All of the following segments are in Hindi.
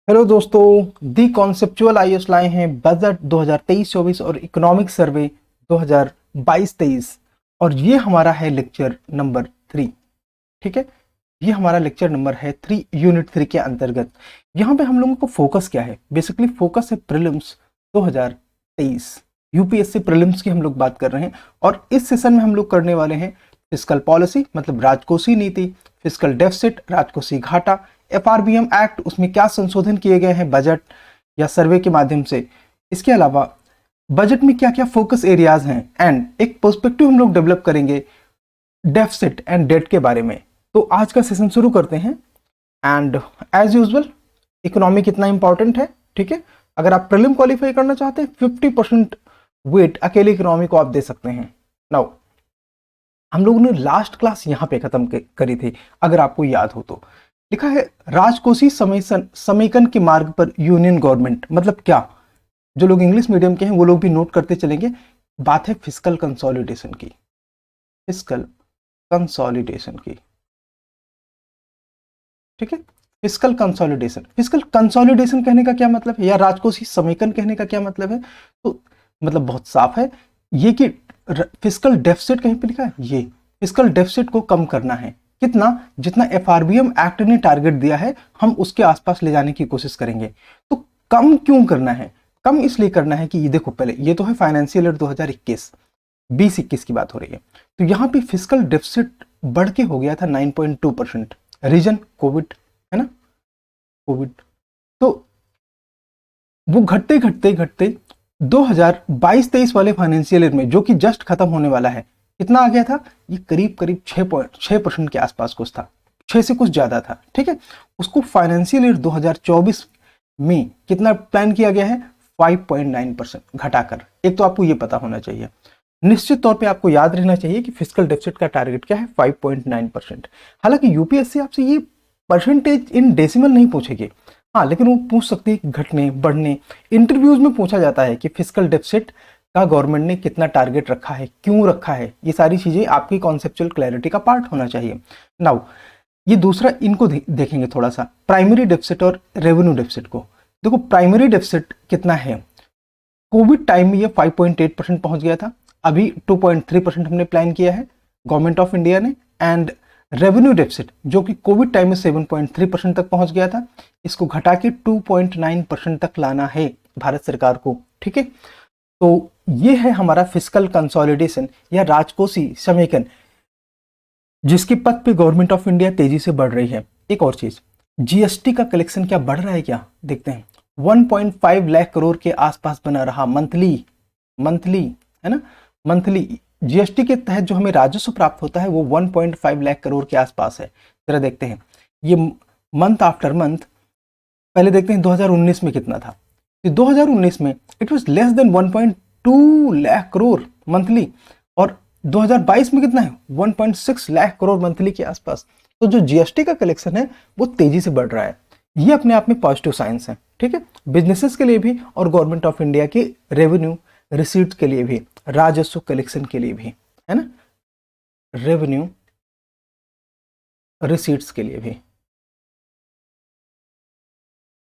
हेलो दोस्तों, दी कॉन्सेप्चुअल आईएएस लाए हैं बजट 2023-24 और इकोनॉमिक सर्वे 2022-23 और ये हमारा है लेक्चर नंबर 3। ठीक है, ये हमारा लेक्चर नंबर है 3 यूनिट 3 के अंतर्गत। यहाँ पे हम लोगों को फोकस क्या है? बेसिकली फोकस है प्रीलिम्स 2023, यूपीएससी प्रीलिम्स की हम लोग बात कर रहे हैं। और इस सेशन में हम लोग करने वाले हैं फिस्कल पॉलिसी मतलब राजकोषीय नीति, फिस्कल डेफिसिट राजकोषीय घाटा, एफआरबीएम एक्ट उसमें क्या संशोधन किए गए हैं बजट या सर्वे के माध्यम से, इसके अलावा बजट में क्या क्या फोकस एरियाज हैं, एंड एक पर्सपेक्टिव हम लोग डेवलप करेंगे डेफिसिट एंड डेट के बारे में। तो आज का सेशन शुरू करते हैं। एंड एज यूजुअल इकोनॉमी कितना इंपॉर्टेंट है, ठीक है। अगर आप प्रीलिम क्वालिफाई करना चाहते हैं 50% वेट अकेले इकोनॉमी को आप दे सकते हैं। नाउ हम लोगों ने लास्ट क्लास यहाँ पे खत्म करी थी, अगर आपको याद हो तो। लिखा है राजकोषीय समेकन के मार्ग पर यूनियन गवर्नमेंट, मतलब क्या? जो लोग इंग्लिश मीडियम के हैं वो लोग भी नोट करते चलेंगे। बात है फिस्कल कंसोलिडेशन की, फिस्कल कंसोलिडेशन की, ठीक है। फिस्कल कंसोलिडेशन कहने का क्या मतलब है, या राजकोषीय समेकन कहने का क्या मतलब है? तो मतलब बहुत साफ है ये कि फिस्कल डेफिसिट कहीं पे लिखा है, ये फिस्कल डेफिसिट को कम करना है। कितना? जितना एफआरबीएम एक्ट ने टारगेट दिया है हम उसके आसपास ले जाने की कोशिश करेंगे। तो कम क्यों करना है? कम इसलिए करना है कि ये देखो, पहले ये तो है फाइनेंशियल ईयर 2021 की बात हो रही है। तो यहाँ पे फिस्कल डेफिसिट बढ़ के हो गया था 9.2%। रीजन कोविड, है ना, कोविड। तो वो घटते घटते घटते 2022-23 वाले फाइनेंशियल ईयर में, जो कि जस्ट खत्म होने वाला है, कितना आ गया था? ये करीब करीब 6% के आसपास कुछ था, 6 से कुछ ज्यादा था, ठीक है। उसको फाइनेंशियल ईयर 2024 में कितना प्लान किया गया है? 5.9% घटाकर। एक तो आपको ये पता होना चाहिए, निश्चित तौर पे आपको याद रहना चाहिए कि फिस्कल डेफिसिट का टारगेट क्या है, 5.9%। हालांकि यूपीएससी आपसे ये परसेंटेज इन डेसिमल नहीं पूछेगी, हाँ, लेकिन वो पूछ सकती है घटने बढ़ने। इंटरव्यूज में पूछा जाता है कि फिस्कल डेफिसिट का गवर्नमेंट ने कितना टारगेट रखा है, क्यों रखा है, ये सारी चीजें आपकी कॉन्सेप्चुअल क्लैरिटी का पार्ट होना चाहिए। नाउ ये दूसरा, इनको देखेंगे थोड़ा सा, प्राइमरी डेफिसिट और रेवेन्यू डेफिसिट को। देखो प्राइमरी डेफिसिट कितना है, कोविड टाइम में ये 5.8% पहुंच गया था, अभी 2.3% हमने प्लान किया है गवर्नमेंट ऑफ इंडिया ने। एंड रेवेन्यू डेफिसिट जो कि कोविड टाइम में 7.3% तक पहुंच गया था, इसको घटा के 2.9% तक लाना है भारत सरकार को, ठीक है। तो ये है हमारा फिस्कल कंसोलिडेशन या राजकोषीय समेकन, जिसके पथ पे गवर्नमेंट ऑफ इंडिया तेजी से बढ़ रही है। एक और चीज, जीएसटी का कलेक्शन क्या बढ़ रहा है क्या? देखते हैं। 1.5 लाख करोड़ के आसपास बना रहा मंथली, है ना, मंथली जीएसटी के तहत जो हमें राजस्व प्राप्त होता है वो 1.5 लाख करोड़ के आसपास है। जरा देखते हैं ये मंथ आफ्टर मंथ। पहले देखते हैं 2019 में कितना था। तो 2019 में it was less than 1.2 lakh crore monthly, और 2022 में कितना है? 1.6 लाख करोड़ मंथली के आसपास। तो जो जीएसटी का कलेक्शन है वो तेजी से बढ़ रहा है। ये अपने आप में पॉजिटिव साइंस है, ठीक है, बिजनेसेस के लिए भी और गवर्नमेंट ऑफ इंडिया के रेवेन्यू रिसीट्स के लिए भी, राजस्व कलेक्शन के लिए भी, है ना, रेवेन्यू रिसीट्स के लिए भी।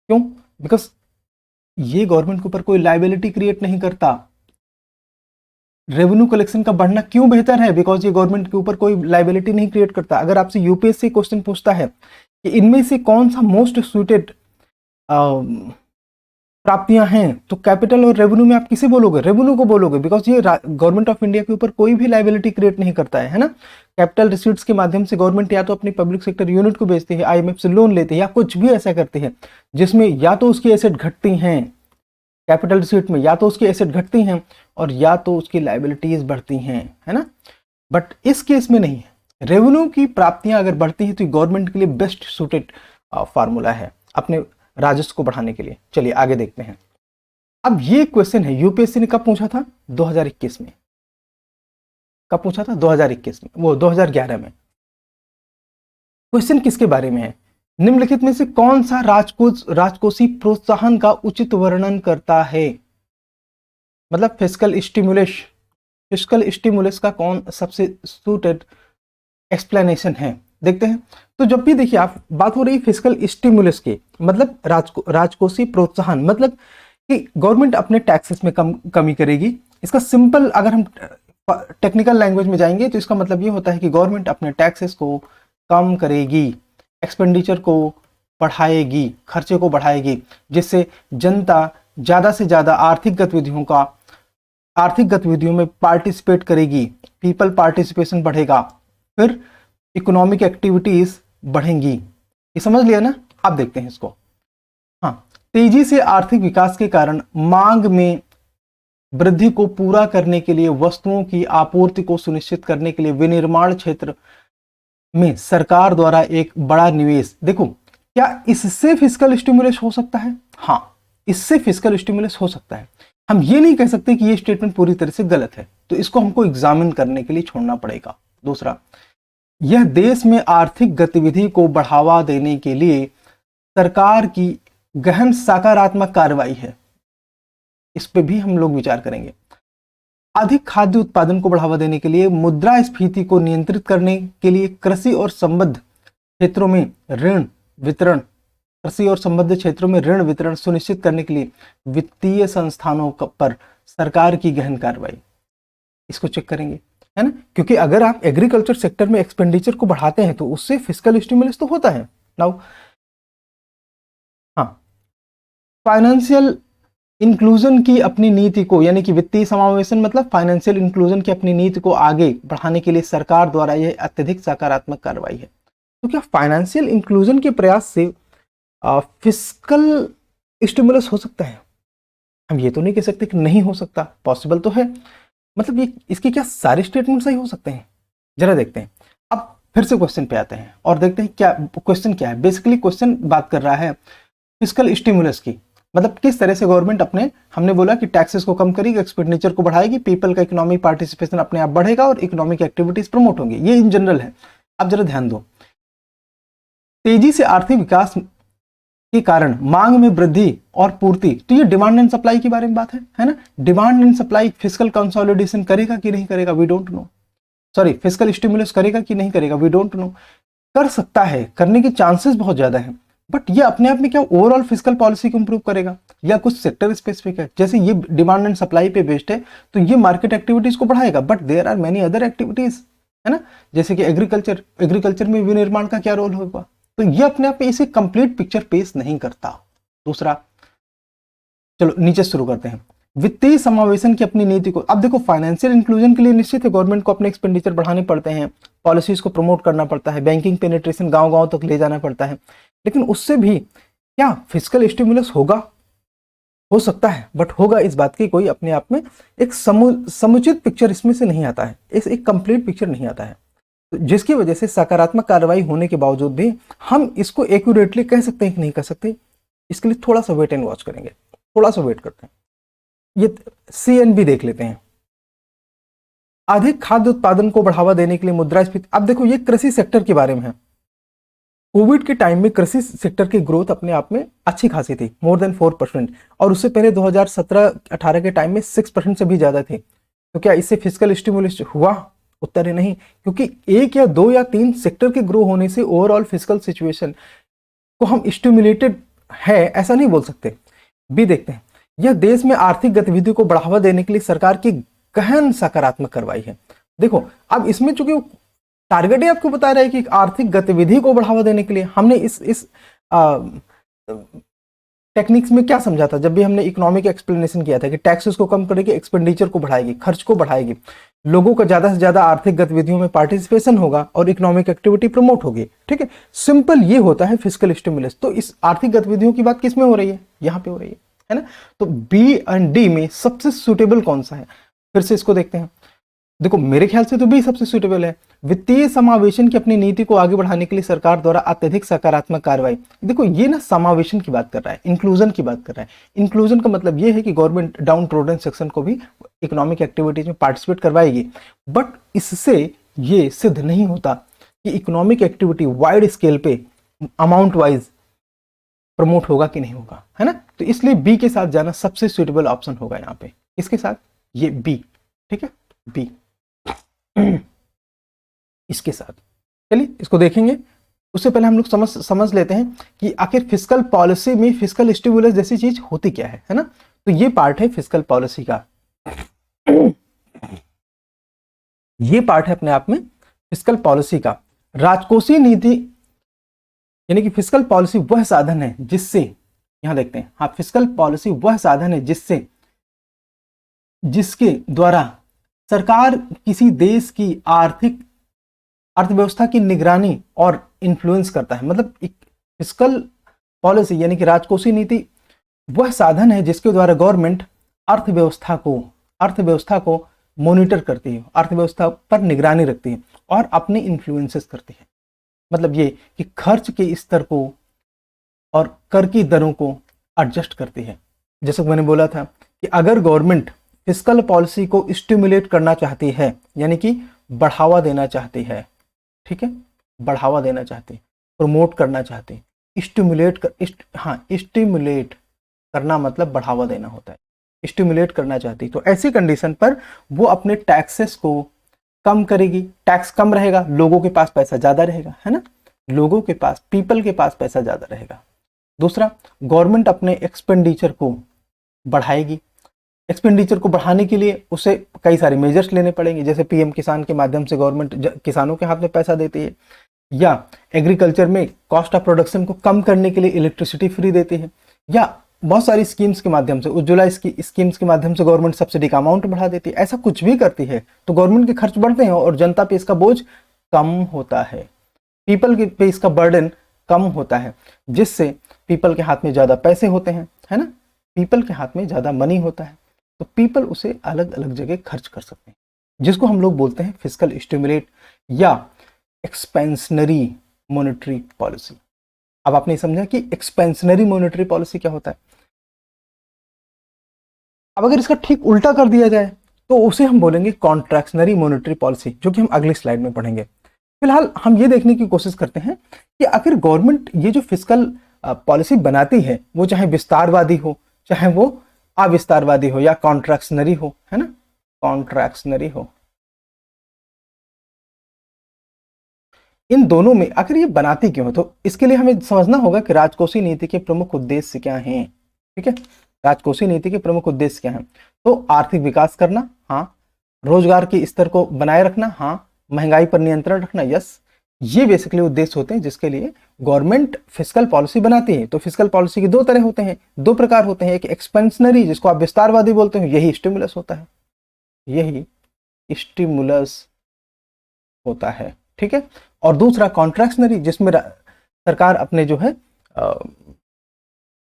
क्यों? बिकॉज ये गवर्नमेंट के ऊपर कोई लाइबिलिटी क्रिएट नहीं करता। रेवेन्यू कलेक्शन का बढ़ना क्यों बेहतर है? बिकॉज ये गवर्नमेंट के ऊपर कोई लाइबिलिटी नहीं क्रिएट करता। अगर आपसे यूपीएससी क्वेश्चन पूछता है कि इनमें से कौन सा मोस्ट सुटेड प्राप्तियां हैं, तो कैपिटल और रेवेन्यू में आप किसे बोलोगे? रेवेन्यू को बोलोगे, बिकॉज ये गवर्नमेंट ऑफ इंडिया के ऊपर कोई भी लाइबिलिटी क्रिएट नहीं करता है ना। कैपिटल रिसीट्स के माध्यम से गवर्नमेंट या तो अपनी पब्लिक सेक्टर यूनिट को बेचती है, आईएमएफ से लोन लेती है, या कुछ भी ऐसा करती है जिसमें या तो उसकी एसेट घटती हैं, कैपिटल रिसीट में या तो उसकी एसेट घटती हैं और या तो उसकी लाइबिलिटीज बढ़ती हैं, है ना। बट इस केस में नहीं है, रेवेन्यू की प्राप्तियां अगर बढ़ती हैं तो गवर्नमेंट के लिए बेस्ट सूटेड फार्मूला है अपने राजस्व को बढ़ाने के लिए। चलिए आगे देखते हैं। अब ये क्वेश्चन है यूपीएससी ने कब पूछा था? 2021 में। कब पूछा था? 2021 में, वो 2011 में। क्वेश्चन किसके बारे में है? निम्नलिखित में से कौन सा राजकोषीय प्रोत्साहन का उचित वर्णन करता है? मतलब फिस्कल स्टिमुलस का कौन सबसे सूटेड एक्सप्लेनेशन है? देखते हैं। तो जब भी देखिए आप बात हो रही है फिस्कल स्टिमुलस की, मतलब राजकोषीय प्रोत्साहन, मतलब कि गवर्नमेंट अपने टैक्सेस में कमी करेगी। इसका सिंपल अगर हम टेक्निकल लैंग्वेज में जाएंगे तो इसका मतलब ये होता है कि गवर्नमेंट अपने टैक्सेस को कम करेगी, एक्सपेंडिचर को बढ़ाएगी, खर्चे को बढ़ाएगी, जिससे जनता ज़्यादा से ज़्यादा आर्थिक गतिविधियों में पार्टिसिपेट करेगी, पीपल पार्टिसिपेशन बढ़ेगा, फिर इकोनॉमिक एक्टिविटीज बढ़ेंगी। ये समझ लिया ना? आप देखते हैं इसको। हाँ, तेजी से आर्थिक विकास के कारण मांग में वृद्धि को पूरा करने के लिए, वस्तुओं की आपूर्ति को सुनिश्चित करने के लिए विनिर्माण क्षेत्र में सरकार द्वारा एक बड़ा निवेश। देखो, क्या इससे फिस्कल स्टिमुलस हो सकता है? हाँ, इससे फिस्कल स्टिमुलस हो सकता है। हम ये नहीं कह सकते कि ये स्टेटमेंट पूरी तरह से गलत है, तो इसको हमको एग्जामिन करने के लिए छोड़ना पड़ेगा। दूसरा, यह देश में आर्थिक गतिविधि को बढ़ावा देने के लिए सरकार की गहन सकारात्मक कार्रवाई है। इस पे भी हम लोग विचार करेंगे। अधिक खाद्य उत्पादन को बढ़ावा देने के लिए, मुद्रास्फीति को नियंत्रित करने के लिए, कृषि और संबद्ध क्षेत्रों में ऋण वितरण सुनिश्चित करने के लिए वित्तीय संस्थानों पर सरकार की गहन कार्रवाई। इसको चेक करेंगे, है ना? क्योंकि अगर आप एग्रीकल्चर सेक्टर में एक्सपेंडिचर को बढ़ाते हैं तो उससे फिस्कल स्टिमुलस तो होता है। नाउ हाँ, फाइनेंशियल इंक्लूजन की अपनी नीति को, यानी कि वित्तीय समावेशन मतलब फाइनेंशियल इंक्लूजन की अपनी नीति को आगे बढ़ाने के लिए सरकार द्वारा यह अत्यधिक सकारात्मक कार्रवाई है। तो क्या फाइनेंशियल इंक्लूजन के प्रयास से फिस्कल स्टिमुलस हो सकता है? हम ये तो नहीं कह सकते कि नहीं हो सकता, पॉसिबल तो है। मतलब ये इसके क्या सारे स्टेटमेंट सही हो सकते हैं? जरा देखते हैं। अब फिर से क्वेश्चन पे आते हैं और देखते हैं क्या क्वेश्चन क्या है। बेसिकली क्वेश्चन बात कर रहा है फिस्कल स्टिमुलस की, मतलब किस तरह से गवर्नमेंट हमने बोला कि टैक्सेस को कम करेगी, एक्सपेंडिचर को बढ़ाएगी, पीपल का इकोनॉमिक पार्टिसिपेशन अपने आप बढ़ेगा और इकोनॉमिक एक्टिविटीज प्रमोट होंगी। ये इन जनरल है। अब जरा ध्यान दो, तेजी से आर्थिक विकास के कारण मांग में वृद्धि और पूर्ति, तो ये डिमांड एंड सप्लाई के बारे में बात है ना? Demand and supply fiscal consolidation करेगा कि नहीं करेगा, we don't know. Sorry, fiscal stimulus करेगा कि नहीं करेगा, वी डोंट नो। कर सकता है, करने के चांसेस बहुत ज्यादा हैं, बट ये अपने आप में क्या ओवरऑल फिस्कल पॉलिसी को इंप्रूव करेगा या कुछ सेक्टर स्पेसिफिक है? जैसे ये डिमांड एंड सप्लाई पे बेस्ड है तो ये मार्केट एक्टिविटीज को बढ़ाएगा, but there are many other activities, है ना? जैसे कि एग्रीकल्चर में विनिर्माण का क्या रोल होगा? तो ये अपने आप में इसे कंप्लीट पिक्चर पेश नहीं करता। दूसरा, चलो नीचे शुरू करते हैं। वित्तीय समावेशन की अपनी नीति को, अब देखो फाइनेंशियल इंक्लूजन के लिए निश्चित है गवर्नमेंट को अपने एक्सपेंडिचर बढ़ाने पड़ते हैं, पॉलिसीज को प्रमोट करना पड़ता है, बैंकिंग पेनिट्रेशन गांव-गांव तक ले जाना पड़ता है, लेकिन उससे भी क्या फिस्कल स्टिमुलस होगा? हो सकता है, बट होगा इस बात की कोई अपने आप में एक समुचित पिक्चर इसमें से नहीं आता है, एक कंप्लीट पिक्चर नहीं आता है, जिसकी वजह से सकारात्मक कार्रवाई होने के बावजूद भी हम इसको एक्यूरेटली कह सकते हैं कि नहीं कह सकते। इसके लिए थोड़ा सा वेट एंड वॉच करेंगे, थोड़ा सा वेट करते हैं। ये CNB देख लेते हैं। अधिक खाद्य उत्पादन को बढ़ावा देने के लिए मुद्रास्फीति, अब देखो ये कृषि सेक्टर के बारे में है। कोविड के टाइम में कृषि सेक्टर की ग्रोथ अपने आप में अच्छी खासी थी, मोर देन 4%, और उससे पहले 2017-18 के टाइम में 6% से भी ज्यादा थी। तो क्या इससे फिस्कल स्टिमुलस हुआ? उत्तर है नहीं, क्योंकि 1 या 2 या 3 सेक्टर के ग्रो होने से ओवरऑल फिस्कल सिचुएशन को हम स्टिमुलेटेड है ऐसा नहीं बोल सकते। भी देखते हैं, यह देश में आर्थिक गतिविधि को बढ़ावा देने के लिए सरकार की गहन सकारात्मक कार्रवाई है। देखो अब इसमें चूंकि टारगेट ही आपको बता रहा है कि आर्थिक गतिविधि को बढ़ावा देने के लिए, हमने इस टेक्निक्स में क्या समझा था जब भी हमने इकोनॉमिक एक्सप्लेनेशन किया था कि टैक्सेस को कम करेगी, एक्सपेंडिचर को बढ़ाएगी, खर्च को बढ़ाएगी, लोगों का ज्यादा से ज्यादा आर्थिक गतिविधियों में पार्टिसिपेशन होगा और इकोनॉमिक एक्टिविटी प्रमोट होगी। ठीक है, सिंपल ये होता है फिस्कल स्टिमुलस। तो इस आर्थिक गतिविधियों की बात किस में हो रही है? यहाँ पे हो रही है ना? तो B एंड D में सबसे सुटेबल कौन सा है? फिर से इसको देखते हैं। देखो मेरे ख्याल से तो B सबसे सुटेबल है। वित्तीय समावेशन की अपनी नीति को आगे बढ़ाने के लिए सरकार द्वारा अत्यधिक सकारात्मक कार्रवाई। देखो ये ना समावेशन की बात कर रहा है, इंक्लूजन की बात कर रहा है। इंक्लूजन का मतलब ये है कि गवर्नमेंट डाउन ट्रोडन सेक्शन को भी इकोनॉमिक एक्टिविटीज में पार्टिसिपेट करवाएगी, बट इससे ये सिद्ध नहीं होता कि इकोनॉमिक एक्टिविटी वाइड स्केल पे अमाउंट वाइज प्रमोट होगा कि नहीं होगा, है ना? तो इसलिए B के साथ जाना सबसे सुटेबल ऑप्शन होगा यहाँ पे, इसके साथ ये B। ठीक है, B इसके साथ। चलिए इसको देखेंगे। उससे पहले हम लोग समझ लेते हैं कि आखिर फिस्कल पॉलिसी में फिस्कल स्टिमुलस जैसी चीज होती क्या है ना। तो ये पार्ट है फिस्कल पॉलिसी का, ये पार्ट है अपने आप में फिस्कल पॉलिसी का। राजकोषीय नीति यानी कि फिस्कल पॉलिसी वह साधन है जिससे, यहां देखते हैं, हाँ, फिस्कल पॉलिसी वह साधन है जिसके द्वारा सरकार किसी देश की अर्थव्यवस्था की निगरानी और इन्फ्लुएंस करता है। मतलब फिस्कल पॉलिसी यानी कि राजकोषीय नीति वह साधन है जिसके द्वारा गवर्नमेंट अर्थव्यवस्था को मॉनिटर करती है, अर्थव्यवस्था पर निगरानी रखती है और अपने इन्फ्लुएंसेस करती है। मतलब ये कि खर्च के स्तर को और कर की दरों को एडजस्ट करती है। जैसे मैंने बोला था कि अगर गवर्नमेंट फिस्कल पॉलिसी को स्टिमुलेट करना चाहती है, यानी कि बढ़ावा देना चाहती है, ठीक है, बढ़ावा देना चाहती है, प्रमोट करना चाहती है, स्टिमुलेट करना मतलब बढ़ावा देना होता है, स्टिमुलेट करना चाहती है, तो ऐसी कंडीशन पर वो अपने टैक्सेस को कम करेगी। टैक्स कम रहेगा, लोगों के पास पैसा ज्यादा रहेगा, है ना, लोगों के पास, पीपल के पास पैसा ज्यादा रहेगा। दूसरा, गवर्नमेंट अपने एक्सपेंडिचर को बढ़ाएगी। एक्सपेंडिचर को बढ़ाने के लिए उसे कई सारे मेजर्स लेने पड़ेंगे, जैसे पीएम किसान के माध्यम से गवर्नमेंट किसानों के हाथ में पैसा देती है, या एग्रीकल्चर में कॉस्ट ऑफ प्रोडक्शन को कम करने के लिए इलेक्ट्रिसिटी फ्री देती है, या बहुत सारी स्कीम्स के माध्यम से, उज्ज्वला स्कीम्स के माध्यम से गवर्नमेंट सब्सिडी का अमाउंट बढ़ा देती है। ऐसा कुछ भी करती है तो गवर्नमेंट के खर्च बढ़ते हैं और जनता पे इसका बोझ कम होता है, पीपल पे इसका बर्डन कम होता है, जिससे पीपल के हाथ में ज्यादा पैसे होते हैं, है ना, पीपल के हाथ में ज्यादा मनी होता है, तो पीपल उसे अलग अलग जगह खर्च कर सकते हैं, जिसको हम लोग बोलते हैं फिस्कल स्टिमुलेट या एक्सपेंशनरी मॉनेटरी पॉलिसी। अब आपने समझा कि एक्सपेंशनरी मॉनेटरी पॉलिसी क्या होता है। अब अगर इसका ठीक उल्टा कर दिया जाए तो उसे हम बोलेंगे कॉन्ट्रैक्शनरी मॉनेटरी पॉलिसी, जो कि हम अगली स्लाइड में पढ़ेंगे। फिलहाल हम ये देखने की कोशिश करते हैं कि आखिर गवर्नमेंट ये जो फिस्कल पॉलिसी बनाती है, वो चाहे विस्तारवादी हो, चाहे वो अविस्तारवादी हो, या कॉन्ट्रैक्शनरी हो, है ना, कॉन्ट्रैक्शनरी हो, इन दोनों में आखिर ये बनाती क्यों है। तो इसके लिए हमें समझना होगा कि राजकोषीय नीति के प्रमुख उद्देश्य क्या हैं। ठीक है, राजकोषीय नीति के प्रमुख उद्देश्य क्या हैं। तो आर्थिक विकास करना, हाँ, रोजगार के स्तर को बनाए रखना, हाँ, महंगाई पर नियंत्रण रखना, यस, ये बेसिकली उद्देश्य होते हैं जिसके लिए गवर्नमेंट फिस्कल पॉलिसी बनाती है। तो फिस्कल पॉलिसी के दो तरह होते हैं, दो प्रकार होते हैं, एक एक्सपेंशनरी जिसको आप विस्तारवादी बोलते हो, यही स्टिमुलस होता है, यही स्टिमुलस होता है, ठीक है, और दूसरा कॉन्ट्रैक्शनरी जिसमें सरकार अपने जो है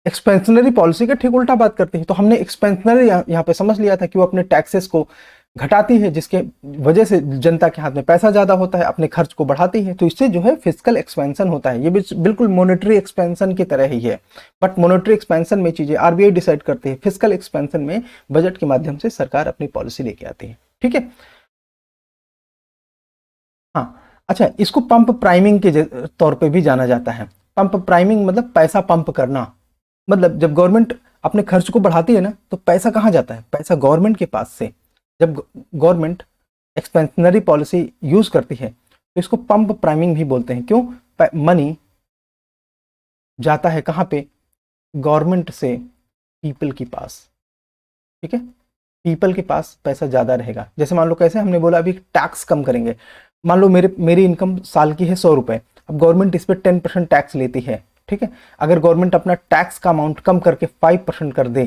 एक्सपेंशनरी पॉलिसी का ठीक उल्टा बात करती है। तो हमने एक्सपेंशनरी यहाँ पे समझ लिया था कि वो अपने टैक्सेस को घटाती है, जिसके वजह से जनता के हाथ में पैसा ज्यादा होता है, अपने खर्च को बढ़ाती है, तो इससे जो है फिस्कल एक्सपेंशन होता है। ये बिल्कुल मॉनेटरी एक्सपेंशन की तरह ही है, बट मॉनेटरी एक्सपेंशन में चीजें आरबीआई डिसाइड करती है, फिस्कल एक्सपेंशन में बजट के माध्यम से सरकार अपनी पॉलिसी लेके आती है, ठीक है। हाँ, अच्छा, इसको पंप प्राइमिंग के तौर पे भी जाना जाता है। पंप प्राइमिंग मतलब पैसा पंप करना, मतलब जब गवर्नमेंट अपने खर्च को बढ़ाती है ना, तो पैसा कहाँ जाता है, पैसा गवर्नमेंट के पास से जब गवर्नमेंट एक्सपेंशनरी पॉलिसी यूज करती है तो इसको पंप प्राइमिंग भी बोलते हैं। क्यों, मनी जाता है कहाँ पे, गवर्नमेंट से पीपल के पास, ठीक है, पीपल के पास पैसा ज्यादा रहेगा। जैसे मान लो, कैसे हमने बोला अभी टैक्स कम करेंगे, मान लो मेरी इनकम साल की है 100 रुपए, अब गवर्नमेंट इस पर 10% टैक्स लेती है, ठीक है। अगर गवर्नमेंट अपना टैक्स का अमाउंट कम करके 5% कर दे,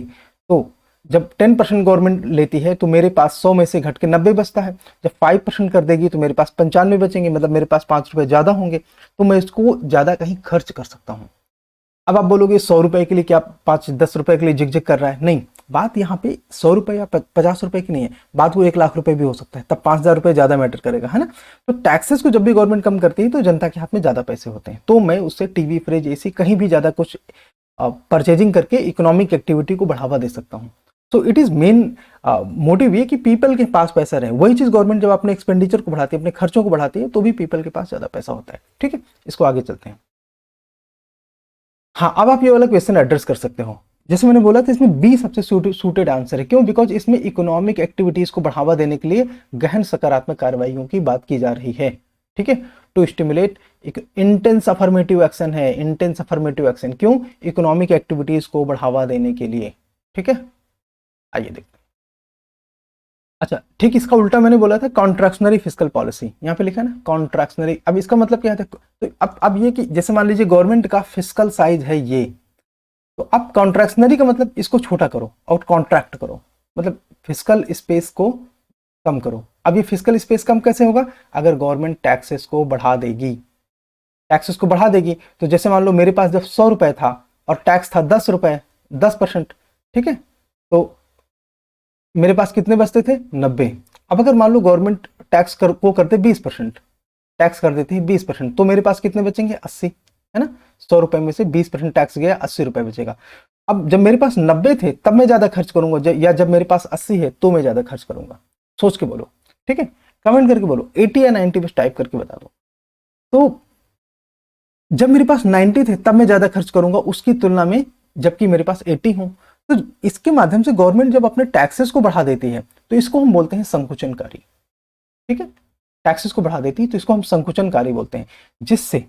तो जब 10% गवर्नमेंट लेती है तो मेरे पास 100 में से घट के 90 बचता है। जब 5% कर देगी तो मेरे पास 95 बचेंगे, मतलब मेरे पास 5 रुपए ज्यादा होंगे, तो मैं इसको ज्यादा कहीं खर्च कर सकता हूँ। अब आप बोलोगे 100 रुपए के लिए क्या 5-10 रुपए के लिए झिकझिक कर रहा है, नहीं, बात यहाँ पे 100 रुपए या 50 रुपए की नहीं है, बात वो 1 लाख रुपए भी हो सकता है, तब 5,000 रुपए ज्यादा मैटर करेगा, है ना। तो टैक्सेस को जब भी गवर्नमेंट कम करती है तो जनता के हाथ में ज्यादा पैसे होते हैं, तो मैं उससे टीवी, फ्रिज, एसी कहीं भी ज्यादा कुछ परचेजिंग करके इकोनॉमिक एक्टिविटी को बढ़ावा दे सकता हूँ। तो इट इज मेन मोटिव ये कि पीपल के पास पैसा रहे। वही चीज गवर्नमेंट जब अपने एक्सपेंडिचर को बढ़ाती है, अपने खर्चों को बढ़ाती है, तो भी पीपल के पास ज्यादा पैसा होता है, ठीक है। इसको आगे चलते हैं। हाँ, अब आप ये वाला क्वेश्चन एड्रेस कर सकते हो। जैसे मैंने बोला था, इसमें बी सबसे सूटेड आंसर है। क्यों, बिकॉज इसमें इकोनॉमिक एक्टिविटीज को बढ़ावा देने के लिए गहन सकारात्मक कार्रवाइयों की बात की जा रही है, ठीक है। टू स्टिमुलेट, एक इंटेंस अफर्मेटिव एक्शन है, इंटेंस अफर्मेटिव एक्शन, क्यों? इकोनॉमिक एक्टिविटीज को बढ़ावा देने के लिए। ठीक है, आइए देखते हैं। अच्छा, ठीक इसका उल्टा मैंने बोला था कॉन्ट्रैक्शनरी फिस्कल पॉलिसी, यहाँ पे लिखा है ना कॉन्ट्रैक्शनरी। अब इसका मतलब क्या है? तो अब ये कि जैसे मान लीजिए गवर्नमेंट का फिस्कल साइज है ये, तो अब कॉन्ट्रैक्शनरी का मतलब इसको छोटा करो और कॉन्ट्रैक्ट करो, मतलब फिस्कल स्पेस को कम करो। अब ये फिस्कल स्पेस कम कैसे होगा? अगर गवर्नमेंट टैक्सेस को बढ़ा देगी, टैक्सेस को बढ़ा देगी। तो जैसे मान लो मेरे पास जब 100 रुपए था और टैक्स था 10 रुपए, 10%, ठीक है, तो मेरे पास कितने बचते थे? 90। अब अगर मान लो गवर्नमेंट टैक्स को करते 20%, टैक्स कर देती है 20%, तो मेरे पास कितने बचेंगे? 80, है ना। 100 रुपए में से 20% टैक्स गया, 80 रुपए बचेगा। अब जब मेरे पास 90 थे तब मैं ज्यादा खर्च करूंगा, या जब मेरे पास 80 है तो मैं ज्यादा खर्च करूंगा? सोच के बोलो, ठीक है, कमेंट करके बोलो, 80 या 90 बस टाइप करके बता दो। तो जब मेरे पास 90 थे तब मैं ज्यादा खर्च करूंगा उसकी तुलना में, जबकि मेरे पास 80 हो। तो इसके माध्यम से गवर्नमेंट जब अपने टैक्सेस को बढ़ा देती है तो इसको हम बोलते हैं संकुचनकारी। ठीक है, टैक्सेस को बढ़ा देती है तो इसको हम संकुचनकारी बोलते हैं। जिससे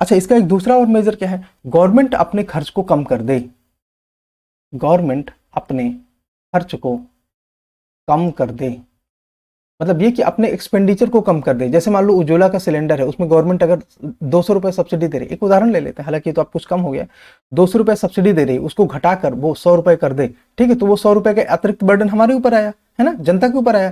अच्छा, इसका एक दूसरा और मेजर क्या है? गवर्नमेंट अपने खर्च को कम कर दे, गवर्नमेंट अपने खर्च को कम कर दे, मतलब ये कि अपने एक्सपेंडिचर को कम कर दे। जैसे मान लो उज्ज्वला का सिलेंडर है, उसमें गवर्नमेंट अगर 200 रुपए सब्सिडी दे रही है, एक उदाहरण ले लेते हैं, हालांकि तो अब कुछ कम हो गया, 200 रुपए सब्सिडी दे रही है, उसको घटाकर वो 100 रुपए कर दे, ठीक है, तो वो 100 रुपए का अतिरिक्त बर्डन हमारे ऊपर आया, है ना, जनता के ऊपर आया।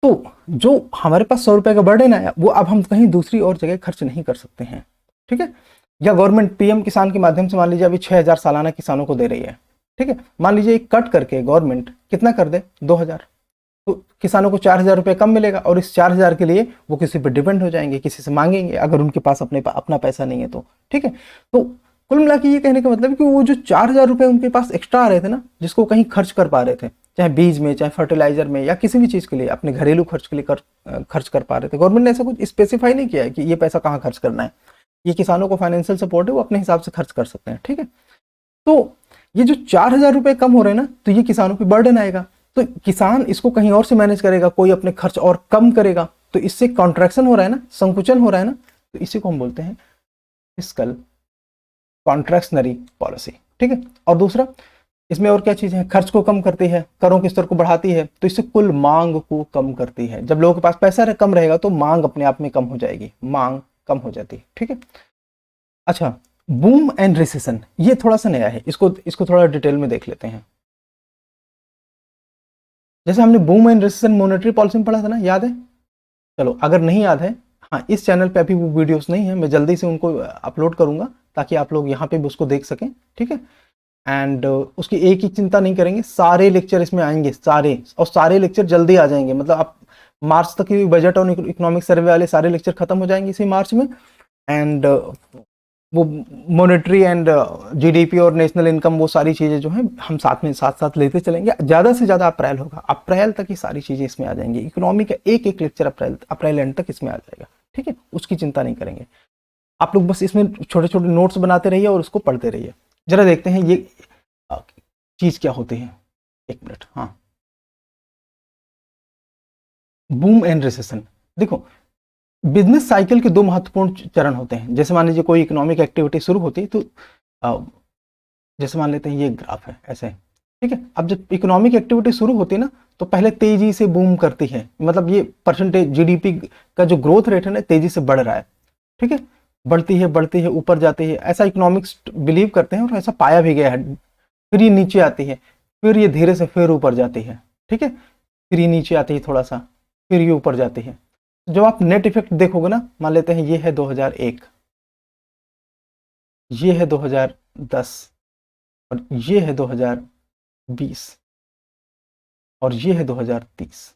तो जो हमारे पास 100 रुपए का बर्डन आया वो अब हम कहीं दूसरी और जगह खर्च नहीं कर सकते हैं। ठीक है, या गवर्नमेंट पीएम किसान के माध्यम से मान लीजिए अभी 6000 सालाना किसानों को दे रही है, ठीक है, मान लीजिए एक कट करके गवर्नमेंट कितना कर दे? 2000, तो किसानों को 4000 रुपये कम मिलेगा, और इस 4000 के लिए वो किसी पर डिपेंड हो जाएंगे, किसी से मांगेंगे अगर उनके पास अपना पैसा नहीं है तो। ठीक है, तो कुल मिला के ये कहने का मतलब है कि वो जो 4000 रुपये उनके पास एक्स्ट्रा आ रहे थे ना, जिसको कहीं खर्च कर पा रहे थे, चाहे बीज में, चाहे फर्टिलाइजर में, या किसी भी चीज़ के लिए, अपने घरेलू खर्च के लिए खर्च कर पा रहे थे, गवर्नमेंट ने ऐसा कुछ स्पेसिफाई नहीं किया है कि ये पैसा कहाँ खर्च करना है। ये किसानों को फाइनेंशियल सपोर्ट है, वो अपने हिसाब से खर्च कर सकते हैं। ठीक है, तो ये जो 4000 रुपये कम हो रहे हैं ना, तो ये किसानों पे बर्डन आएगा, तो किसान इसको कहीं और से मैनेज करेगा, कोई अपने खर्च और कम करेगा, तो इससे कॉन्ट्रैक्शन हो रहा है ना, संकुचन हो रहा है ना, तो इसी को हम बोलते हैं फिस्कल कॉन्ट्रैक्शनरी पॉलिसी। ठीक है, और दूसरा इसमें और क्या चीज़ है? खर्च को कम करती है, करों के स्तर को बढ़ाती है, तो इससे कुल मांग को कम करती है। जब लोगों के पास पैसा कम रहेगा तो मांग अपने आप में कम हो जाएगी, मांग कम हो जाती है। ठीक है, अच्छा, बूम एंड रिसेशन, ये थोड़ा सा नया है, इसको थोड़ा डिटेल में देख लेते हैं। जैसे हमने boom and recession monetary policy में पढ़ा था ना, याद है? चलो अगर नहीं याद है, हाँ, इस चैनल पे अभी वो वीडियोस नहीं है, मैं जल्दी से उनको अपलोड करूंगा ताकि आप लोग यहाँ पे भी उसको देख सकें। ठीक है, एंड उसकी एक ही चिंता नहीं करेंगे, सारे लेक्चर इसमें आएंगे, सारे, और सारे लेक्चर जल्दी आ जाएंगे, मतलब आप मार्च तक की बजट और इकोनॉमिक सर्वे वाले सारे लेक्चर खत्म हो जाएंगे इसी मार्च में। एंड वो मॉनेटरी एंड जीडीपी और नेशनल इनकम, वो सारी चीज़ें जो हैं हम साथ साथ लेते चलेंगे। ज़्यादा से ज़्यादा अप्रैल होगा, अप्रैल तक ही सारी चीज़ें इसमें आ जाएंगी। इकोनॉमी का एक एक लेक्चर अप्रैल एंड तक इसमें आ जाएगा। ठीक है, उसकी चिंता नहीं करेंगे आप लोग, बस इसमें छोटे छोटे नोट्स बनाते रहिए और उसको पढ़ते रहिए। जरा देखते हैं ये चीज़ क्या होती है, एक मिनट। हाँ, बूम एंड रिसेशन, देखो बिजनेस साइकिल के दो महत्वपूर्ण चरण होते हैं। जैसे मान लीजिए कोई इकोनॉमिक एक्टिविटी शुरू होती है, तो जैसे मान लेते हैं ये ग्राफ है ऐसे, ठीक है, अब जब इकोनॉमिक एक्टिविटी शुरू होती है ना, तो पहले तेजी से बूम करती है, मतलब ये परसेंटेज जीडीपी का जो ग्रोथ रेट है ना, तेजी से बढ़ रहा है। ठीक है, बढ़ती है, ऊपर जाती है, ऐसा इकोनॉमिक्स बिलीव करते हैं और ऐसा पाया भी गया है। फिर ये नीचे आती है, फिर ये धीरे से फिर ऊपर जाती है। ठीक है, फिर ये नीचे आती है थोड़ा सा, फिर ये ऊपर जाती है। जब आप नेट इफेक्ट देखोगे ना, मान लेते हैं ये है 2001, ये है 2010, और ये है 2020, और ये है 2030,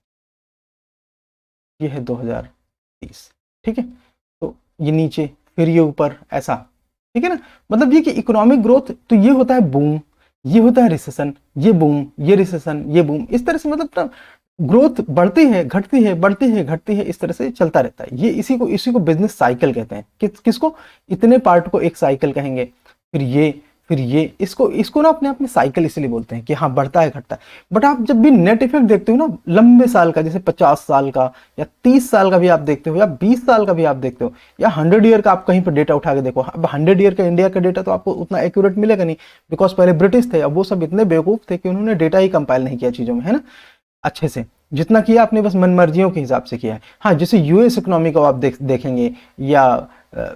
ये है 2030। ठीक है, तो ये नीचे, फिर ये ऊपर, ऐसा। ठीक है ना, मतलब ये कि इकोनॉमिक ग्रोथ, तो ये होता है बूम, ये होता है रिसेशन, ये बूम, ये रिसेशन, ये बूम, इस तरह से मतलब ग्रोथ बढ़ती है, घटती है, बढ़ती है, घटती है, इस तरह से चलता रहता है। ये इसी को बिजनेस साइकिल कहते हैं। किसको? इतने पार्ट को एक साइकिल कहेंगे। फिर फिर ये इसको ना अपने आप में साइकिल इसलिए बोलते हैं कि हाँ बढ़ता है घटता है। बट आप जब भी नेट इफेक्ट देखते हो ना लंबे साल का, जैसे 50 साल का या 30 साल का भी आप देखते हो या 20 साल का भी आप देखते हो या 100 ईयर का आप कहीं पर डेटा उठा के देखो, अब 100 ईयर का इंडिया का डेटा तो आपको उतना एक्यूरेट मिलेगा नहीं, बिकॉज पहले ब्रिटिश थे, अब वो सब इतने बेवकूफ थे कि उन्होंने डेटा ही कंपाइल नहीं किया चीजों में, है ना, अच्छे से। जितना किया आपने बस मनमर्जियों के हिसाब से किया है। हाँ, जैसे यूएस इकोनॉमी को आप देखेंगे या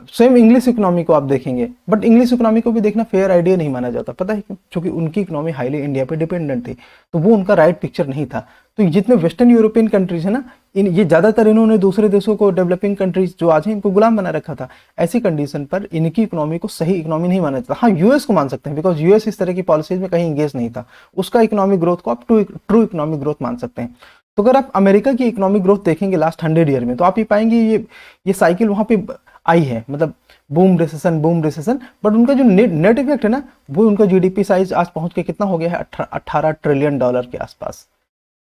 सेम इंग्लिश इकोनॉमी को आप देखेंगे, बट इंग्लिश इकोनॉमी को भी देखना फेयर आइडिया नहीं माना जाता, पता है क्यों? क्योंकि उनकी इकोनॉमी हाईली इंडिया पे डिपेंडेंट थी, तो वो उनका राइट पिक्चर नहीं था। तो जितने वेस्टर्न यूरोपियन कंट्रीज है ना, ये ज्यादातर इन्होंने दूसरे देशों को, डेवलपिंग कंट्रीज जो आज हैं, इनको गुलाम बना रखा था। ऐसी कंडीशन पर इनकी इकोनॉमी को सही इकोनॉमी नहीं माना जाता। हाँ, यूएस को मान सकते हैं, बिकॉज यूएस इस तरह की पॉलिसीज में कहीं इंगेज नहीं था, उसका इकोनॉमिक ग्रोथ को आप ट्रू इकोनॉमिक ग्रोथ मान सकते हैं। तो अगर आप अमेरिका की इकोनॉमिक ग्रोथ देखेंगे लास्ट 100 ईयर में, तो आप ये पाएंगे ये साइकिल वहां पे आई है, मतलब बूम रिसेशन, बट उनका जो नेट इफेक्ट है ना, वो उनका जीडीपी साइज आज पहुंच के कितना हो गया है, 18 ट्रिलियन डॉलर के आसपास।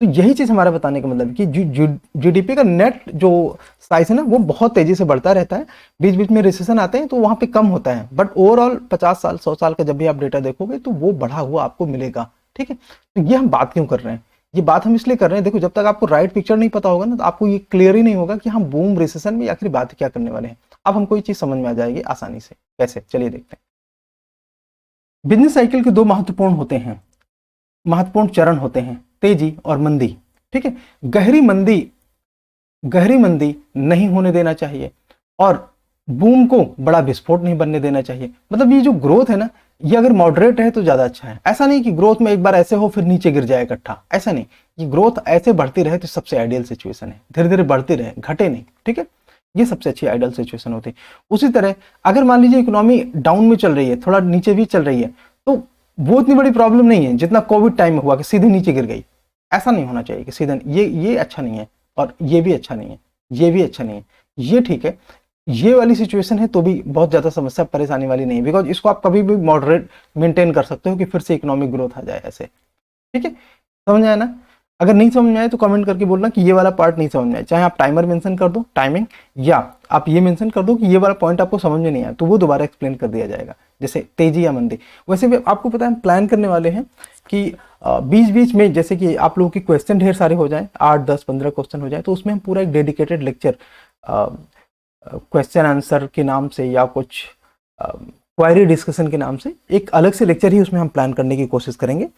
तो यही चीज हमारा बताने का मतलब कि जीडीपी का नेट जो साइज है ना, वो बहुत तेजी से बढ़ता रहता है, बीच बीच में रिसेशन आते हैं तो वहां पे कम होता है, बट ओवरऑल 50 साल 100 साल का जब भी आप डेटा देखोगे तो वो बढ़ा हुआ आपको मिलेगा, ठीक है। तो ये हम बात क्यों कर रहे हैं, ये बात हम इसलिए कर रहे हैं, देखो जब तक आपको राइट पिक्चर नहीं पता होगा ना, तो आपको ये क्लियर ही नहीं होगा कि हम बूम रिसेशन में आखिर बात क्या करने वाले हैं। अब हमको ये चीज समझ में आ जाएगी आसानी से, कैसे, चलिए देखते हैं। बिजनेस साइकिल के दो महत्वपूर्ण चरण होते हैं, तेजी और मंदी, ठीक है। गहरी मंदी नहीं होने देना चाहिए और बूम को बड़ा विस्फोट नहीं बनने देना चाहिए। मतलब ये जो ग्रोथ है ना, ये अगर मॉडरेट है तो ज्यादा अच्छा है। ऐसा नहीं कि ग्रोथ में एक बार ऐसे हो फिर नीचे गिर जाए इकट्ठा, ऐसा नहीं। ये ग्रोथ ऐसे बढ़ती रहे तो सबसे आइडियल सिचुएशन है, धीरे धीरे बढ़ती रहे, घटे नहीं, ठीक है, ये सबसे अच्छी आइडियल सिचुएशन होती है। उसी तरह अगर मान लीजिए इकोनॉमी डाउन में चल रही है, थोड़ा नीचे भी चल रही है, तो वो इतनी बड़ी प्रॉब्लम नहीं है जितना कोविड टाइम में हुआ कि सीधे नीचे गिर गई। ऐसा नहीं होना चाहिए कि सीधे ये अच्छा नहीं है और ये भी अच्छा नहीं है, ये भी अच्छा नहीं है, ये ठीक है। ये वाली सिचुएशन है तो भी बहुत ज्यादा समस्या परेशानी वाली नहीं है, बिकॉज इसको आप कभी भी मॉडरेट मेंटेन कर सकते हो कि फिर से इकोनॉमिक ग्रोथ आ जाए ऐसे, ठीक है। समझ आया ना? अगर नहीं समझ में आए तो कमेंट करके बोलना कि ये वाला पार्ट नहीं समझ में आया, चाहे आप टाइमर मेंशन कर दो, टाइमिंग, या आप ये मेंशन कर दो कि ये वाला पॉइंट आपको समझ में नहीं आया, तो वो दोबारा एक्सप्लेन कर दिया जाएगा, जैसे तेजी या मंदी। वैसे भी आपको पता है हम प्लान करने वाले हैं कि बीच बीच में जैसे कि आप लोगों की क्वेश्चन ढेर सारे हो जाए, 8 10 15 क्वेश्चन हो जाए, तो उसमें हम पूरा एक डेडिकेटेड लेक्चर क्वेश्चन आंसर के नाम से या कुछ क्वेरी डिस्कशन के नाम से एक अलग से लेक्चर ही उसमें हम प्लान करने की कोशिश करेंगे।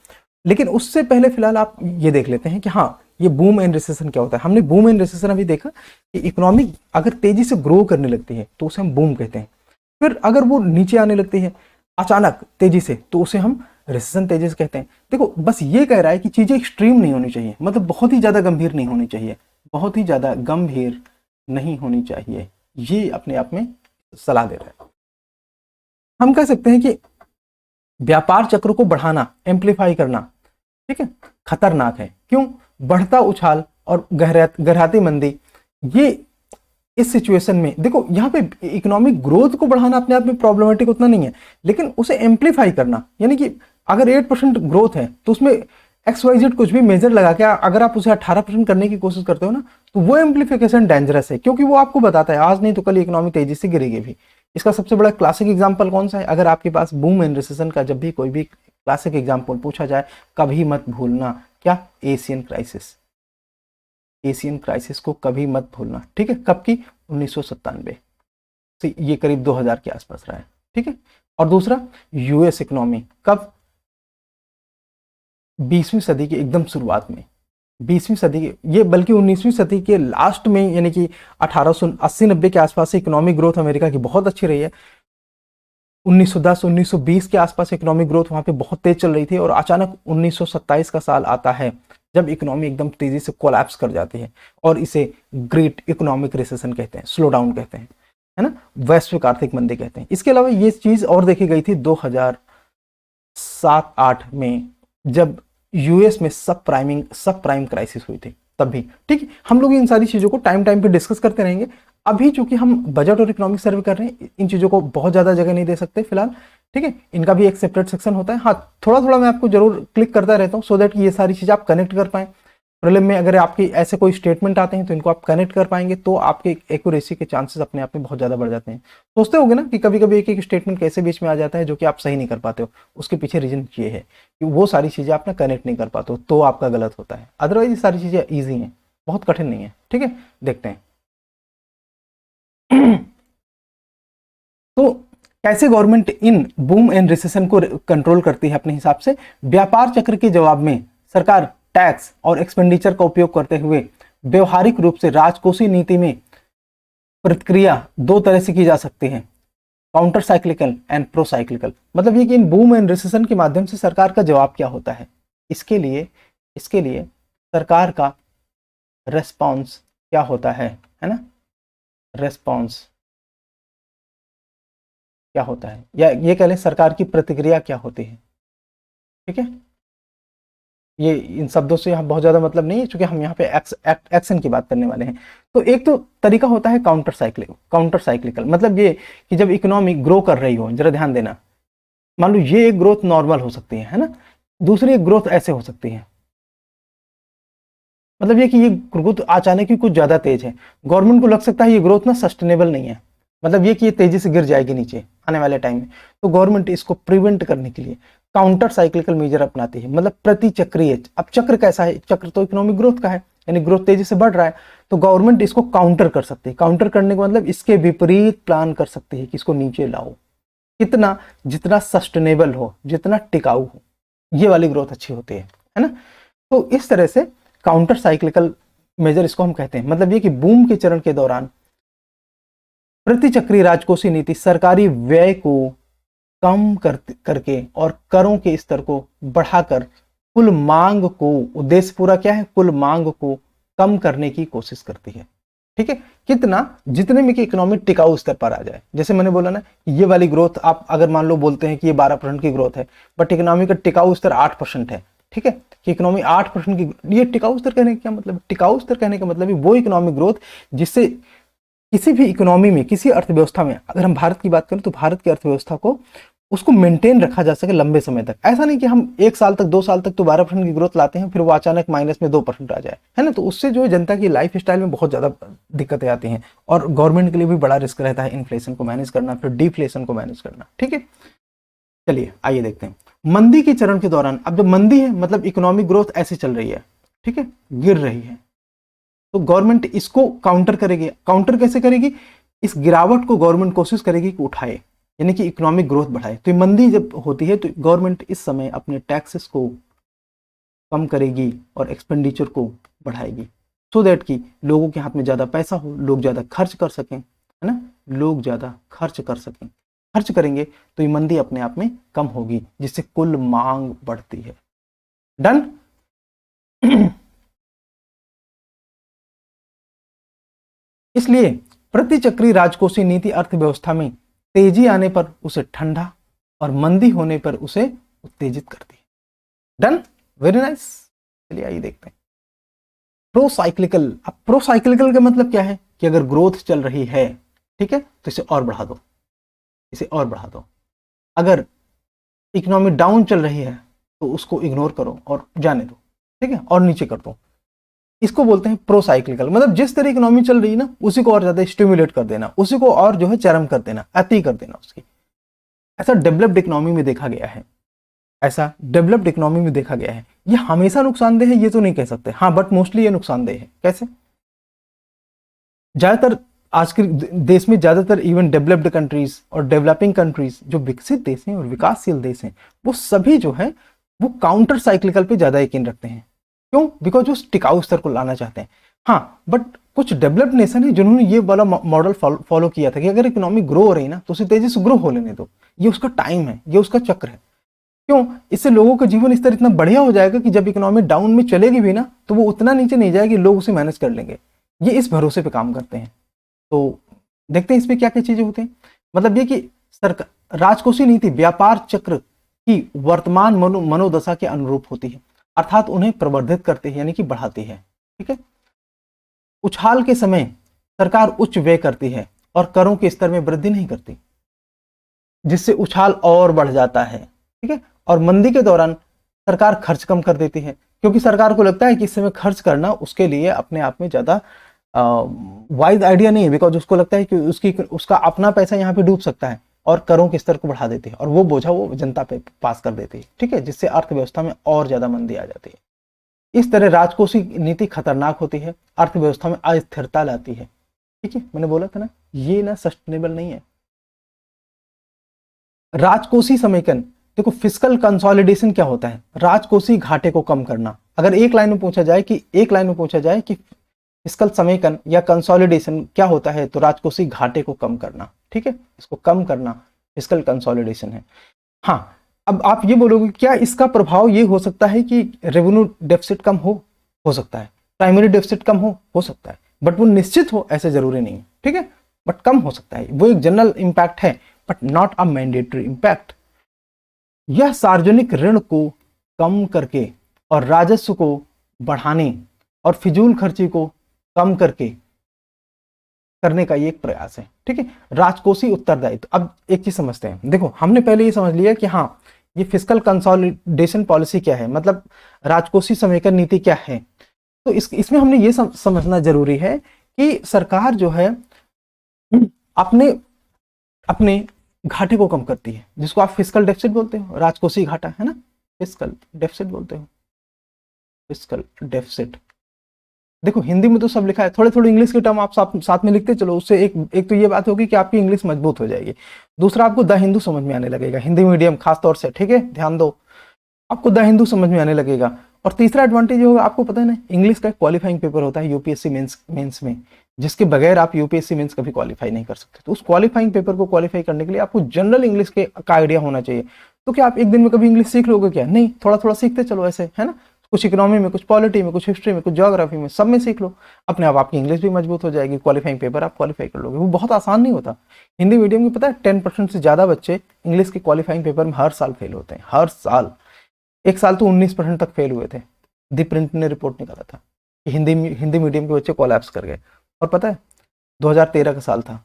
लेकिन उससे पहले फिलहाल आप ये देख लेते हैं कि हाँ, ये बूम एंड रिसेशन क्या होता है। हमने बूम एंड रिसेशन अभी देखा कि इकोनॉमी अगर तेजी से ग्रो करने लगती है तो उसे हम बूम कहते हैं, फिर अगर वो नीचे आने लगती है अचानक तेजी से तो उसे हम रिसेशन तेजी से कहते हैं। देखो बस ये कह रहा है कि चीजें एक्सट्रीम नहीं होनी चाहिए, मतलब बहुत ही ज्यादा गंभीर नहीं होनी चाहिए, बहुत ही ज्यादा गंभीर नहीं होनी चाहिए, ये अपने आप में सलाह दे रहा है। हम कह सकते हैं कि व्यापार चक्र को बढ़ाना, एम्पलीफाई करना, ठीक है, खतरनाक है। क्यों? बढ़ता उछाल और गहराती मंदी, ये इस सिचुएशन में देखो यहाँ पे इकोनॉमिक ग्रोथ को बढ़ाना अपने आप में प्रॉब्लमेटिक उतना नहीं है, लेकिन उसे एम्पलीफाई करना, यानी कि अगर 8% ग्रोथ है तो उसमें XYZ कुछ भी मेजर लगा के अगर आप उसे 18% करने की कोशिश करते हो ना, तो वो एम्पलीफिकेशन डेंजरस है, क्योंकि वो आपको बताता है आज नहीं तो कल इकोनॉमी तेजी से गिरेगी भी। इसका सबसे बड़ा क्लासिक एग्जांपल कौन सा है? अगर आपके पास बूम एंड रिसेशन का जब भी कोई भी क्लासिक एग्जांपल पूछा जाए, कभी मत भूलना क्या? Asian crisis. एशियन क्राइसिस को कभी मत भूलना, ठीक है। कब की? 1997 से, ये करीब 2000 के आसपास रहा है, ठीक है। और दूसरा यूएस इकोनॉमी कब? 20वीं सदी की एकदम शुरुआत में, 20वीं सदी के, ये बल्कि 19वीं सदी के लास्ट में, यानी कि 1880-90 के आसपास से इकोनॉमिक ग्रोथ अमेरिका की बहुत अच्छी रही है। 1910-1920 के आसपास इकोनॉमिक ग्रोथ वहां पे बहुत तेज चल रही थी, और अचानक 1927 का साल आता है जब इकोनॉमी एकदम तेजी से कोलैप्स कर जाती है, और इसे ग्रेट इकोनॉमिक रिसेशन कहते हैं, स्लो डाउन कहते हैं, है ना, वैश्विक आर्थिक मंदी कहते हैं। इसके अलावा ये चीज और देखी गई थी 2007-8 में, जब यूएस में सब प्राइम क्राइसिस हुई थी, तब भी, ठीक है। हम लोग इन सारी चीजों को टाइम पे डिस्कस करते रहेंगे। अभी चूंकि हम बजट और इकोनॉमिक सर्वे कर रहे हैं, इन चीजों को बहुत ज्यादा जगह नहीं दे सकते फिलहाल, ठीक है। इनका भी एक सेपरेट सेक्शन होता है। हाँ, थोड़ा थोड़ा मैं आपको जरूर क्लिक करता रहता हूँ, सो दैट ये सारी चीजें आप कनेक्ट कर पाए। प्रीलिम में अगर आपकी ऐसे कोई स्टेटमेंट आते हैं तो इनको आप कनेक्ट कर पाएंगे, तो आपके एक्यूरेसी के चांसेस अपने आप में बहुत ज़्यादा बढ़ जाते हैं। सोचते होगे ना कि कभी कभी एक एक स्टेटमेंट कैसे बीच में आ जाता है जो कि आप सही नहीं कर पाते हो, उसके पीछे रीजन ये है कि वो सारी चीज़ें आप ना कनेक्ट नहीं कर पाते हो, तो आपका गलत होता है। अदरवाइज ये सारी चीज़ें ईजी हैं, बहुत कठिन नहीं है। ठीक है, देखते हैं। तो कैसे government in boom and recession को कंट्रोल करती है अपने हिसाब से। व्यापार चक्र के जवाब में सरकार टैक्स और एक्सपेंडिचर का उपयोग करते हुए व्यवहारिक रूप से राजकोषीय नीति में प्रतिक्रिया दो तरह से की जा सकती है, counter cyclical and pro cyclical. मतलब ये कि इन बूम एंड रिसेशन के माध्यम से सरकार का जवाब क्या होता है, इसके लिए सरकार का रेस्पॉन्स क्या होता है ना, रेस्पॉन्स क्या होता है, या ये कह लें सरकार की प्रतिक्रिया क्या होती है। ठीक है, ये इन शब्दों से यहाँ बहुत ज़्यादा मतलब नहीं है, क्योंकि हम यहाँ पे एक्शन की बात करने वाले हैं। तो एक तो तरीका होता है काउंटर साइक्लिकल, मतलब ये कि जब इकोनॉमी ग्रो कर रही हो, जरा ध्यान देना, मान लो ये एक ग्रोथ नॉर्मल हो सकती है ना, दूसरी एक ग्रोथ ऐसे हो सकती है। मतलब ये कि ये ग्रोथ अचानक ही कुछ ज़्यादा तेज है, गवर्नमेंट को लग सकता है ये ग्रोथ ना सस्टेनेबल नहीं है, मतलब ये कि ये तेजी से गिर जाएगी नीचे आने वाले टाइम में, तो गवर्नमेंट इसको प्रिवेंट करने के लिए काउंटर साइक्लिकल मेजर अपनाती है। मतलब प्रतिचक्रीय। अब चक्र कैसा है, चक्र तो इकोनॉमिक ग्रोथ का है, यानी ग्रोथ तेजी से बढ़ रहा है, तो गवर्नमेंट इसको काउंटर कर सकती है। काउंटर करने का मतलब इसके विपरीत प्लान कर सकती है कि इसको नीचे लाओ, कितना, जितना सस्टेनेबल हो, जितना टिकाऊ हो, ये वाली ग्रोथ अच्छी होती है ना। तो इस तरह से काउंटर साइक्लिकल मेजर इसको हम कहते हैं। मतलब ये कि बूम के चरण के दौरान प्रतिचक्रीय राजकोषीय नीति सरकारी व्यय को कम करके और करों के स्तर को बढ़ाकर कुल मांग को, उद्देश्य पूरा क्या है, कुल मांग को कम करने की कोशिश करती है। ठीक है, कितना, जितने में कि इकोनॉमी टिकाऊ स्तर पर आ जाए। जैसे मैंने बोला ना, ये वाली ग्रोथ आप अगर मान लो बोलते हैं कि ये 12% की ग्रोथ है, बट इकोनॉमी का टिकाऊ स्तर 8% है। ठीक है, कि इकोनॉमी 8% की, ये टिकाऊ स्तर कहने का क्या मतलब, टिकाऊ स्तर कहने का मतलब वो इकोनॉमिक ग्रोथ जिससे किसी भी इकोनॉमी में, किसी अर्थव्यवस्था में, अगर हम भारत की बात करें तो भारत की अर्थव्यवस्था को उसको मेंटेन रखा जा सके लंबे समय तक। ऐसा नहीं कि हम 1 साल तक 2 साल तक तो 12% की ग्रोथ लाते हैं, फिर वो अचानक माइनस में 2% आ जाए, है ना। तो उससे जो है जनता की लाइफ स्टाइल में बहुत ज़्यादा दिक्कतें आती हैं, और गवर्नमेंट के लिए भी बड़ा रिस्क रहता है इन्फ्लेशन को मैनेज करना, फिर डिफ्लेशन को मैनेज करना। ठीक है, चलिए आइए देखते हैं मंदी के चरण के दौरान। अब जब मंदी है मतलब इकोनॉमिक ग्रोथ ऐसे चल रही है, ठीक है, गिर रही है, तो गवर्नमेंट इसको काउंटर करेगी। काउंटर कैसे करेगी, इस गिरावट को गवर्नमेंट कोशिश करेगी कि उठाए, यानी कि इकोनॉमिक ग्रोथ बढ़ाए। तो मंदी जब होती है तो गवर्नमेंट इस समय अपने टैक्सेस को कम करेगी और एक्सपेंडिचर को बढ़ाएगी, सो दैट कि लोगों के हाथ में ज़्यादा पैसा हो, लोग ज़्यादा खर्च कर सकें, है ना, लोग ज़्यादा खर्च कर सकें। खर्च करेंगे तो ये मंदी अपने आप में कम होगी, जिससे कुल मांग बढ़ती है। डन। इसलिए प्रतिचक्रीय राजकोषीय नीति अर्थव्यवस्था में तेजी आने पर उसे ठंडा और मंदी होने पर उसे उत्तेजित करती है। Done, very nice. चलिए आइए देखते हैं प्रो साइक्लिकल। अब प्रो साइक्लिकल का मतलब क्या है कि अगर ग्रोथ चल रही है, ठीक है, तो इसे और बढ़ा दो, इसे और बढ़ा दो। अगर इकोनॉमी डाउन चल रही है तो उसको इग्नोर करो और जाने दो, ठीक है, और नीचे कर दो। इसको बोलते हैं प्रो साइक्लिकल। मतलब जिस तरह इकोनॉमी चल रही है ना, उसी को और ज्यादा स्टिमुलेट कर देना, उसी को और जो है चरम कर देना, अति कर देना उसकी। ऐसा डेवलप्ड इकोनॉमी में देखा गया है, ऐसा डेवलप्ड इकोनॉमी में देखा गया है। ये हमेशा नुकसानदेह है ये तो नहीं कह सकते, हाँ, बट मोस्टली ये नुकसानदेह है। कैसे? ज्यादातर आज के देश में, ज्यादातर इवन डेवलप्ड कंट्रीज और डेवलपिंग कंट्रीज, जो विकसित देश हैं और विकासशील देश हैं, वो सभी जो है वो काउंटर साइक्लिकल पे ज्यादा यकीन रखते हैं। क्यों? बिकॉज वो टिकाऊ स्तर को लाना चाहते हैं। हाँ, बट कुछ डेवलप्ड नेशन है जिन्होंने ये वाला मॉडल फॉलो किया था कि अगर इकोनॉमी ग्रो हो रही ना तो उसे तेजी से ग्रो हो लेने दो, ये उसका टाइम है, ये उसका चक्र है। क्यों? इससे लोगों का जीवन स्तर इतना बढ़िया हो जाएगा कि जब इकोनॉमी डाउन में चलेगी भी ना तो वो उतना नीचे नहीं जाएगी, लोग उसे मैनेज कर लेंगे। ये इस भरोसे पे काम करते हैं। तो देखते हैं इसमें क्या क्या चीजें होती हैं। मतलब ये कि सरकार राजकोषीय नीति व्यापार चक्र की वर्तमान मनोदशा के अनुरूप होती है, अर्थात उन्हें प्रवर्धित करती है, यानी कि बढ़ाती है। ठीक है, उछाल के समय सरकार उच्च व्यय करती है और करों के स्तर में वृद्धि नहीं करती, जिससे उछाल और बढ़ जाता है। ठीक है, और मंदी के दौरान सरकार खर्च कम कर देती है, क्योंकि सरकार को लगता है कि इस समय खर्च करना उसके लिए अपने आप में ज़्यादा वाइज आइडिया नहीं है, बिकॉज उसको लगता है कि उसका अपना पैसा यहाँ पे डूब सकता है, और करों के स्तर को बढ़ा देती है और वो बोझा वो जनता पे पास कर देती है, ठीक है, जिससे अर्थव्यवस्था में और ज़्यादा मंदी आ जाती है। इस तरह राजकोषीय नीति खतरनाक होती है, अर्थव्यवस्था में अस्थिरता लाती है, ठीक है, मैंने बोला था ना ये ना सस्टेनेबल नहीं है। राजकोषीय समेकन, देखो फिस्कल कंसोलिडेशन क्या होता है, राजकोषीय घाटे को कम करना। अगर एक लाइन में पूछा जाए कि फिस्कल समेकन या कंसोलिडेशन क्या होता है, तो राजकोषीय घाटे को कम करना, ठीक है, इसको कम करना फिस्कल कंसोलिडेशन है। हाँ, अब आप ये बोलोगे क्या इसका प्रभाव ये हो सकता है कि रेवेन्यू डेफिसिट कम हो सकता है, प्राइमरी डेफिसिट कम हो सकता है, बट वो निश्चित हो ऐसे जरूरी नहीं है, ठीक है, बट कम हो सकता है, वो एक जनरल इंपैक्ट है but not a mandatory impact. यह सार्वजनिक ऋण को कम करके और राजस्व को बढ़ाने और फिजूल खर्ची को कम करने का ये एक प्रयास है, ठीक है। राजकोषीय उत्तरदायित्व, अब एक चीज समझते हैं, देखो हमने पहले ये समझ लिया कि हाँ ये फिस्कल कंसोलिडेशन पॉलिसी क्या है, मतलब राजकोषीय समेकन नीति क्या है। तो इसमें हमने ये समझना जरूरी है कि सरकार जो है अपने घाटे को कम करती है, जिसको आप फिस्कल डेफिसिट बोलते हो, राजकोषीय घाटा है ना, फिस्कल डेफिसिट बोलते हो, फिस्कल डेफिसिट। देखो हिंदी में तो सब लिखा है, थोड़े थोड़े इंग्लिश के टर्म आप साथ में लिखते चलो, उससे एक तो ये बात होगी कि आपकी इंग्लिश मजबूत हो जाएगी, दूसरा आपको द हिंदू समझ में आने लगेगा, हिंदी मीडियम खास तौर से, ठीक है, ध्यान दो, आपको द हिंदू समझ में आने लगेगा। और तीसरा एडवांटेज ये होगा, आपको पता है ना इंग्लिश का क्वालिफाइंग पेपर होता है यूपीएससी मेंस में, जिसके बगैर आप यूपीएससी मेंस कभी क्वालिफाई नहीं कर सकते। तो उस क्वालिफाइंग पेपर को क्वालिफाई करने के लिए आपको जनरल इंग्लिश का आइडिया होना चाहिए। तो क्या आप एक दिन में कभी इंग्लिश सीख लोगे क्या? नहीं, थोड़ा थोड़ा सीखते चलो ऐसे, है ना, कुछ इकोनॉमी में, कुछ पॉलिटी में, कुछ हिस्ट्री में, कुछ ज्योग्राफी में, सब में सीख लो, अपने आप आपकी इंग्लिश भी मजबूत हो जाएगी, क्वालिफाइंग पेपर आप क्वालिफाई कर लोगे। वो बहुत आसान नहीं होता। हिंदी मीडियम की पता है 10% से ज्यादा बच्चे इंग्लिश के क्वालिफाइंग पेपर में हर साल फेल होते हैं, हर साल। एक साल तो 19% तक फेल हुए थे। दी प्रिंट ने रिपोर्ट निकाला था कि हिंदी मीडियम के बच्चे कोलैप्स कर गए। और पता है 2013 का साल था,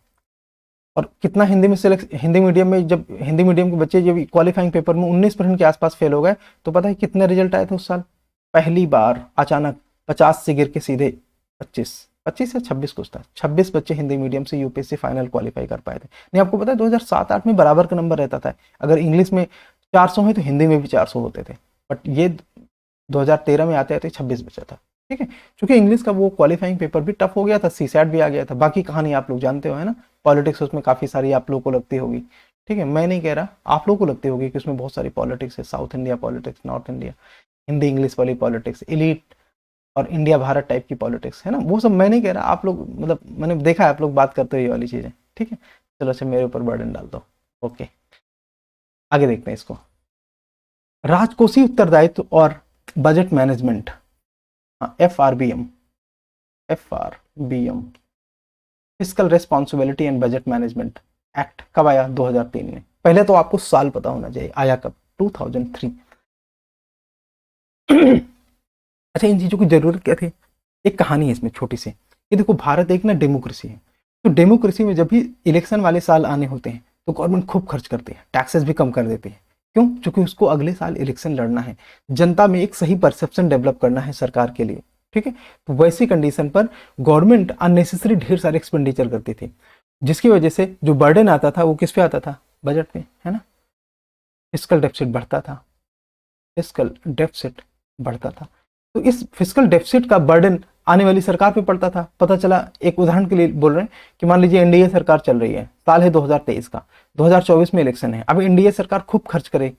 और कितना हिंदी मीडियम में जब हिंदी मीडियम के बच्चे जब क्वालिफाइंग पेपर में 19% के आसपास फेल हो गए, तो पता है कितने रिजल्ट आए थे उस साल? पहली बार अचानक 50 से गिर के सीधे 25 या 26 कुछ था, 26 बच्चे हिंदी मीडियम से यूपीएससी फाइनल क्वालिफाई कर पाए थे। नहीं, आपको पता है 2007-8 में बराबर का नंबर रहता था, अगर इंग्लिश में 400 है तो हिंदी में भी 400 होते थे, बट ये 2013 में आते आते 26 बचा था, ठीक है, क्योंकि इंग्लिश का वो क्वालिफाइंग पेपर भी टफ हो गया था, सीसैट भी आ गया था। बाकी कहानी आप लोग जानते हो, है ना, पॉलिटिक्स उसमें काफी सारी आप लोगों को लगती होगी, ठीक है, मैं नहीं कह रहा, आप लोगों को लगती होगी कि उसमें बहुत सारी पॉलिटिक्स है, south India politics, north India, Hindi English वाली पॉलिटिक्स, एलीट और इंडिया भारत टाइप की पॉलिटिक्स, है ना, वो सब मैं नहीं कह रहा, आप लोग मतलब मैंने देखा है आप लोग बात करते हो ये वाली चीजें, ठीक है। चलो अच्छा मेरे ऊपर बर्डन डाल दो, ओके, आगे देखते हैं इसको। राजकोषीय उत्तरदायित्व और budget management, FRBM, fiscal responsibility and budget management act कब आया? 2003 में। पहले तो आपको साल पता होना चाहिए, आया कब? 2003। अच्छा, इन चीजों की जरूरत क्या थी? एक कहानी है इसमें छोटी सी, ये देखो भारत एक ना डेमोक्रेसी है, तो डेमोक्रेसी में जब भी इलेक्शन वाले साल आने होते हैं तो गवर्नमेंट खूब खर्च करती है, टैक्सेस भी कम कर देती है। क्यों? क्योंकि उसको अगले साल इलेक्शन लड़ना है, जनता में एक सही परसेप्शन डेवलप करना है सरकार के लिए, ठीक है। तो वैसी कंडीशन पर गवर्नमेंट अननेसेसरी ढेर सारे एक्सपेंडिचर करती थी, जिसकी वजह से जो बर्डन आता था वो किस पे आता था? बजट पे, है ना, फिस्कल डेफिसिट बढ़ता था, फिस्कल डेफिसिट बढ़ता था। तो इस फिस्कल डेफिसिट का बर्डन आने वाली सरकार पे पड़ता था। पता चला, एक उदाहरण के लिए बोल रहे हैं कि मान लीजिए एनडीए सरकार चल रही है, साल है 2023 का, 2024 में इलेक्शन है, अब एनडीए सरकार खूब खर्च करे,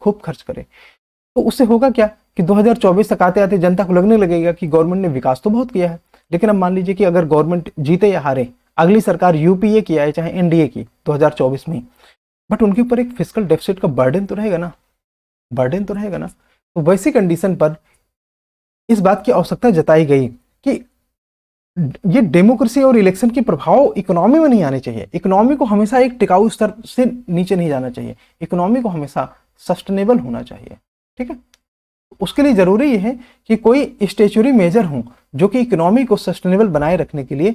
तो उससे होगा क्या कि 2024 तक आते आते जनता को लगने लगेगा कि गवर्नमेंट ने विकास तो बहुत किया है, लेकिन अब मान लीजिए कि अगर गवर्नमेंट जीते या हारे, अगली सरकार यूपीए की आए चाहे एनडीए की 2024 में, बट उनके ऊपर एक फिस्कल डेफिसिट का बर्डन तो रहेगा ना, तो वैसी कंडीशन पर इस बात की आवश्यकता जताई गई कि ये डेमोक्रेसी और इलेक्शन के प्रभाव इकोनॉमी में नहीं आने चाहिए। इकोनॉमी को हमेशा एक टिकाऊ स्तर से नीचे नहीं जाना चाहिए, इकोनॉमी को हमेशा सस्टेनेबल होना चाहिए, ठीक है। उसके लिए जरूरी है कि कोई स्टेचुरी मेजर हो जो कि इकोनॉमी को सस्टेनेबल बनाए रखने के लिए,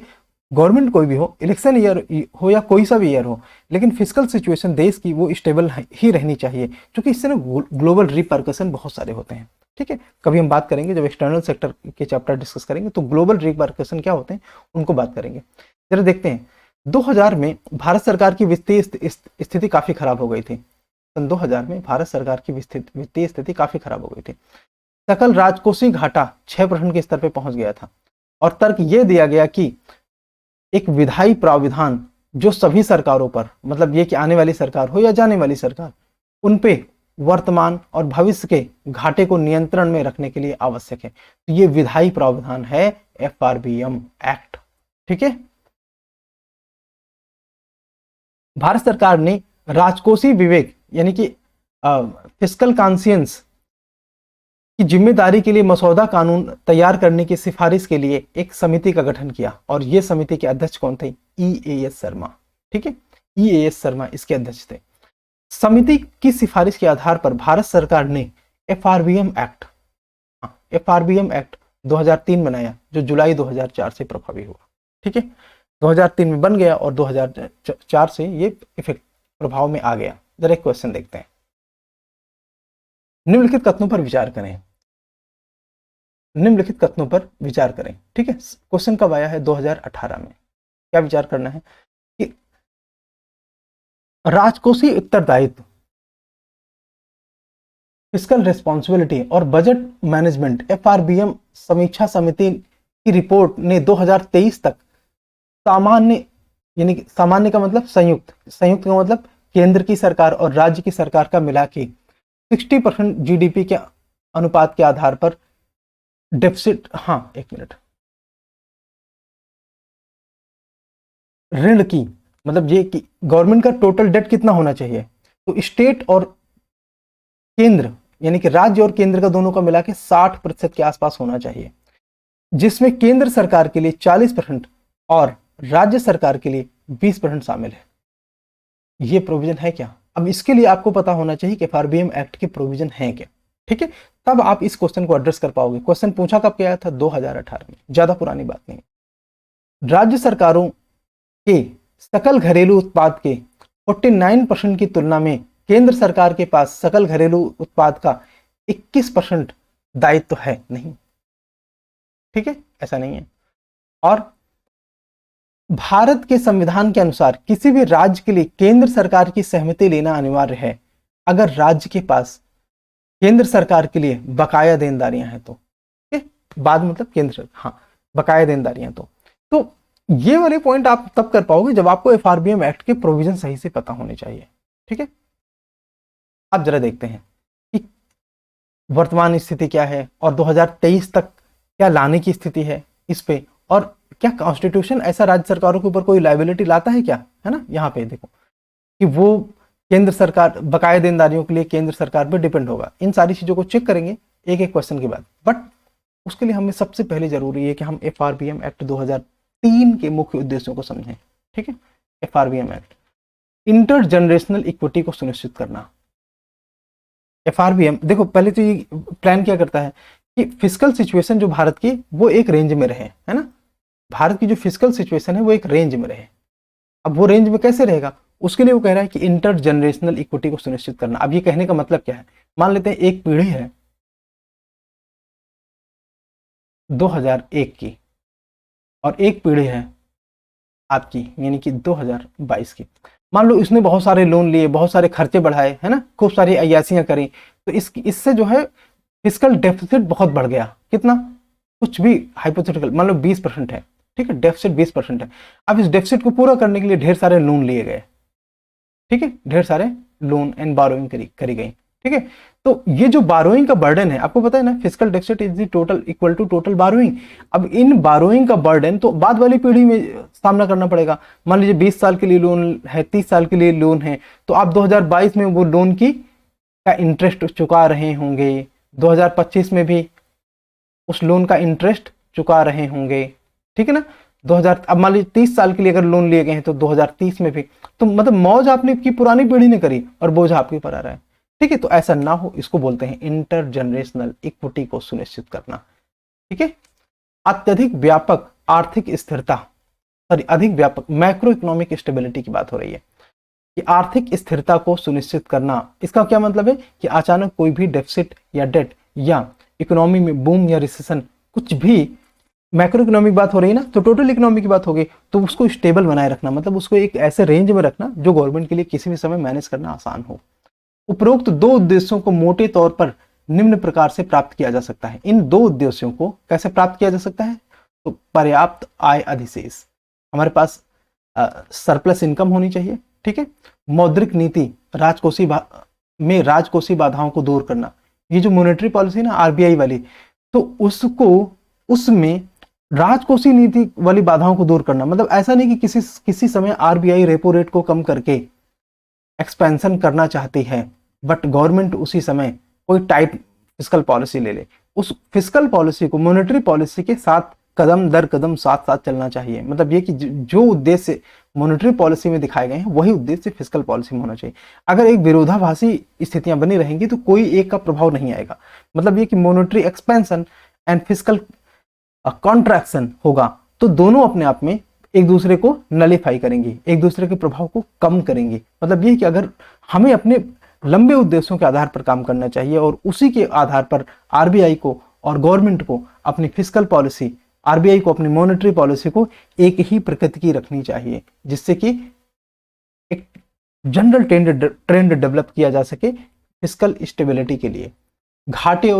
गवर्नमेंट कोई भी हो, इलेक्शन ईयर हो या कोई सा भी ईयर हो, लेकिन फिस्कल सिचुएशन देश की वो स्टेबल ही रहनी चाहिए, क्योंकि इससे ना ग्लोबल रिपरकशन बहुत सारे होते हैं। ठीक है, कभी हम बात करेंगे जब एक्सटर्नल सेक्टर के चैप्टर डिस्कस करेंगे तो ग्लोबल रिपरकशन क्या होते हैं उनको बात करेंगे। जरा देखते हैं 2000 में भारत सरकार की वित्तीय स्थिति काफी खराब हो गई थी। सन 2000 में भारत सरकार की वित्तीय स्थिति काफी खराब हो गई थी। सकल राजकोषीय घाटा 6% के स्तर पर पहुंच गया था और तर्क यह दिया गया कि एक विधायी प्रावधान जो सभी सरकारों पर, मतलब ये कि आने वाली सरकार हो या जाने वाली सरकार, उन पे वर्तमान और भविष्य के घाटे को नियंत्रण में रखने के लिए आवश्यक है। तो ये विधायी प्रावधान है FRBM एक्ट। ठीक है, भारत सरकार ने राजकोषीय विवेक यानी कि फिस्कल कॉन्शियंस की जिम्मेदारी के लिए मसौदा कानून तैयार करने की सिफारिश के लिए एक समिति का गठन किया और ये समिति के अध्यक्ष कौन थे? EAS शर्मा। ठीक है, EAS शर्मा इसके अध्यक्ष थे। समिति की सिफारिश के आधार पर भारत सरकार ने FRBM एक्ट 2003 बनाया जो जुलाई 2004 से प्रभावी हुआ। ठीक है, 2003 में बन गया और 2004 से ये इफेक्ट प्रभाव में आ गया। जरा एक क्वेश्चन देखते हैं, निम्नलिखित कथनों पर विचार करें। निम्नलिखित कथनों पर विचार करें। ठीक है, क्वेश्चन कब आया है? 2018 में। क्या विचार करना है कि राजकोषीय उत्तरदायित्व, फिस्कल रिस्पॉन्सिबिलिटी और बजट मैनेजमेंट FRBM समीक्षा समिति की रिपोर्ट ने 2023 तक सामान्य, यानी सामान्य का मतलब संयुक्त, संयुक्त का मतलब केंद्र की सरकार और राज्य की सरकार का मिला के 60% GDP के अनुपात के आधार पर डेफिसिट, एक मिनट, ऋण की, मतलब ये कि गवर्नमेंट का टोटल डेट कितना होना चाहिए, तो स्टेट और केंद्र यानी कि राज्य और केंद्र का दोनों का मिला के 60% के आसपास होना चाहिए, जिसमें केंद्र सरकार के लिए 40% और राज्य सरकार के लिए 20% शामिल है। ये प्रोविजन है क्या? अब इसके लिए आपको पता होना चाहिए कि FRBM एक्ट के प्रोविजन है क्या। ठीक है, तब आप इस क्वेश्चन को एड्रेस कर पाओगे। क्वेश्चन पूछा कब गया था? 2018 में, ज्यादा पुरानी बात नहीं। राज्य सरकारों के सकल घरेलू उत्पाद के 49% की तुलना में केंद्र सरकार के पास सकल घरेलू उत्पाद का 21% दायित्व है नहीं। ठीक है, ऐसा नहीं है। और भारत के संविधान के अनुसार किसी भी राज्य के लिए केंद्र सरकार की सहमति लेना अनिवार्य है अगर राज्य के पास केंद्र सरकार के लिए बकाया देनदारियां हैं तो। बाद मतलब केंद्र, बकाया देनदारियां तो ये वाले पॉइंट आप तब कर पाओगे जब आपको FRBM एक्ट के प्रोविजन सही से पता होने चाहिए। ठीक है, अब जरा देखते हैं कि वर्तमान स्थिति क्या है और 2023 तक क्या लाने की स्थिति है इस पे, और क्या कॉन्स्टिट्यूशन ऐसा राज्य सरकारों के ऊपर कोई लायबिलिटी लाता है क्या, है ना। यहाँ पे देखो कि वो केंद्र सरकार बकाया देनदारियों के लिए केंद्र सरकार पर डिपेंड होगा। इन सारी चीजों को चेक करेंगे एक एक क्वेश्चन के बाद, बट उसके लिए हमें सबसे पहले जरूरी है कि हम FRBM एक्ट 2003 के मुख्य उद्देश्यों को समझें। ठीक है, FRBM act inter generational equity को सुनिश्चित करना। FRBM देखो पहले तो ये प्लान क्या करता है कि फिस्कल सिचुएशन जो भारत की वो एक रेंज में रहे, है ना। भारत की जो फिस्कल सिचुएशन है वो एक रेंज में रहे। अब वो रेंज में कैसे रहेगा, उसके लिए वो कह रहा है कि इंटर जनरेशनल इक्विटी को सुनिश्चित करना। अब ये कहने का मतलब क्या है, मान लेते हैं एक पीढ़ी है 2001 की और एक पीढ़ी है आपकी यानी कि 2022 की। मान लो इसने बहुत सारे लोन लिए, बहुत सारे खर्चे बढ़ाए, है ना, खूब सारी अय्यासियां करी, तो इससे जो है फिस्कल डेफिसिट बहुत बढ़ गया। कितना, कुछ भी हाइपोथेटिकल, मान लो 20% है। ठीक है, डेफिसिट 20% है। अब इस डेफिसिट को पूरा करने के लिए ढेर सारे लोन लिए गए। ठीक है, ढेर सारे लोन एंड बारोइंग करी गई। ठीक है, तो ये जो बारोइंग का बर्डन है, आपको पता है ना, fiscal deficit is the total equal to total borrowing. अब इन बारोइंग का बर्डन तो बाद वाली पीढ़ी में सामना करना पड़ेगा। मान लीजिए 20 साल के लिए लोन है, 30 साल के लिए लोन है, तो आप 2022 में वो लोन की का इंटरेस्ट चुका रहे होंगे, 2025 में भी उस लोन का इंटरेस्ट चुका रहे होंगे। ठीक है ना, 2000 अब मान लीजिए 30 साल के लिए अगर लोन लिए गए हैं तो 2030 में भी, तो मतलब मौज आपने की पुरानी पीढ़ी ने करी और बोझ आपके पर आ रहा है। ठीक है, तो ऐसा ना हो, इसको बोलते हैं इंटर जनरेशनल इक्विटी को सुनिश्चित करना। ठीक है, अत्यधिक व्यापक आर्थिक स्थिरता, अधिक व्यापक मैक्रो इकोनॉमिक स्टेबिलिटी की बात हो रही है कि आर्थिक स्थिरता को सुनिश्चित करना। इसका क्या मतलब है कि अचानक कोई भी डेफिसिट या डेट या इकोनॉमी में बूम या रिसेशन, कुछ भी मैक्रो इकोनॉमिक बात हो रही है ना, तो टोटल इकोनॉमी की बात हो गई, तो उसको स्टेबल बनाए रखना, मतलब उसको एक ऐसे रेंज में रखना जो गवर्नमेंट के लिए किसी भी समय मैनेज करना आसान हो। उपरोक्त दो उद्देश्यों को मोटे तौर पर निम्न प्रकार से प्राप्त किया जा सकता है। इन दो उद्देश्यों को कैसे प्राप्त किया जा सकता है? तो पर्याप्त आय अधिशेष, हमारे पास सरप्लस इनकम होनी चाहिए, ठीक है। मौद्रिक नीति, में राजकोषीय बाधाओं को दूर करना, ये जो मॉनेटरी पॉलिसी ना आरबीआई वाली, तो उसमें राजकोषीय नीति वाली बाधाओं को दूर करना, मतलब ऐसा नहीं कि किसी समय आरबीआई रेपो रेट को कम करके एक्सपेंशन करना चाहती है, बट गवर्नमेंट उसी समय कोई टाइट फिस्कल पॉलिसी ले ले। उस फिस्कल पॉलिसी को मॉनेटरी पॉलिसी के साथ कदम दर कदम साथ साथ चलना चाहिए। मतलब ये कि जो उद्देश्य मॉनेटरी पॉलिसी में दिखाए गए हैं वही उद्देश्य फिस्कल पॉलिसी में होना चाहिए। अगर एक विरोधाभासी स्थितियां बनी रहेंगी तो कोई एक का प्रभाव नहीं आएगा। मतलब ये कि monetary expansion and fiscal contraction होगा तो दोनों अपने आप में एक दूसरे को नलीफाई करेंगे, एक दूसरे के प्रभाव को कम करेंगे। मतलब ये कि अगर हमें अपने लंबे उद्देश्यों के आधार पर काम करना चाहिए और उसी के आधार पर आरबीआई को और गवर्नमेंट को अपनी फिस्कल पॉलिसी, आरबीआई को अपनी मॉनेटरी पॉलिसी को एक ही प्रकृति की रखनी चाहिए, जिससे कि एक जनरल ट्रेंड डेवलप किया जा सके फिस्कल स्टेबिलिटी के लिए। घाटे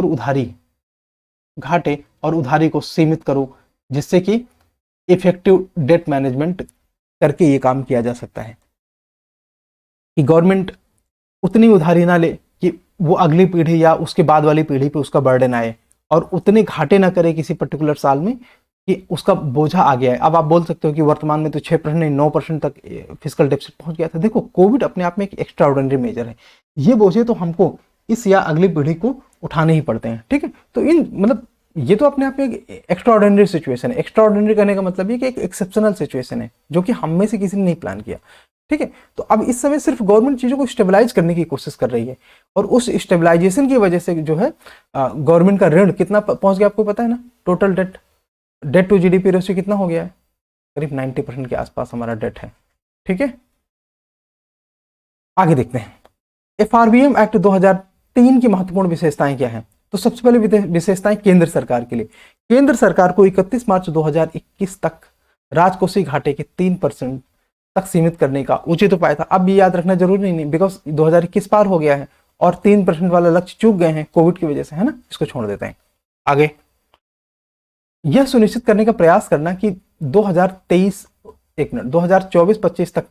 और उधारी को सीमित करो, जिससे कि इफेक्टिव डेट मैनेजमेंट करके ये काम किया जा सकता है कि गवर्नमेंट उतनी उधारी ना ले कि वो अगली पीढ़ी या उसके बाद वाली पीढ़ी पे उसका बर्डन आए, और उतने घाटे ना करे किसी पर्टिकुलर साल में कि उसका बोझा आ गया है। अब आप बोल सकते हो कि वर्तमान में तो 6% नहीं 9% तक फिस्कल डेफिसिट पहुंच गया था। देखो, कोविड अपने आप में एक एक्स्ट्रा ऑर्डिनरी मेजर है, ये बोझे तो हमको इस या अगली पीढ़ी को उठाने ही पड़ते हैं, ठीक है। तो इन मतलब ये तो अपने आप में एक एक्स्ट्रा ऑर्डिनरी सिचुएशन है। एक्स्ट्रा ऑर्डिनरी करने का मतलब ये कि एक एक्सेप्शनल सिचुएशन है जो कि हम में से किसी ने नहीं प्लान किया, ठीक है। तो अब इस समय सिर्फ गवर्नमेंट चीजों को स्टेबलाइज करने की कोशिश कर रही है, और उस स्टेबलाइजेशन की वजह से जो है गवर्नमेंट का ऋण कितना पहुंच गया आपको पता है ना। Total debt to GDP ratio कितना हो गया है? करीब 90% के आसपास हमारा डेट है, ठीक है। आगे देखते हैं एफआरबीएम एक्ट 2003 की महत्वपूर्ण विशेषताएं क्या है। तो सबसे पहले विशेषताएं केंद्र सरकार के लिए। केंद्र सरकार को 31 मार्च 2021 तक राजकोषीय घाटे के 3% तक सीमित करने का उचित उपाय था। अब ये याद रखना जरूरी नहीं, बिकॉज 2021 पार हो गया है और 3% वाला लक्ष्य चूक गए हैं कोविड की वजह से, है ना। इसको छोड़ देते हैं। आगे, यह सुनिश्चित करने का प्रयास करना कि 2024-25 तक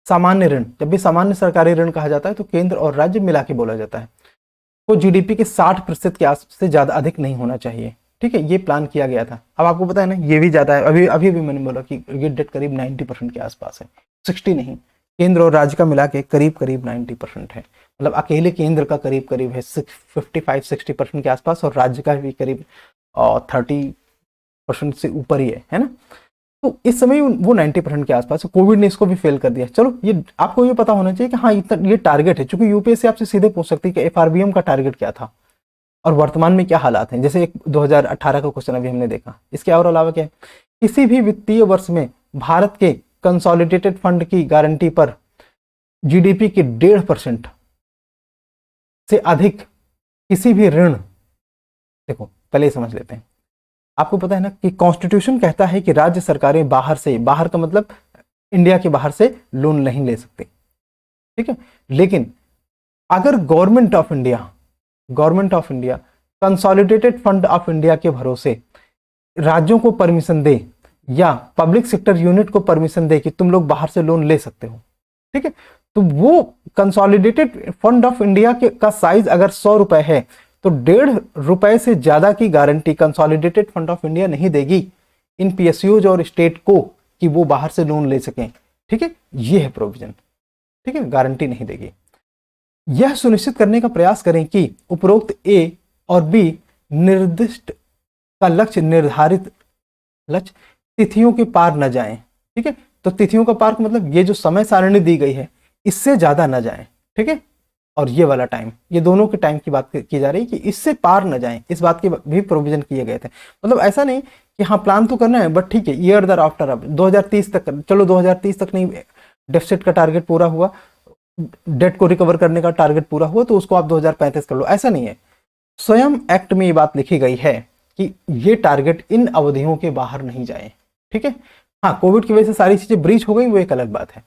सामान्य ऋण, जब भी सामान्य सरकारी ऋण कहा जाता है तो केंद्र और राज्य मिला के बोला जाता है, तो जीडीपी के 60% के आस से ज्यादा अधिक नहीं होना चाहिए, ठीक है। ये प्लान किया गया था। अब आपको पता है ना, ये भी ज्यादा है। अभी भी मैंने बोला कि ये डेट करीब 90% के आसपास है, 60 नहीं, केंद्र और राज्य का मिला के करीब 90% है। मतलब अकेले केंद्र का करीब है 55-60% के आसपास, और राज्य का भी करीब 30% से ऊपर ही है ना। तो इस समय वो 90% के आसपास है। कोविड ने इसको भी फेल कर दिया। चलो, ये आपको ये पता होना चाहिए कि हाँ ये टारगेट है, क्योंकि यूपीएससी आपसे सीधे पूछ सकती है कि एफआरबीएम का टारगेट क्या था और वर्तमान में क्या हालात हैं। जैसे एक 2018 का क्वेश्चन अभी हमने देखा। इसके और अलावा क्या है, किसी भी वित्तीय वर्ष में भारत के कंसोलिडेटेड फंड की गारंटी पर जीडीपी के 1.5% से अधिक किसी भी ऋण, देखो पहले समझ लेते हैं। आपको पता है ना कि कॉन्स्टिट्यूशन कहता है कि राज्य सरकारें बाहर का मतलब इंडिया के बाहर से लोन नहीं ले सकते, ठीक है। लेकिन अगर government of India consolidated fund of India के भरोसे राज्यों को परमिशन दे या पब्लिक सेक्टर यूनिट को परमिशन दे कि तुम लोग बाहर से लोन ले सकते हो, ठीक है, तो वो कंसोलिडेटेड फंड ऑफ इंडिया का साइज अगर 100 रुपए है तो 1.5 रुपए से ज्यादा की guarantee consolidated fund of India नहीं देगी इन पीएसयूज और स्टेट को कि वो बाहर से लोन ले सकें, ठीक है। ये है प्रोविजन, ठीक है, गारंटी नहीं देगी। यह सुनिश्चित करने का प्रयास करें कि उपरोक्त ए और बी निर्दिष्ट का निर्धारित लक्ष्य तिथियों के पार न जाएं, ठीक है। तो तिथियों का पार मतलब ये जो समय सारणी दी गई है इससे ज्यादा न जाएं, ठीक है। और ये वाला टाइम, ये दोनों के टाइम की बात की जा रही है कि इससे पार न जाएं, इस बात के भी प्रोविजन किए गए थे। मतलब ऐसा नहीं कि हाँ प्लान तो करना है बट ठीक है ईयर दर आफ्टर, अब 2030 तक, चलो 2030 तक नहीं डेफिसिट का टारगेट पूरा हुआ, डेट को रिकवर करने का टारगेट पूरा हुआ तो उसको आप 2035 कर लो, ऐसा नहीं है। स्वयं एक्ट में ये बात लिखी गई है कि ये टारगेट इन अवधियों के बाहर नहीं जाए, ठीक है। हाँ, कोविड की वजह से सारी चीजें ब्रीच हो गई, वो एक अलग बात है,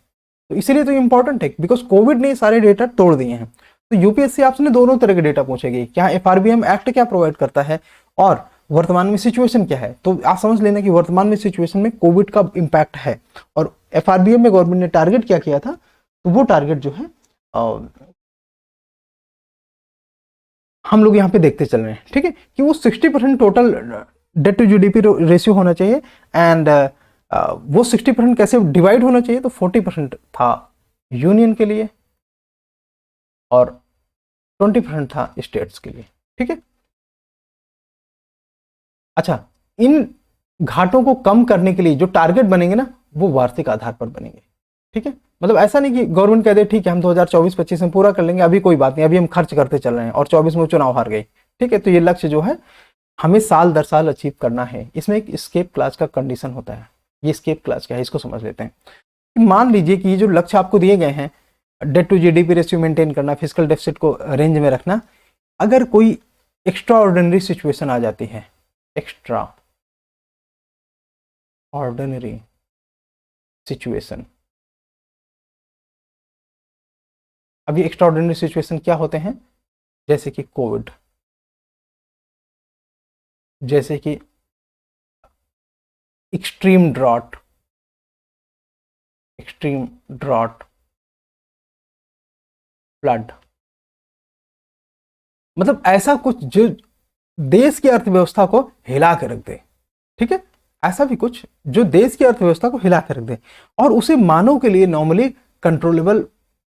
तो इसीलिए तो इंपॉर्टेंट है, बिकॉज कोविड ने सारे डेटा तोड़ दिए हैं। तो यूपीएससी आपसे दोनों तरह के डेटा पूछेगी, क्या एफआरबीएम एक्ट क्या प्रोवाइड करता है और वर्तमान में सिचुएशन क्या है। तो आप समझ लेना कि वर्तमान में सिचुएशन में कोविड का इंपैक्ट है, और एफआरबीएम में गवर्नमेंट ने टारगेट क्या किया था, तो वो टारगेट जो है हम लोग यहाँ पे देखते चल रहे हैं, ठीक है, कि वो 60% total debt to GDP ratio होना चाहिए, एंड वो 60% कैसे डिवाइड होना चाहिए, तो 40% था यूनियन के लिए और 20% था स्टेट्स के लिए, ठीक है। अच्छा, इन घाटों को कम करने के लिए जो टारगेट बनेंगे ना, वो वार्षिक आधार पर बनेंगे, ठीक है। मतलब ऐसा नहीं कि गवर्नमेंट कह दे ठीक है हम 2024-25 में पूरा कर लेंगे, अभी कोई बात नहीं, अभी हम खर्च करते चल रहे हैं और 24 में चुनाव हार गए, ठीक है। तो ये लक्ष्य जो है हमें साल दर साल अचीव करना है। इसमें एक स्केप क्लास का कंडीशन होता है। ये स्केप क्लास क्या है, इसको समझ लेते हैं। मान लीजिए कि ये जो लक्ष्य आपको दिए गए हैं, debt to GDP ratio maintain करना, फिजिकल डेफिसिट को रेंज में रखना, अगर कोई एक्स्ट्रा ऑर्डिनरी सिचुएशन आ जाती है, एक्स्ट्रा ऑर्डिनरी सिचुएशन, अभी एक्स्ट्रा ऑर्डिनरी सिचुएशन क्या होते हैं, जैसे कि कोविड, जैसे कि एक्सट्रीम ड्रॉट, फ्लड, मतलब ऐसा कुछ जो देश की अर्थव्यवस्था को हिला के रख दे, ठीक है। ऐसा भी कुछ जो देश की अर्थव्यवस्था को हिला के रख दे, और उसे मानव के लिए नॉर्मली कंट्रोलेबल,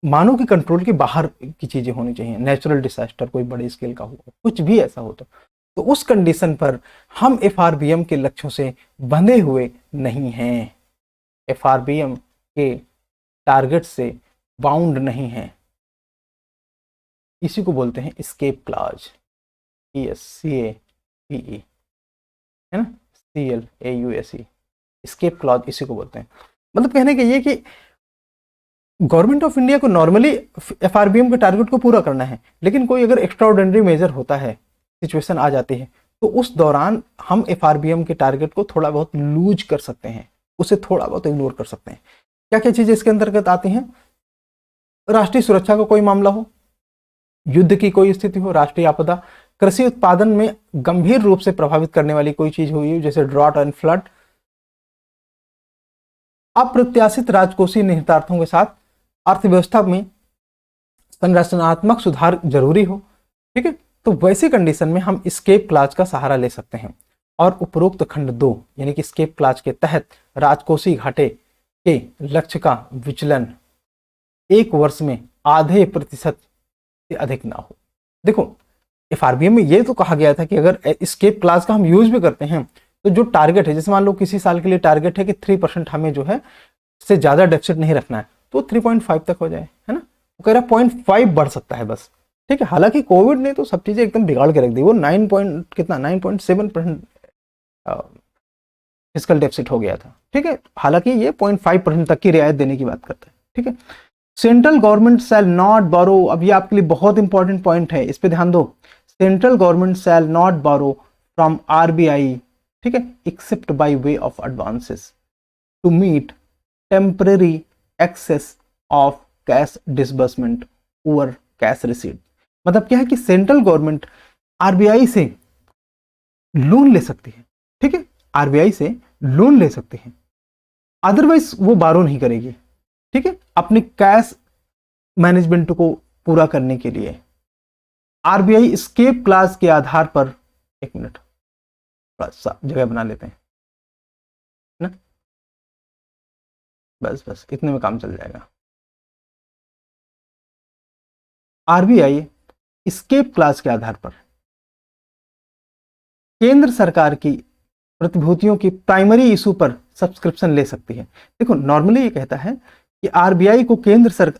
मानव के कंट्रोल के बाहर की चीजें होनी चाहिए। नेचुरल डिजास्टर कोई बड़े स्केल का हो, कुछ भी ऐसा हो तो उस कंडीशन पर हम एफआरबीएम के लक्ष्यों से बंधे हुए नहीं हैं, एफआरबीएम के टारगेट से बाउंड नहीं हैं। इसी को बोलते हैं स्केप क्लॉज, CAPE, है ना, CLAUSE, स्केप क्लॉज इसी को बोलते हैं। मतलब कहने का ये कि गवर्नमेंट ऑफ इंडिया को नॉर्मली एफआरबीएम के टारगेट को पूरा करना है, लेकिन कोई अगर एक्स्ट्रा ऑर्डिनरी मेजर होता है, सिचुएशन आ जाती है, तो उस दौरान हम एफआरबीएम के टारगेट को थोड़ा बहुत लूज कर सकते हैं, उसे थोड़ा बहुत इग्नोर कर सकते हैं। क्या क्या चीजें इसके अंतर्गत आती हैं, राष्ट्रीय सुरक्षा का कोई मामला हो, युद्ध की कोई स्थिति हो, राष्ट्रीय आपदा, कृषि उत्पादन में गंभीर रूप से प्रभावित करने वाली कोई चीज हुई हो, जैसे ड्रॉट एंड फ्लड, अप्रत्याशित राजकोषीय निहितार्थों के साथ अर्थव्यवस्था में संरचनात्मक सुधार जरूरी हो, ठीक है। तो वैसी कंडीशन में हम स्केप क्लॉज का सहारा ले सकते हैं, और उपरोक्त खंड 2 यानी कि स्केप क्लॉज के तहत राजकोषीय घाटे के लक्ष्य का विचलन 1 वर्ष में %0.5 से अधिक ना हो। देखो, एफआरबीएम में ये तो कहा गया था कि अगर स्केप क्लॉज का हम यूज भी करते हैं, तो जो टारगेट है, जैसे मान लो किसी साल के लिए टारगेट है कि 3% हमें जो है से ज्यादा डेफिसिट नहीं रखना है, तो 3.5 तक हो जाए, है ना। वो कह रहा है 0.5 बढ़ सकता है बस, ठीक है। हालांकि कोविड ने तो सब चीजें एकदम बिगाड़ के रख दी, वो 9.7% फिस्कल डेफिसिट हो गया था, ठीक है। हालांकि ये 0.5% तक की रियायत देने की बात करता है, ठीक है। सेंट्रल गवर्नमेंट शैल नॉट बोरो, अब ये आपके लिए बहुत इंपॉर्टेंट पॉइंट है, इस पे ध्यान दो। Central government shall not borrow from RBI, ठीक है, except by way of advances to meet temporary excess of cash disbursement over cash receipt. मतलब क्या है कि सेंट्रल गवर्नमेंट आरबीआई से लोन ले सकती है, ठीक है, आरबीआई से लोन ले सकती है, अदरवाइज वो बारो नहीं करेगी, ठीक है, अपने कैश मैनेजमेंट को पूरा करने के लिए। आरबीआई स्केप क्लॉज के आधार पर, एक मिनट थोड़ा सा जगह बना लेते हैं ना, बस इतने में काम चल जाएगा। आरबीआई स्केप क्लॉज के आधार पर केंद्र सरकार की प्रतिभूतियों की प्राइमरी इशू पर सब्सक्रिप्शन ले सकती है। देखो, नॉर्मली ये कहता है कि आरबीआई को केंद्र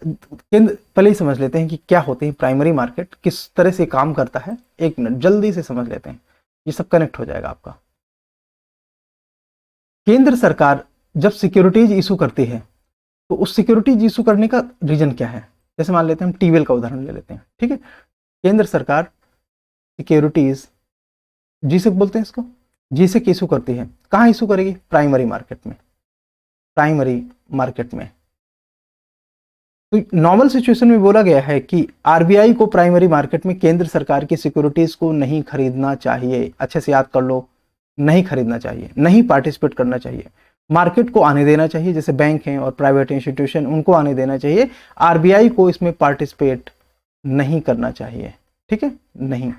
पहले ही समझ लेते हैं कि क्या होती है प्राइमरी मार्केट, किस तरह से काम करता है। एक मिनट जल्दी से समझ लेते हैं, ये सब कनेक्ट हो जाएगा आपका। केंद्र सरकार जब सिक्योरिटीज इशू करती है, तो उस सिक्योरिटीज इशू करने का रीजन क्या है। जैसे मान लेते हैं हम टीवेल का उदाहरण ले लेते हैं, ठीक है। केंद्र सरकार सिक्योरिटीज, जीसेक बोलते हैं इसको, जीसेक इशू करती है। कहाँ इशू करेगी? प्राइमरी मार्केट में, प्राइमरी मार्केट में। तो नॉर्मल सिचुएशन में बोला गया है कि आरबीआई को प्राइमरी मार्केट में केंद्र सरकार की सिक्योरिटीज को नहीं खरीदना चाहिए। अच्छे से याद कर लो, नहीं खरीदना चाहिए, नहीं पार्टिसिपेट करना चाहिए, मार्केट को आने देना चाहिए, जैसे बैंक हैं और प्राइवेट इंस्टीट्यूशन उनको आने देना चाहिए, आरबीआई को इसमें पार्टिसिपेट नहीं करना चाहिए। ठीक है, नहीं।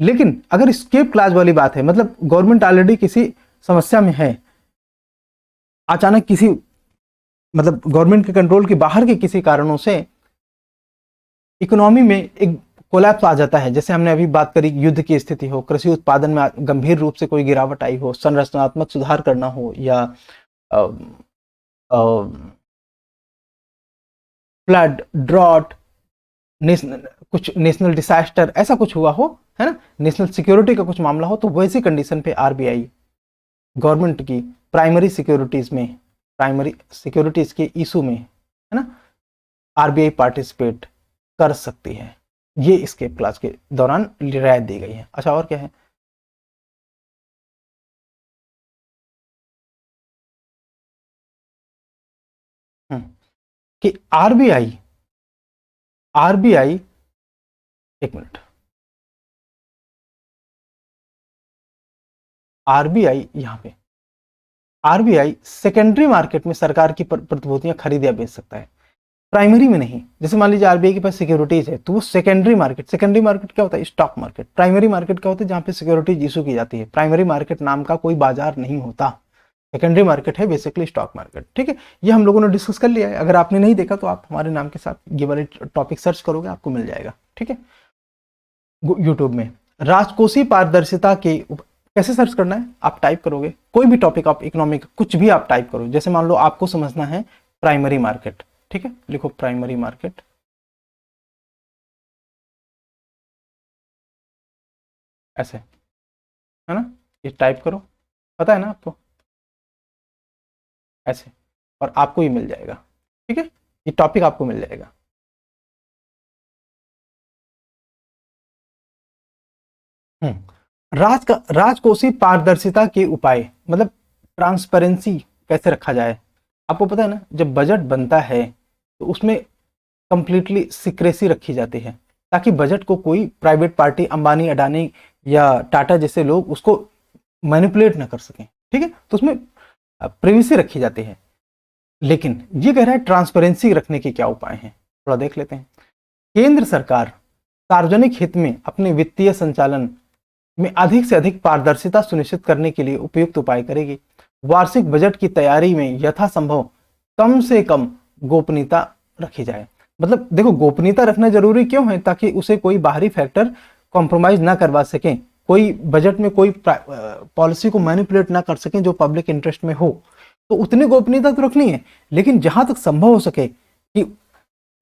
लेकिन अगर स्केप क्लाज वाली बात है, मतलब गवर्नमेंट ऑलरेडी किसी समस्या में है, अचानक किसी मतलब गवर्नमेंट के कंट्रोल के बाहर के किसी कारणों से इकोनॉमी में एक कोलैप्स आ जाता है, जैसे हमने अभी बात करी, युद्ध की स्थिति हो, कृषि उत्पादन में गंभीर रूप से कोई गिरावट आई हो, संरचनात्मक सुधार करना हो, या फ्लड, ड्रॉट, कुछ नेशनल डिसास्टर ऐसा कुछ हुआ हो, है ना, नेशनल सिक्योरिटी का कुछ मामला हो, तो वैसी कंडीशन पे आरबीआई गवर्नमेंट की प्राइमरी सिक्योरिटीज में, प्राइमरी सिक्योरिटीज के इशू में, है ना, आरबीआई पार्टिसिपेट कर सकती है। ये इसके क्लास के दौरान रियायत दी गई है। अच्छा, और क्या है? कि आरबीआई, आरबीआई, एक मिनट, आरबीआई यहां पे, आरबीआई सेकेंडरी मार्केट में सरकार की प्रतिभूतियां खरीद या बेच सकता है, प्राइमरी में नहीं। जैसे मान लीजिए आरबीआई के पास सिक्योरिटीज है, तो वो सेकेंडरी मार्केट, सेकेंडरी मार्केट क्या होता है? Stock market. प्राइमरी मार्केट क्या होता है? जहां पे सिक्योरिटीज इशू की जाती है। प्राइमरी मार्केट नाम का कोई बाजार नहीं होता, सेकेंडरी मार्केट है बेसिकली स्टॉक मार्केट। ठीक है, ये हम लोगों ने डिस्कस कर लिया है। अगर आपने नहीं देखा तो आप हमारे नाम के साथ ये वाले टॉपिक सर्च करोगे, आपको मिल जाएगा। ठीक है, यूट्यूब में राजकोषीय पारदर्शिता के कैसे सर्च करना है? आप टाइप करोगे कोई भी टॉपिक, आप इकोनॉमिक कुछ भी आप टाइप करो, जैसे मान लो आपको समझना है प्राइमरी मार्केट, ठीक है, लिखो प्राइमरी मार्केट, ऐसे, है ना, ये टाइप करो, पता है ना आपको, ऐसे, और आपको ये मिल जाएगा। ठीक है, ये टॉपिक आपको मिल जाएगा। राजकोषीय पारदर्शिता के उपाय, मतलब ट्रांसपेरेंसी कैसे रखा जाए। आपको पता है ना, जब बजट बनता है तो उसमें कंप्लीटली सीक्रेसी रखी जाती है, ताकि बजट को कोई प्राइवेट पार्टी, अंबानी, अडानी या टाटा जैसे लोग उसको मैनिपुलेट ना कर सकें। ठीक है, तो उसमें प्रिवेसी रखी जाती है। लेकिन ये कह रहा है ट्रांसपेरेंसी रखने के क्या उपाय हैं, थोड़ा देख लेते हैं। केंद्र सरकार सार्वजनिक हित में अपने वित्तीय संचालन में अधिक से अधिक पारदर्शिता सुनिश्चित करने के लिए उपयुक्त उपाय करेगी। वार्षिक बजट की तैयारी में यथासंभव कम से कम गोपनीयता रखी जाए। मतलब देखो, गोपनीयता रखना जरूरी क्यों है? ताकि उसे कोई बाहरी फैक्टर कॉम्प्रोमाइज ना करवा सके, कोई बजट में कोई पॉलिसी को मैनिपुलेट ना कर सके जो पब्लिक इंटरेस्ट में हो। तो उतनी गोपनीयता तो रखनी है, लेकिन जहां तक संभव हो सके कि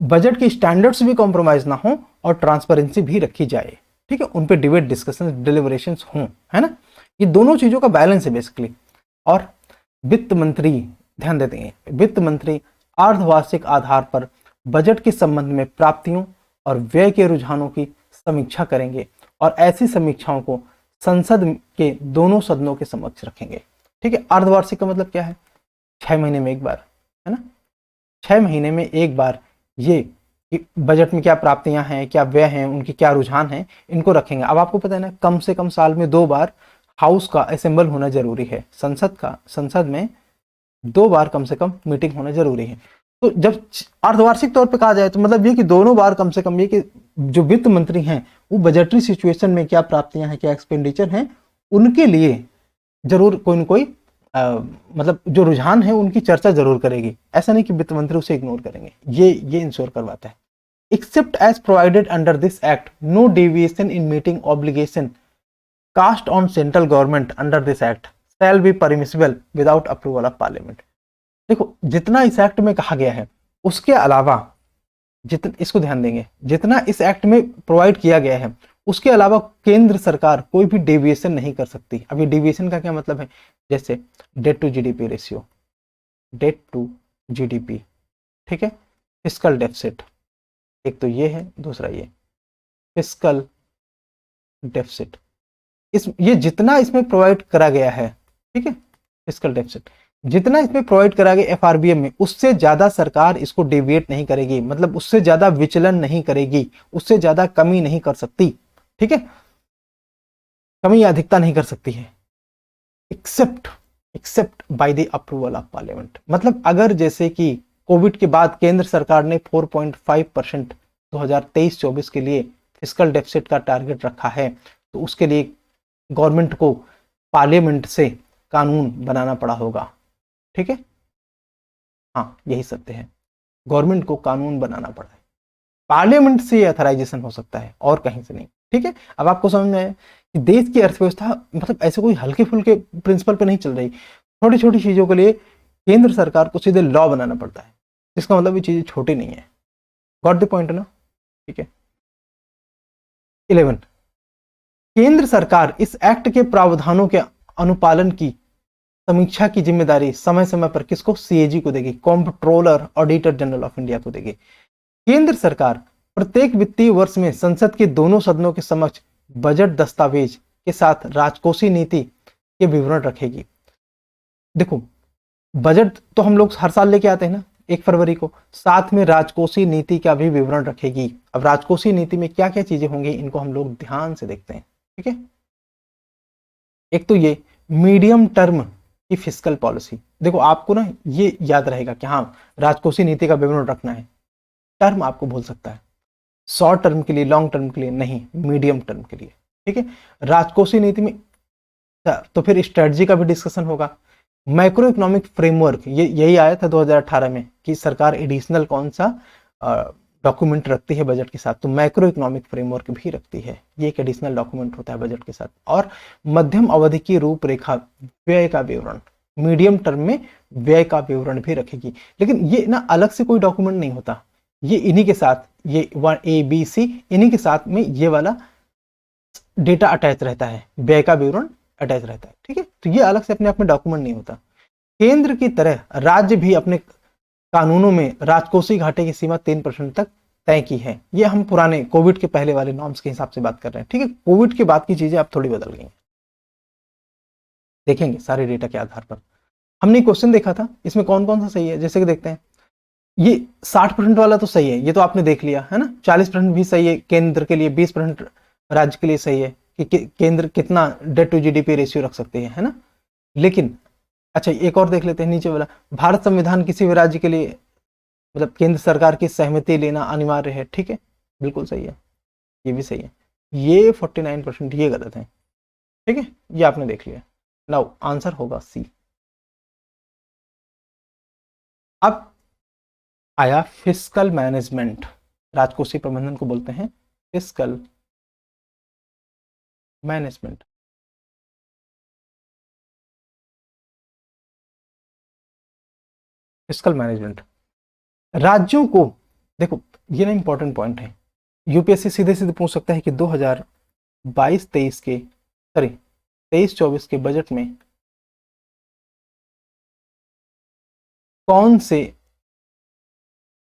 बजट के स्टैंडर्ड्स भी कॉम्प्रोमाइज ना हो और ट्रांसपेरेंसी भी रखी जाए। ठीक है, उन पे डिबेट, डिस्कशन, डिलिबरेशंस हों, है ना, ये दोनों चीजों का बैलेंस है बेसिकली। और वित्त मंत्री, ध्यान देते हैं, वित्त मंत्री अर्धवार्षिक आधार पर बजट के संबंध में प्राप्तियों और व्यय के रुझानों की समीक्षा करेंगे और ऐसी समीक्षाओं को संसद के दोनों सदनों के समक्ष रखेंगे। ठीक है, अर्धवार्षिक का मतलब क्या है? 6 महीने में एक बार, है ना, 6 महीने में एक बार ये कि बजट में क्या प्राप्तियां हैं, क्या व्यय हैं, उनके क्या रुझान हैं, इनको रखेंगे। अब आपको पता है ना, कम से कम साल में 2 बार हाउस का असेंबल होना जरूरी है, संसद में 2 बार कम से कम मीटिंग होना जरूरी है। तो जब अर्धवार्षिक तौर पे कहा जाए तो मतलब ये कि दोनों बार कम से कम, ये कि जो वित्त मंत्री हैं वो बजटरी सिचुएशन में क्या प्राप्तियां हैं, क्या एक्सपेंडिचर हैं, उनके लिए जरूर कोई न कोई मतलब जो रुझान है उनकी चर्चा जरूर करेगी। ऐसा नहीं कि वित्त मंत्री उसे इग्नोर करेंगे, ये इंश्योर करवाता है। Except as provided under this act, no deviation in meeting obligation cast on central government under this act shall be permissible without approval of parliament. देखो, जितना इस एक्ट में कहा गया है उसके अलावा, जितना, इसको ध्यान देंगे, जितना इस एक्ट में प्रोवाइड किया गया है उसके अलावा केंद्र सरकार कोई भी डेविएशन नहीं कर सकती। अभी डेविएशन का क्या मतलब है? जैसे debt to GDP ratio, debt to GDP, ठीक है, फिस्कल डेफिसिट, एक तो ये है, दूसरा ये फिस्कल डेफिसिट, इस ये जितना इसमें प्रोवाइड करा गया है, ठीक है, फिस्कल डेफिसिट जितना इसमें प्रोवाइड करा गया एफआरबीएम में, उससे ज्यादा सरकार इसको डेविएट नहीं करेगी, मतलब उससे ज्यादा विचलन नहीं करेगी, उससे ज्यादा कमी नहीं कर सकती, ठीक है, कमी या अधिकता नहीं कर सकती है, except by the approval of parliament. मतलब अगर जैसे कि कोविड के बाद केंद्र सरकार ने 4.5% 2023-24 के लिए फिस्कल डेफिसिट का टारगेट रखा है, तो उसके लिए गवर्नमेंट को पार्लियामेंट से कानून बनाना पड़ा होगा, ठीक है, हाँ यही सत्य है, गवर्नमेंट को कानून बनाना पड़ा है, पार्लियामेंट से अथराइजेशन हो सकता है और कहीं से नहीं, ठीक है। अब आपको समझ में आया कि देश की अर्थव्यवस्था मतलब ऐसे कोई हल्के फुल्के प्रिंसिपल पे नहीं चल रही, छोटी छोटी चीजों के लिए केंद्र सरकार को सीधे लॉ बनाना पड़ता है, इसका मतलब ये चीजें छोटी नहीं है, गॉट द पॉइंट ना, ठीक है। 11, केंद्र सरकार इस एक्ट के प्रावधानों के अनुपालन की समीक्षा की जिम्मेदारी समय समय पर किसको, सीएजी को देगी, comptroller auditor general of India को देगी। केंद्र सरकार प्रत्येक वित्तीय वर्ष में संसद के दोनों सदनों के समक्ष बजट दस्तावेज के साथ राजकोषीय नीति के विवरण रखेगी। देखो बजट तो हम लोग हर साल लेके आते हैं ना 1 फरवरी को, साथ में राजकोषीय नीति का भी विवरण रखेगी। अब राजकोषीय नीति में क्या क्या चीजें होंगी इनको हम लोग ध्यान से देखते हैं, ठीक है। एक तो ये मीडियम टर्म की फिस्कल पॉलिसी, देखो आपको ना ये याद रहेगा कि हाँ राजकोषीय नीति का विवरण रखना है, टर्म आपको भूल सकता है, शॉर्ट टर्म के लिए, लॉन्ग टर्म के लिए नहीं, मीडियम टर्म के लिए, ठीक है। राजकोषीय नीति में तो फिर स्ट्रेटजी का भी डिस्कशन होगा, मैक्रो इकोनॉमिक फ्रेमवर्क, ये यही आया था 2018 में कि सरकार एडिशनल कौन सा डॉक्यूमेंट रखती है बजट के साथ, तो मैक्रो इकोनॉमिक फ्रेमवर्क भी रखती है, ये एक एडिशनल डॉक्यूमेंट होता है बजट के साथ। और मध्यम अवधि की रूपरेखा, व्यय का विवरण, मीडियम टर्म में व्यय का विवरण भी रखेगी, लेकिन ये ना अलग से कोई डॉक्यूमेंट नहीं होता, ये इन्हीं के साथ, ये ABC इन्हीं के साथ में ये वाला डेटा अटैच रहता है, व्यय का विवरण अटैच रहता है, ठीक है। तो ये अलग से अपने आप में डॉक्यूमेंट नहीं होता। केंद्र की तरह राज्य भी अपने कानूनों में राजकोषीय घाटे की सीमा 3% तक तय की है। ये हम पुराने कोविड के पहले वाले नॉर्म्स के हिसाब से बात कर रहे हैं, ठीक है। कोविड के बाद की चीजें अब थोड़ी बदल गई हैं, देखेंगे सारे डेटा के आधार पर। हमने क्वेश्चन देखा था, इसमें कौन कौन सा सही है, जैसे कि देखते हैं ये 60% वाला तो सही है, ये तो आपने देख लिया है ना, 40% भी सही है केंद्र के लिए, 20% राज्य के लिए सही है कि केंद्र कितना डेट टू जीडीपी रेशियो रख सकते हैं, है ना। लेकिन अच्छा एक और देख लेते हैं नीचे वाला, भारत संविधान किसी भी राज्य के लिए मतलब केंद्र सरकार की सहमति लेना अनिवार्य है, ठीक है, बिल्कुल सही है, ये भी सही है। ये 49% ये गलत है, ठीक है, ये आपने देख लिया। नाउ आंसर होगा सी। अब आया फिस्कल मैनेजमेंट, राजकोषीय प्रबंधन को बोलते हैं फिस्कल मैनेजमेंट। फिस्कल मैनेजमेंट राज्यों को, देखो ये ना इंपॉर्टेंट पॉइंट है, यूपीएससी सीधे सीधे पूछ सकता है कि 2022-23 के 23-24 के बजट में कौन से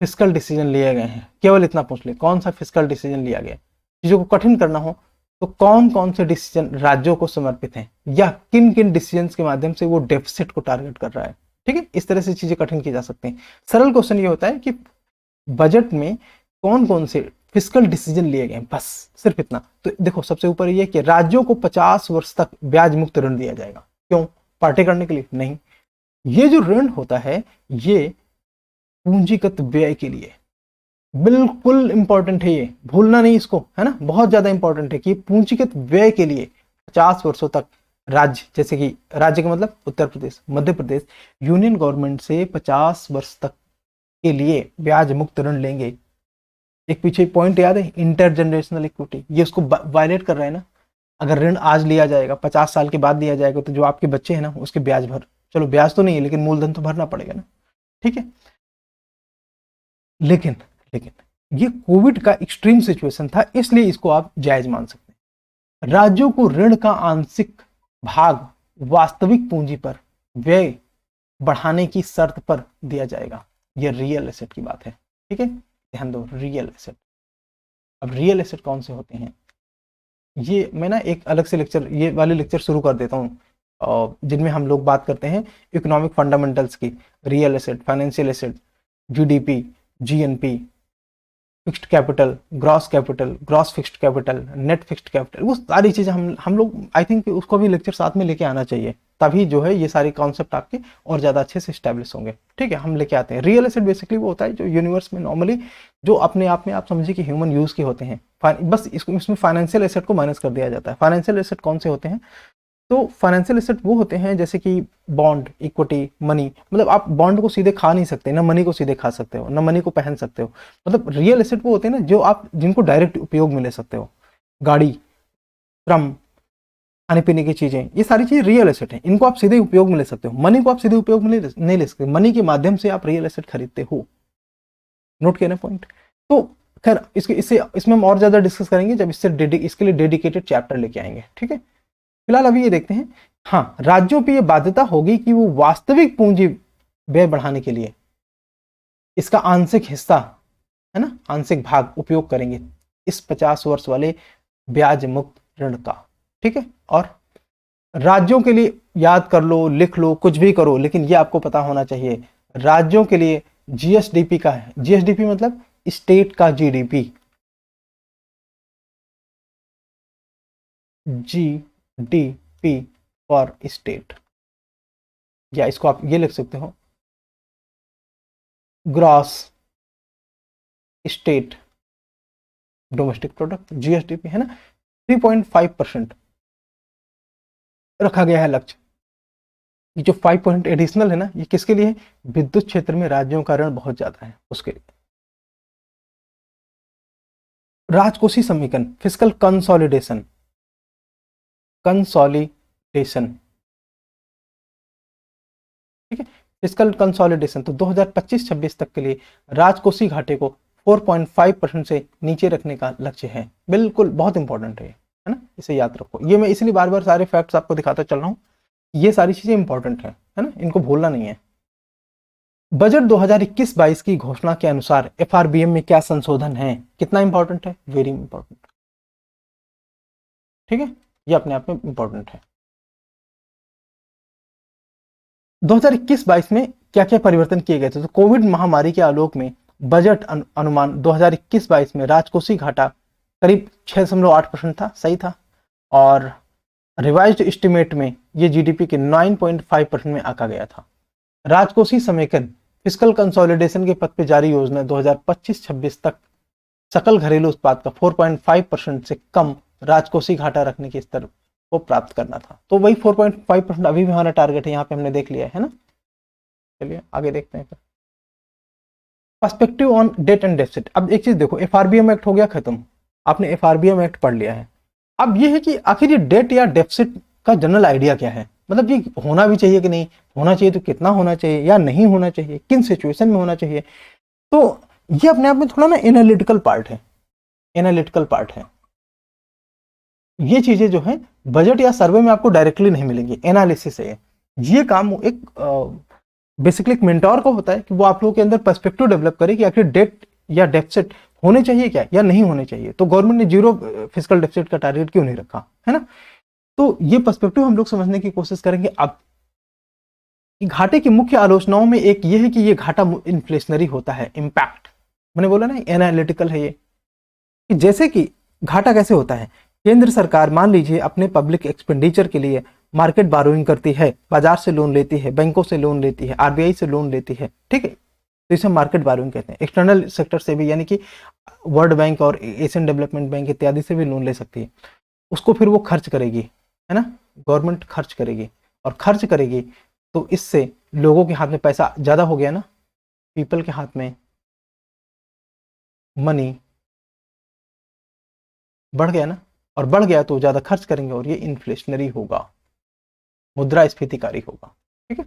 फिस्कल डिसीजन लिए गए हैं, केवल इतना पूछ ले, कौन सा फिस्कल डिसीजन लिया गया। चीजों को कठिन करना हो तो कौन कौन से डिसीजन राज्यों को समर्पित हैं, या किन किन डिसीजन के माध्यम से वो डेफिसिट को टारगेट कर रहा है, ठीक है। इस तरह से चीजें कठिन की जा सकती हैं। सरल क्वेश्चन ये होता है कि बजट में कौन कौन से फिस्कल डिसीजन लिए गए, बस सिर्फ इतना। तो देखो सबसे ऊपर ये कि राज्यों को 50 वर्ष तक ब्याज मुक्त ऋण दिया जाएगा, क्यों, पार्टी करने के लिए नहीं, ये जो ऋण होता है ये पूंजीगत व्यय के लिए, बिल्कुल इंपॉर्टेंट है, ये भूलना नहीं इसको, है ना, बहुत ज्यादा इंपॉर्टेंट है कि पूंजीगत व्यय के लिए 50 वर्षों तक राज्य, जैसे कि राज्य का मतलब उत्तर प्रदेश, मध्य प्रदेश, यूनियन गवर्नमेंट से 50 वर्ष तक के लिए ब्याज मुक्त ऋण लेंगे। एक पीछे पॉइंट याद है, इंटर जनरेशनल इक्विटी, ये उसको वायलेट कर रहा है ना। अगर ऋण आज लिया जाएगा 50 साल के बाद लिया जाएगा तो जो आपके बच्चे हैं ना उसके ब्याज भर, चलो ब्याज तो नहीं है लेकिन मूलधन तो भरना पड़ेगा ना, ठीक है। लेकिन ये कोविड का एक्सट्रीम सिचुएशन था, इसलिए इसको आप जायज मान सकते हैं। राज्यों को ऋण का आंशिक भाग वास्तविक पूंजी पर व्यय बढ़ाने की शर्त पर दिया जाएगा। यह रियल एसेट की बात है, ठीक है, ध्यान दो, रियल एसेट। अब रियल एसेट कौन से होते हैं, ये मैं ना एक अलग से लेक्चर, ये वाले लेक्चर शुरू कर देता हूँ जिनमें हम लोग बात करते हैं इकोनॉमिक फंडामेंटल्स की, real asset, financial asset, GDP, GNP, fixed capital, gross fixed capital, net fixed capital, वो सारी चीज़ें हम लोग आई थिंक उसको भी लेक्चर साथ में लेके आना चाहिए, तभी जो है ये सारे कॉन्सेप्ट आपके और ज़्यादा अच्छे से स्टैब्लिश होंगे। ठीक है, हम लेके आते हैं। रियल एसेट बेसिकली वो होता है जो यूनिवर्स में नॉर्मली जो अपने आप में आप समझिए कि ह्यूमन यूज़ के होते हैं, बस इसमें फाइनेंशियल एसेट को माइनस कर दिया जाता है। फाइनेंशियल एसेट कौन से होते हैं? तो फाइनेंशियल एसेट वो होते हैं जैसे कि बॉन्ड, इक्विटी, मनी। मतलब आप बॉन्ड को सीधे खा नहीं सकते, ना मनी को सीधे खा सकते हो, ना मनी को पहन सकते हो। मतलब रियल एसेट वो होते हैं ना जो आप जिनको डायरेक्ट उपयोग में ले सकते हो। गाड़ी, श्रम, खाने पीने की चीजें, ये सारी चीजें रियल एसेट हैं, इनको आप सीधे उपयोग में ले सकते हो। मनी को आप सीधे उपयोग में नहीं ले सकते, मनी के माध्यम से आप रियल एसेट खरीदते हो। नोट किया ना पॉइंट? तो खैर इसमें हम और ज्यादा डिस्कस करेंगे जब इसके लिए डेडिकेटेड चैप्टर लेके आएंगे। ठीक है, फिलहाल अभी ये देखते हैं। हाँ, राज्यों पे ये बाध्यता होगी कि वो वास्तविक पूंजी व्यय बढ़ाने के लिए इसका आंशिक हिस्सा, है ना, आंशिक भाग उपयोग करेंगे इस 50 वर्ष वाले ब्याज मुक्त ऋण का। ठीक है, और राज्यों के लिए याद कर लो, लिख लो, कुछ भी करो, लेकिन ये आपको पता होना चाहिए, राज्यों के लिए जीएसडीपी का है। जीएसडीपी मतलब स्टेट का जीडीपी, जीडीपी फॉर स्टेट, या इसको आप ये लिख सकते हो, gross state domestic product, GSDP, है ना। 3.5% रखा गया है लक्ष्य। ये जो 5% एडिशनल है ना, ये किसके लिए है? विद्युत क्षेत्र में राज्यों का ऋण बहुत ज्यादा है उसके लिए। राजकोषीय समीकरण, फिस्कल कंसोलिडेशन, कंसोलिडेशन। ठीक है, फिस्कल कंसोलिडेशन। तो 2025-26 तक के लिए राजकोषीय घाटे को 4.5% से नीचे रखने का लक्ष्य है। बिल्कुल बहुत इंपॉर्टेंट है ना, इसे याद रखो। ये मैं इसलिए बार बार सारे फैक्ट्स आपको दिखाता चल रहा हूँ, ये सारी चीजें इंपॉर्टेंट है ना, इनको भूलना नहीं है। बजट 2021-22 की घोषणा के अनुसार एफआरबीएम में क्या संशोधन है? कितना इंपॉर्टेंट है? Very important. ठीक है, ये अपने आप में इंपॉर्टेंट है। 2021-22 में क्या क्या परिवर्तन किए गए थे? तो कोविड महामारी के आलोक में बजट अनुमान 2021-22 में राजकोषीय घाटा करीब 6.8% था, सही था। और रिवाइज्ड एस्टिमेट में ये जीडीपी के 9.5% में आंका गया था। राजकोषीय समेकन, फिस्कल कंसोलिडेशन के पद पे जारी योजना 2025-26 तक सकल घरेलू उत्पाद का 4.5% से कम राजकोषीय घाटा रखने के स्तर को प्राप्त करना था। तो वही 4.5% अभी भी हमारा टारगेट है, यहाँ पे हमने देख लिया है ना। चलिए आगे देखते हैं। Perspective on debt and deficit. अब एक चीज देखो, एफआरबीएम एक्ट हो गया खत्म, आपने एफआरबीएम एक्ट पढ़ लिया है। अब ये है कि आखिर ये डेट या डेफिसिट का जनरल आइडिया क्या है, मतलब ये होना भी चाहिए कि नहीं होना चाहिए, तो कितना होना चाहिए या नहीं होना चाहिए, किन सिचुएशन में होना चाहिए। तो ये अपने आप में थोड़ा ना एनालिटिकल पार्ट है, एनालिटिकल पार्ट है। ये चीजें जो है बजट या सर्वे में आपको डायरेक्टली नहीं मिलेंगी, एनालिसिस है ये काम। एक बेसिकली एक मेंटोर को होता है कि वो आप लोगों के अंदर पर्सपेक्टिव डेवलप करे कि आखिर डेट या डेफिसिट होने चाहिए क्या या नहीं होने चाहिए। तो गवर्नमेंट ने 0 फिस्कल डेफिसिट का टारगेट क्यों नहीं रखा, है ना। तो ये पर्सपेक्टिव हम लोग समझने की कोशिश करेंगे। अब घाटे की मुख्य आलोचनाओं में एक ये है कि ये घाटा इन्फ्लेशनरी होता है, इम्पैक्ट मैंने बोला ना, एनालिटिकल है ये। कि जैसे कि घाटा कैसे होता है, केंद्र सरकार मान लीजिए अपने पब्लिक एक्सपेंडिचर के लिए मार्केट बारोइंग करती है, बाजार से लोन लेती है, बैंकों से लोन लेती है, आरबीआई से लोन लेती है, ठीक है, तो इसे मार्केट बारोइंग कहते हैं। एक्सटर्नल सेक्टर से भी, यानी कि वर्ल्ड बैंक और एशियन डेवलपमेंट बैंक इत्यादि से भी लोन ले सकती है। उसको फिर वो खर्च करेगी, है ना, गवर्नमेंट खर्च करेगी, और खर्च करेगी तो इससे लोगों के हाथ में पैसा ज्यादा हो गया ना, पीपल के हाथ में मनी बढ़ गया ना, और बढ़ गया तो ज्यादा खर्च करेंगे और ये इन्फ्लेशनरी होगा, मुद्रास्फीतिकारी होगा। ठीक है,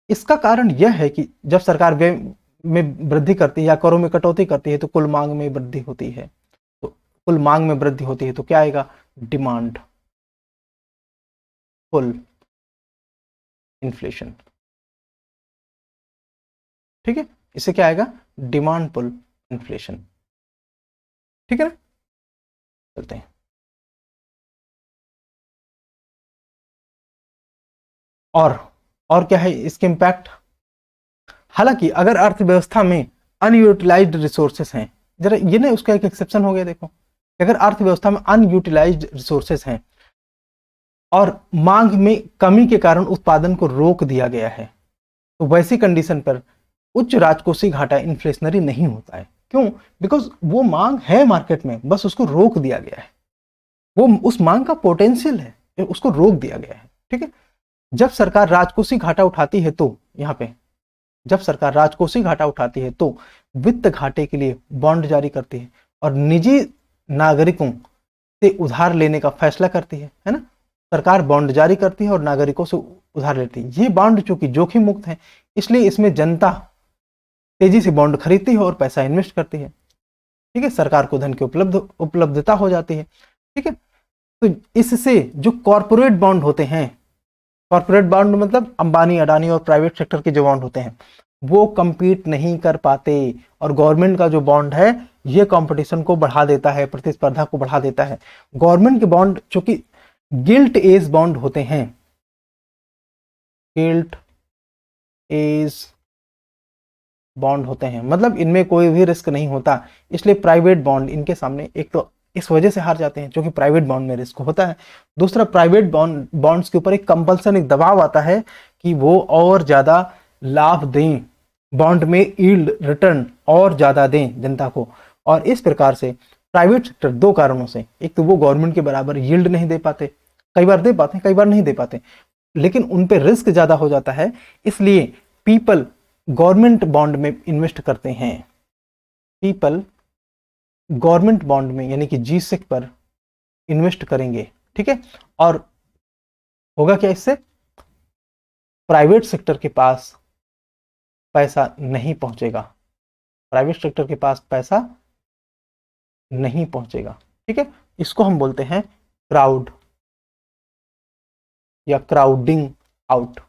इसका कारण यह है कि जब सरकार व्यय में वृद्धि करती है या करों में कटौती करती है तो कुल मांग में वृद्धि होती है। तो कुल मांग में वृद्धि होती है तो क्या आएगा? Demand pull inflation. ठीक है, इससे क्या आएगा? Demand pull inflation. ठीक है ना, चलते हैं। और क्या है इसके इम्पैक्ट। हालांकि अगर अर्थव्यवस्था में अनयूटिलाइज्ड रिसोर्सेस हैं, जरा ये ना उसका एक एक्सेप्शन हो गया, देखो अगर अर्थव्यवस्था में अनयूटिलाइज्ड रिसोर्सेस हैं और मांग में कमी के कारण उत्पादन को रोक दिया गया है, तो वैसी कंडीशन पर उच्च राजकोषीय घाटा इन्फ्लेशनरी नहीं होता है। क्यों? बिकॉज वो मांग है मार्केट में, बस उसको रोक दिया गया है, वो उस मांग का पोटेंशियल है, उसको रोक दिया गया है। ठीक है, जब सरकार राजकोषीय घाटा उठाती है तो यहाँ पे जब सरकार राजकोषीय घाटा उठाती है तो वित्त घाटे के लिए बॉन्ड जारी करती है और निजी नागरिकों से उधार लेने का फैसला करती है ना। सरकार बॉन्ड जारी करती है और नागरिकों से उधार लेती है। ये बॉन्ड चूंकि जोखिम मुक्त है, इसलिए इसमें जनता तेजी से बॉन्ड खरीदती है और पैसा इन्वेस्ट करती है। ठीक है, सरकार को धन की उपलब्धता हो जाती है। ठीक है, तो इससे जो कॉर्पोरेट बॉन्ड होते हैं, कॉर्पोरेट बॉन्ड मतलब अंबानी अडानी और प्राइवेट सेक्टर के जो बॉन्ड होते हैं, वो compete नहीं कर पाते। और गवर्नमेंट का जो बॉन्ड है ये कंपटीशन को बढ़ा देता है, प्रतिस्पर्धा को बढ़ा देता है। गवर्नमेंट के बॉन्ड चूंकि गिल्ट एज बॉन्ड होते हैं, गिल्ट एज बॉन्ड होते हैं, मतलब इनमें कोई भी रिस्क नहीं होता, इसलिए प्राइवेट बॉन्ड इनके सामने एक तो इस वजह से हार जाते हैं क्योंकि प्राइवेट बॉन्ड में रिस्क होता है। दूसरा, प्राइवेट बॉन्ड्स के ऊपर एक कंपल्सन, एक दबाव आता है कि वो और ज्यादा लाभ दें, बॉन्ड में यील्ड रिटर्न और ज्यादा दें जनता को। और इस प्रकार से प्राइवेट सेक्टर दो कारणों से, एक तो वो गवर्नमेंट के बराबर यील्ड नहीं दे पाते, कई बार दे पाते हैं, कई बार नहीं दे पाते, लेकिन उन पे रिस्क ज्यादा हो जाता है, इसलिए पीपल गवर्नमेंट बॉन्ड में इन्वेस्ट करते हैं। पीपल गवर्नमेंट बॉन्ड में यानी कि G-Sec पर इन्वेस्ट करेंगे। ठीक है, और होगा क्या इससे? प्राइवेट सेक्टर के पास पैसा नहीं पहुंचेगा, प्राइवेट सेक्टर के पास पैसा नहीं पहुंचेगा। ठीक है, इसको हम बोलते हैं क्राउड या क्राउडिंग आउट।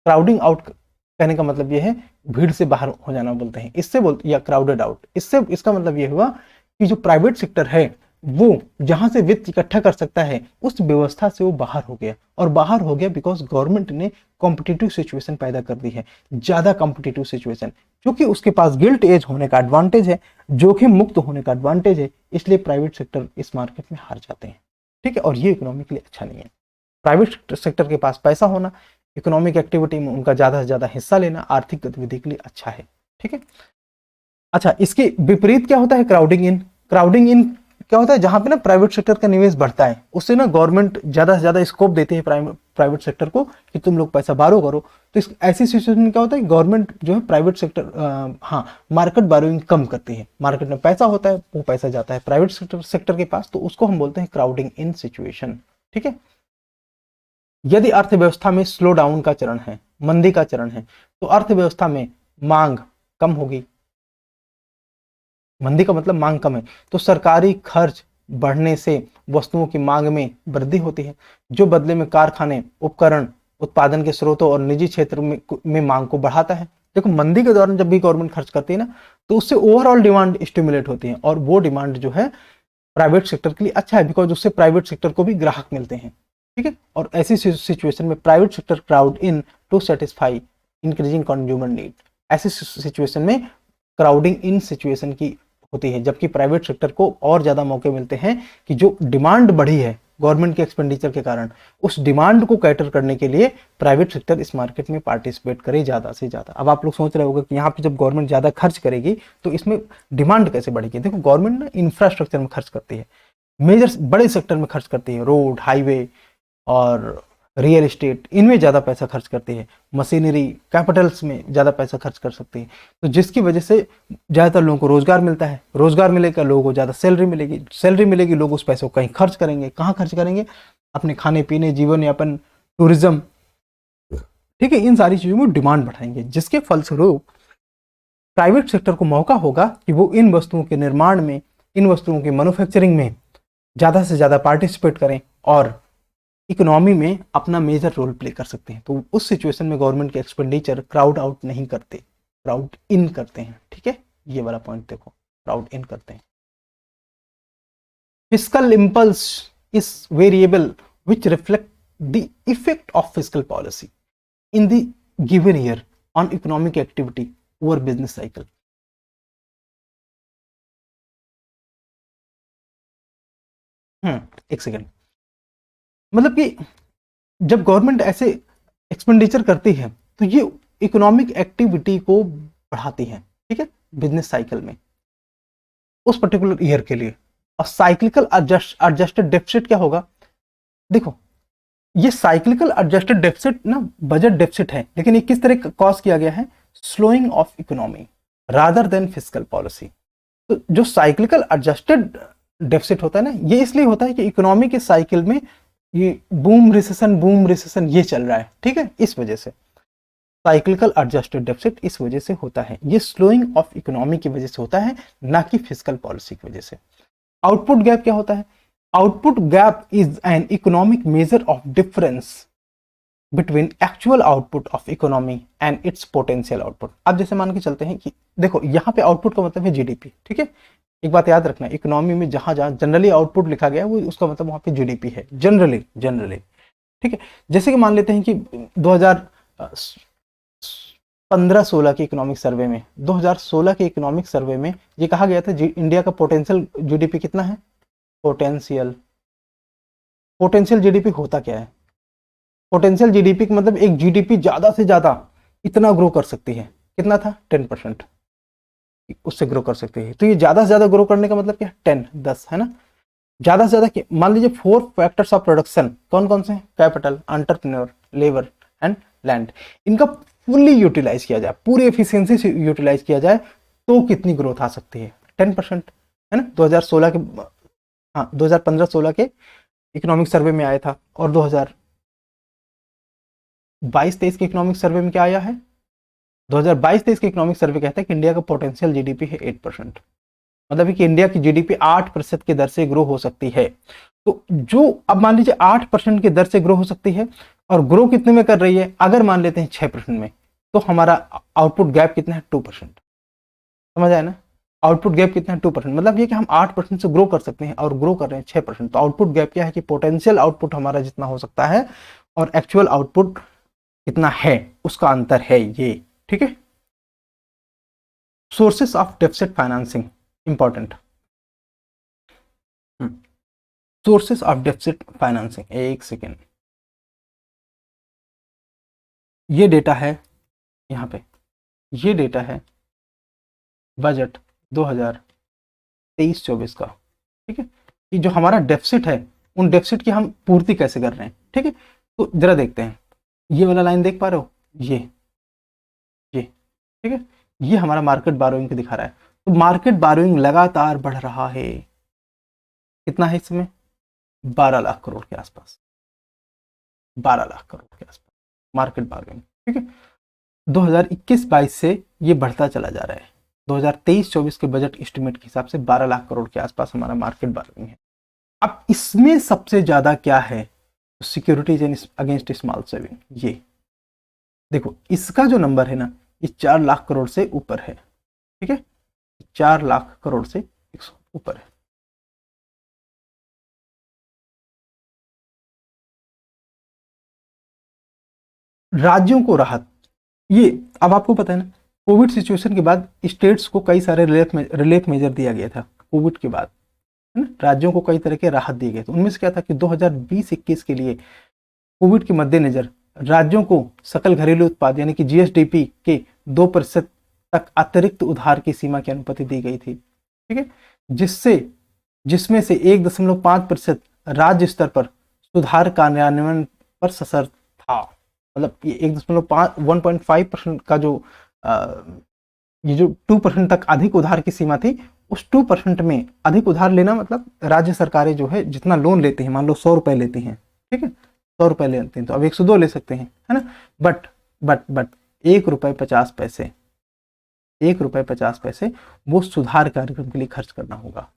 क्राउडिंग आउट कहने का मतलब यह है भीड़ से बाहर हो जाना बोलते हैं, इससे बोलते या क्राउडेड आउट। इससे इसका मतलब यह हुआ कि जो प्राइवेट सेक्टर है वो जहां से वित्त इकट्ठा कर सकता है उस व्यवस्था से वो बाहर हो गया, और बाहर हो गया बिकॉज गवर्नमेंट ने कॉम्पिटिटिव सिचुएशन पैदा कर दी है, ज्यादा कॉम्पिटिटिव सिचुएशन, क्योंकि उसके पास गिल्ट एज होने का एडवांटेज है, जोखिम मुक्त होने का एडवांटेज है, इसलिए प्राइवेट सेक्टर इस मार्केट में हार जाते हैं। ठीक है, और ये इकोनॉमी के लिए अच्छा नहीं है। प्राइवेट सेक्टर के पास पैसा होना, इकोनॉमिक एक्टिविटी में उनका ज्यादा से ज्यादा हिस्सा लेना आर्थिक गतिविधि के लिए अच्छा है। ठीक है, अच्छा इसके विपरीत क्या होता है? क्राउडिंग इन। क्राउडिंग इन क्या होता है? जहां पे ना प्राइवेट सेक्टर का निवेश बढ़ता है, उससे ना गवर्नमेंट ज्यादा से ज्यादा स्कोप देती है प्राइवेट सेक्टर को कि तुम लोग पैसा बारो करो। तो इस ऐसी सिचुएशन में क्या होता है? गवर्नमेंट जो है प्राइवेट सेक्टर मार्केट बारोइंग कम करती है। मार्केट में पैसा होता है, वो पैसा जाता है प्राइवेट सेक्टर के पास, तो उसको हम बोलते हैं क्राउडिंग इन सिचुएशन। ठीक है, यदि अर्थव्यवस्था में स्लो डाउन का चरण है, मंदी का चरण है, तो अर्थव्यवस्था में मांग कम होगी। मंदी का मतलब मांग कम है, तो सरकारी खर्च बढ़ने से वस्तुओं की मांग में वृद्धि होती है, जो बदले में कारखाने, उपकरण, उत्पादन के स्रोतों और निजी क्षेत्र में मांग को बढ़ाता है। देखो मंदी के दौरान जब भी गवर्नमेंट खर्च करती है ना, तो उससे ओवरऑल डिमांड स्टिमुलेट होती है, और वो डिमांड जो है प्राइवेट सेक्टर के लिए अच्छा है, बिकॉज उससे प्राइवेट सेक्टर को भी ग्राहक मिलते हैं। ठीक है, और ऐसी सिचुएशन में private sector crowd in to satisfy increasing consumer need. ऐसी सिचुएशन में क्राउडिंग इन सिचुएशन की होती है, जबकि प्राइवेट सेक्टर को और ज्यादा मौके मिलते हैं कि जो डिमांड बढ़ी है गवर्नमेंट के एक्सपेंडिचर के कारण, उस डिमांड को कैटर करने के लिए प्राइवेट सेक्टर इस मार्केट में पार्टिसिपेट करे ज्यादा से ज्यादा। अब आप लोग सोच रहे होंगे कि यहाँ पे जब गवर्नमेंट ज्यादा खर्च करेगी तो इसमें डिमांड कैसे बढ़ेगी? देखो गवर्नमेंट ना इंफ्रास्ट्रक्चर में खर्च करती है, मेजर बड़े सेक्टर में खर्च करती है, रोड, हाईवे और रियल एस्टेट, इनमें ज़्यादा पैसा खर्च करती है, मशीनरी, कैपिटल्स में ज़्यादा पैसा खर्च कर सकती है, तो जिसकी वजह से ज़्यादातर लोगों को रोजगार मिलता है। रोजगार मिलेगा, लोगों को ज़्यादा सैलरी मिलेगी, सैलरी मिलेगी, लोग उस पैसे को कहीं खर्च करेंगे। कहाँ खर्च करेंगे? अपने खाने पीने, जीवन यापन, टूरिज्म, ठीक है, इन सारी चीज़ों में डिमांड बढ़ाएंगे, जिसके फलस्वरूप प्राइवेट सेक्टर को मौका होगा कि वो इन वस्तुओं के निर्माण में, इन वस्तुओं के मैन्युफैक्चरिंग में ज़्यादा से ज़्यादा पार्टिसिपेट करें और इकोनॉमी में अपना मेजर रोल प्ले कर सकते हैं। तो उस सिचुएशन में गवर्नमेंट के एक्सपेंडिचर क्राउड आउट नहीं करते, क्राउड इन करते हैं। ठीक है, ये वाला पॉइंट देखो, क्राउड इन करते हैं। Fiscal impulse is variable which reflect the effect of fiscal policy in the given year on economic activity over business cycle. एक सेकेंड, मतलब कि जब गवर्नमेंट ऐसे एक्सपेंडिचर करती है तो ये इकोनॉमिक एक्टिविटी को बढ़ाती है, ठीक है, बिजनेस साइकिल में उस पर्टिकुलर ईयर के लिए। और साइक्लिकल एडजस्टेड डेफिसिट क्या होगा? देखो, ये साइक्लिकल एडजस्टेड डेफिसिट ना बजट डेफिसिट है, लेकिन ये किस तरह कॉज किया गया है? Slowing of economy rather than fiscal policy. तो जो साइक्लिकल एडजस्टेड डेफिसिट होता है ना, ये इसलिए होता है कि इकोनॉमी के साइकिल में ये बूम रिसेशन ये चल रहा है, ठीक है, इस वजह से साइक्लिकल एडजस्टेड डेफिसिट इस वजह से होता है। ये स्लोइंग ऑफ इकोनॉमी की वजह से होता है, ना कि फिस्कल पॉलिसी की वजह से। आउटपुट गैप क्या होता है? Output gap is an economic measure of difference between actual output of economy and it's potential output. अब जैसे मान के चलते हैं कि देखो, यहाँ पे आउटपुट का मतलब है जीडीपी, ठीक है। एक बात याद रखना, इकोनॉमी में जहां जहां जनरली आउटपुट लिखा गया है वो उसका मतलब वहां पे जीडीपी है, जनरली, ठीक है। जैसे कि मान लेते हैं कि 2015-16 के इकोनॉमिक सर्वे में, 2016 के इकोनॉमिक सर्वे में ये कहा गया था इंडिया का पोटेंशियल जीडीपी कितना है? पोटेंशियल जीडीपी होता क्या है? पोटेंशियल जीडीपी का मतलब एक जीडीपी ज्यादा से ज्यादा इतना ग्रो कर सकती है। कितना था? 10%, उससे ग्रो कर सकती है। तो ये ज्यादा से ज्यादा ग्रो करने का मतलब क्या है? 10 है ना। ज्यादा से ज्यादा मान लीजिए 4 फैक्टर्स ऑफ प्रोडक्शन कौन कौन से हैं? Capital, entrepreneur, labour and land. इनका फुल्ली यूटिलाइज किया जाए, पूरी एफिशिएंसी से यूटिलाइज किया जाए तो कितनी ग्रोथ आ सकती है? 10%, है ना। 2016 के 2015-16 के इकोनॉमिक सर्वे में आया था। और 2022-23 के इकोनॉमिक सर्वे में क्या आया है? 2022-23 के इकोनॉमिक सर्वे कहता है कि इंडिया का पोटेंशियल जीडीपी है 8%, मतलब कि इंडिया की जीडीपी 8% की दर से ग्रो हो सकती है। तो जो अब मान लीजिए 8% की दर से ग्रो हो सकती है, और ग्रो कितने में कर रही है? अगर मान लेते हैं 6% में, तो हमारा आउटपुट गैप कितना है? 2%। समझ आया ना? आउटपुट गैप कितना है? 2%। मतलब ये कि हम 8% से ग्रो कर सकते हैं और ग्रो कर रहे हैं 6%। तो आउटपुट गैप क्या है? कि पोटेंशियल आउटपुट हमारा जितना हो सकता है और एक्चुअल आउटपुट कितना है उसका अंतर है ये, ठीक है। Sources of deficit financing important. Sources of deficit financing, एक सेकेंड, ये डेटा है यहाँ पे, ये डेटा है बजट 2023-24 का, ठीक है। कि जो हमारा डेफिसिट है, उन डेफिसिट की हम पूर्ति कैसे कर रहे हैं, ठीक है। तो जरा देखते हैं, ये वाला लाइन देख पा रहे हो? ये ठीक है, ये हमारा मार्केट बारोइंग को दिखा रहा है। तो मार्केट बारोइंग लगातार बढ़ रहा है। कितना है इसमें? 12 लाख करोड़ के आसपास, 12 लाख करोड़ के आसपास मार्केट बारोइंग, ठीक है। 2021-22 से ये बढ़ता चला जा रहा है। 2023-24 के बजट एस्टिमेट के हिसाब से 12 लाख करोड़ के आसपास हमारा मार्केट बारोइंग है। अब इसमें सबसे ज्यादा क्या है? Securities against small saving. ये देखो, इसका जो नंबर है ना, ये 4 लाख करोड़ से ऊपर है, ठीक है, 4 लाख करोड़ से ऊपर है। राज्यों को राहत, ये अब आपको पता है ना, कोविड सिचुएशन के बाद स्टेट्स को कई सारे रिलीफ मेजर दिया गया था। कोविड के बाद, है ना, राज्यों को कई तरह के राहत दिए गए थे। उनमें से क्या था कि 2020-21 के लिए कोविड के मद्देनजर राज्यों को सकल घरेलू उत्पाद यानी कि जीएसडीपी के 2% तक अतिरिक्त उधार की सीमा की अनुमति दी गई थी, ठीक है, जिसमें से 1.5% राज्य स्तर पर सुधार कार्यान्वयन पर सशर्त था। मतलब ये 1.5% का जो ये जो 2% तक अधिक उधार की सीमा थी, उस 2% में अधिक उधार लेना मतलब राज्य सरकारें जो है जितना लोन लेते हैं, मान लो 100 रुपए लेते हैं, ठीक है, 100 रुपए लेते हैं तो अब 102 ले सकते हैं, है ना। बट ₹1.50, ₹1.50 वो सुधार कार्यक्रम के लिए खर्च करना होगा।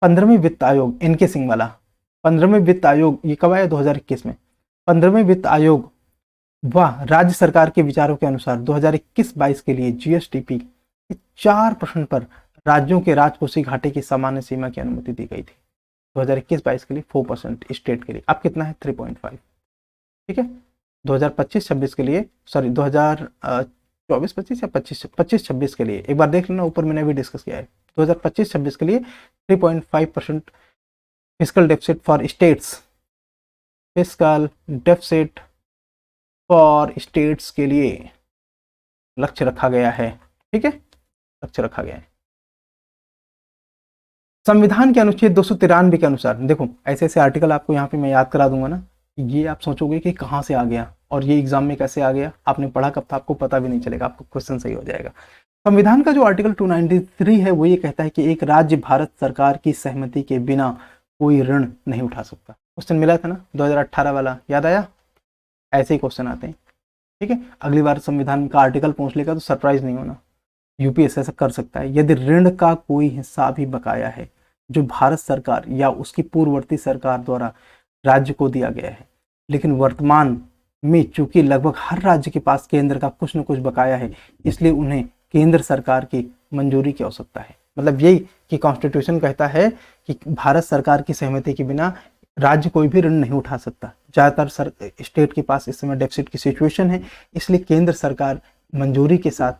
15वें वित्त आयोग, एनके सिंह वाला 15वें वित्त आयोग, ये कब आया? 2021 में। 15वें वित्त आयोग व राज्य सरकार के विचारों के अनुसार 2021-22 के लिए जीएसडीपी 4% पर राज्यों के राजकोषीय घाटे की सामान्य सीमा की अनुमति दी गई थी। 2021-22 के लिए 4% स्टेट के लिए। अब कितना है? 3.5। ठीक है, 2025-26 के लिए, सॉरी 2024-25 या 25-26 के लिए एक बार देख लेना, ऊपर मैंने भी डिस्कस किया है। 2025-26 के लिए 3.5% fiscal deficit for states, fiscal deficit for states के लिए लक्ष्य रखा गया है। ठीक है, लक्ष्य रखा गया है। संविधान के अनुच्छेद 293 के अनुसार, देखो ऐसे ऐसे आर्टिकल आपको यहाँ पे मैं याद करा दूंगा ना, ये आप सोचोगे कि कहाँ से आ गया और ये एग्जाम में कैसे आ गया, आपने पढ़ा कब था, आपको पता भी नहीं चलेगा, आपको क्वेश्चन सही हो जाएगा। संविधान का जो आर्टिकल 293 है वो ये कहता है कि एक राज्य भारत सरकार की सहमति के बिना कोई ऋण नहीं उठा सकता। क्वेश्चन मिला था ना 2018 वाला, याद आया? ऐसे ही क्वेश्चन आते हैं। ठीक है, अगली बार संविधान का आर्टिकल पहुंच लेगा तो सरप्राइज नहीं होना, यूपीएससी ऐसा कर सकता है यदि ऋण का कोई हिस्सा भी बकाया है जो भारत सरकार या उसकी पूर्ववर्ती सरकार द्वारा राज्य को दिया गया है, लेकिन वर्तमान में चूंकि लगभग हर राज्य के पास केंद्र का कुछ न कुछ बकाया है, इसलिए उन्हें केंद्र सरकार की मंजूरी की आवश्यकता है। मतलब यही कि कॉन्स्टिट्यूशन कहता है कि भारत सरकार की सहमति के बिना राज्य कोई भी ऋण नहीं उठा सकता। ज़्यादातर स्टेट के पास इस समय डेफिसिट की सिचुएशन है, इसलिए केंद्र सरकार मंजूरी के साथ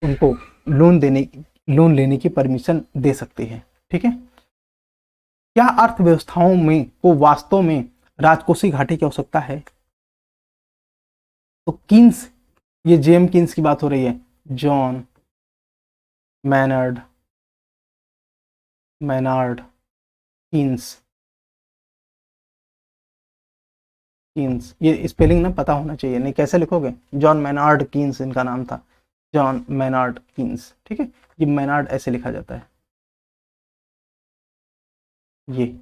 उनको लोन लेने की परमिशन दे सकती है। ठीक है, क्या अर्थव्यवस्थाओं में को वास्तव में राजकोषीय घाटे की आवश्यकता है? तो कीन्स, ये जेम कीन्स की बात हो रही है, जॉन मैनार्ड कीन्स, ये स्पेलिंग ना पता होना चाहिए, नहीं कैसे लिखोगे? जॉन मैनार्ड कीन्स इनका नाम था, जॉन मैनार्ड कीन्स। ठीक है, ये मैनार्ड ऐसे लिखा जाता है, ये